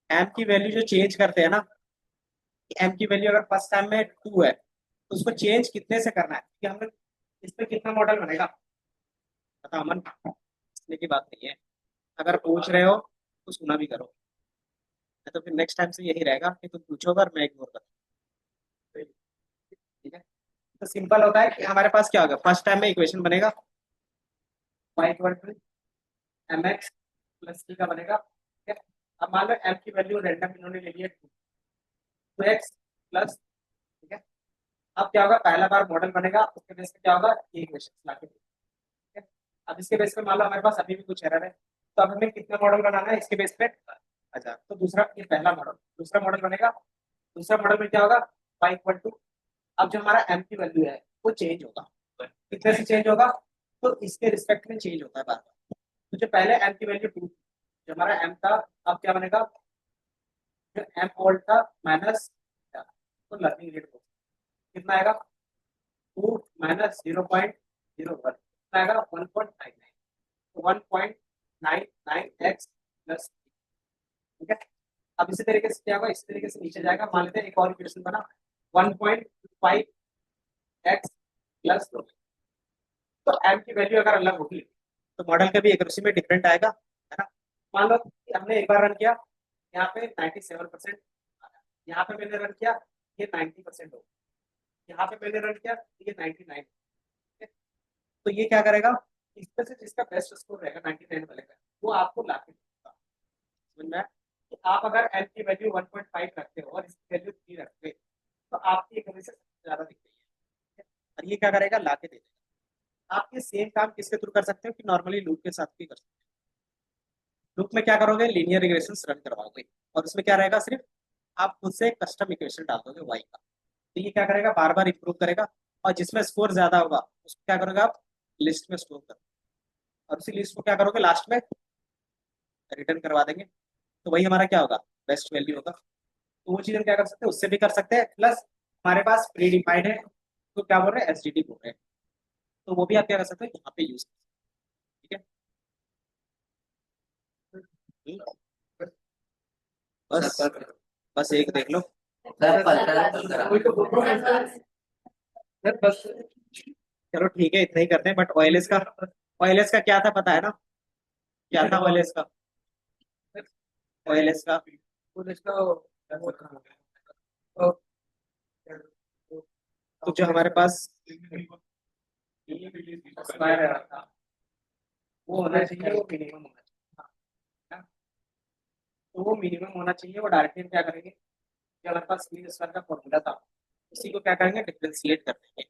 एम की वैल्यू जो चेंज करते हैं ना, एम की वैल्यू अगर फर्स्ट टाइम में 2 है तो उसको चेंज कितने से करना है, कि हम लोग इस पे कितना मॉडल बनेगा, पता अमन, इसलिए की बात नहीं है। अगर पूछ रहे हो तो सुना भी करो, नहीं तो फिर नेक्स्ट टाइम से यही रहेगा कि तुम पूछोगे और मैं इग्नोर करूँ। ठीक है, तो सिंपल होता है कि हमारे पास क्या होगा, फर्स्ट टाइम में इक्वेशन बनेगा y equal to m x plus c का बनेगा। ठीक है, अब मान लो एम की वैल्यू रैंडम इन्होंने ले लिया 2x प्लस। ठीक है, अब क्या होगा, पहला बार मॉडल बनेगा, उसके बेस पे क्या होगा, ये इक्वेशन लाके। ठीक है, अब इसके बेस पे मान लो हमारे पास अभी भी कुछ एरर है, तो अब हमें कितना मॉडल बनाना है इसके बेस पे। अच्छा, तो दूसरा, ये पहला मॉडल, दूसरा मॉडल बनेगा। दूसरा मॉडल में क्या होगा, y इक्वल टू, अब जो हमारा m की वैल्यू है वो चेंज होगा, कितने से चेंज होगा, तो इसके रिस्पेक्ट में चेंज होता है बार बार। तो जो पहले m की वैल्यू 2, जो हमारा m था, अब क्या बनेगा, जो m वोल्ट था माइनस, तो लर्निंग रेट कितना आएगा, 2 माइनस 0.01 कितना आएगा, 1.99, तो 1.99x प्लस। ठीक है, अब इसी तरीके से क्या होगा, इसी तरीके से नीचे जाएगा, मान लेते हैं एक और इक्वेशन बना 1.5x प्लस। तो m की वैल्यू अगर अलग होगी तो मॉडल का भी एक्यूरेसी में डिफरेंट आएगा, है ना। मान लो कि हमने एक बार रन किया, यहाँ पे 97%, यहाँ पे मैंने रन किया ये 90% हो, यहाँ पे मैंने रन किया ये 99। तो ये क्या करेगा, इसमें से जिसका बेस्ट स्कोर रहेगा 99 वाले का, वो आपको ला के देगा। समझ में आया? कि आप अगर एम की वैल्यू 1.5 रखते हो और इसकी वैल्यू 3 रखते हो तो आपकी एक्यूरेसी सबसे ज्यादा दिख रही है। और ये क्या करेगा, ला के दे देगा। आप ये सेम काम किसके थ्रू कर सकते हो, कि नॉर्मली लूप के साथ भी कर सकते हो। लूप में क्या करोगे, लीनियर रिग्रेशंस रन करवाओगे, और उसमें क्या रहेगा, सिर्फ आप खुद से कस्टम इक्वेशन डाल दोगे वाई का। तो ये क्या करेगा, बार बार इंप्रूव करेगा, और जिसमें स्कोर ज्यादा होगा उसको क्या करोगे आप, लिस्ट में स्टोर कर, और उसी लिस्ट को क्या करोगे, लास्ट में रिटर्न करवा देंगे। तो वही हमारा क्या होगा, बेस्ट वैल्यू होगा। तो वो चीज हम क्या कर सकते हैं, उससे भी कर सकते हैं, प्लस हमारे पास प्री डिफाइंड है, तो क्या बोल रहे हैं, एसडीडी बोल रहे हैं, तो वो भी आप क्या कर सकते हैं, यहाँ पे यूज। ठीक है, बस सर बस एक देख लो। सर बस चलो ठीक है, इतना ही करते हैं, बट ऑयलेस का क्या था पता है ना, क्या था ऑयलेस का, ऑयलेस का पुलिस का तो जो हमारे पास एक्सपायर है वो होना चाहिए, वो मिनिमम होना चाहिए। तो वो मिनिमम होना चाहिए, वो डायरेक्टली हम क्या करेंगे, जो हमारे पास मीन स्क्वायर का फॉर्मूला था उसी को क्या करेंगे, डिफरेंशिएट कर देंगे, है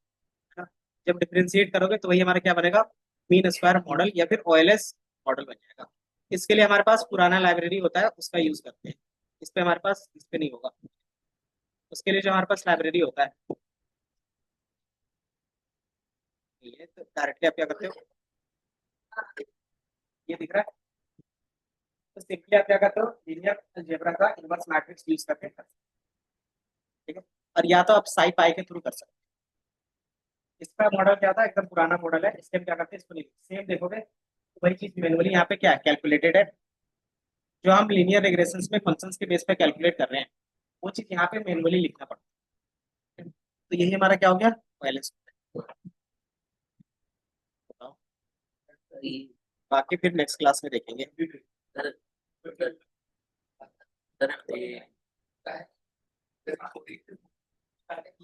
ना। जब डिफरेंशिएट करोगे तो वही हमारा क्या बनेगा, मीन स्क्वायर मॉडल या फिर ओएलएस मॉडल बन जाएगा। इसके लिए हमारे पास पुराना लाइब्रेरी होता है, उसका यूज करते हैं। इस पे हमारे पास, इस पे नहीं होगा। उसके लिए जो हमारे पास लाइब्रेरी होता है, ये तो डायरेक्टली आप क्या करते हो, ये दिख रहा है, तो सिंपली आप क्या करते हो, लीनियर अलजेब्रा का इनवर्स मैट्रिक्स यूज करके कर सकते हो। ठीक है, और या तो आप साई पाई के थ्रू कर सकते हो। इसका मॉडल क्या था, एकदम पुराना मॉडल है, इसके हम क्या करते हैं, इसको नहीं सेम देखोगे तो वही चीज मैनुअली यहाँ पे क्या कैलकुलेटेड है। जो हम लीनियर रिग्रेशंस में फंक्शंस के बेस पे कैलकुलेट कर रहे हैं वो चीज यहाँ पे मैनुअली लिखना पड़ता है। तो यही हमारा क्या हो गया, पहले बताओ, बाकी फिर नेक्स्ट क्लास में देखेंगे।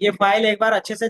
ये फाइल एक बार अच्छे से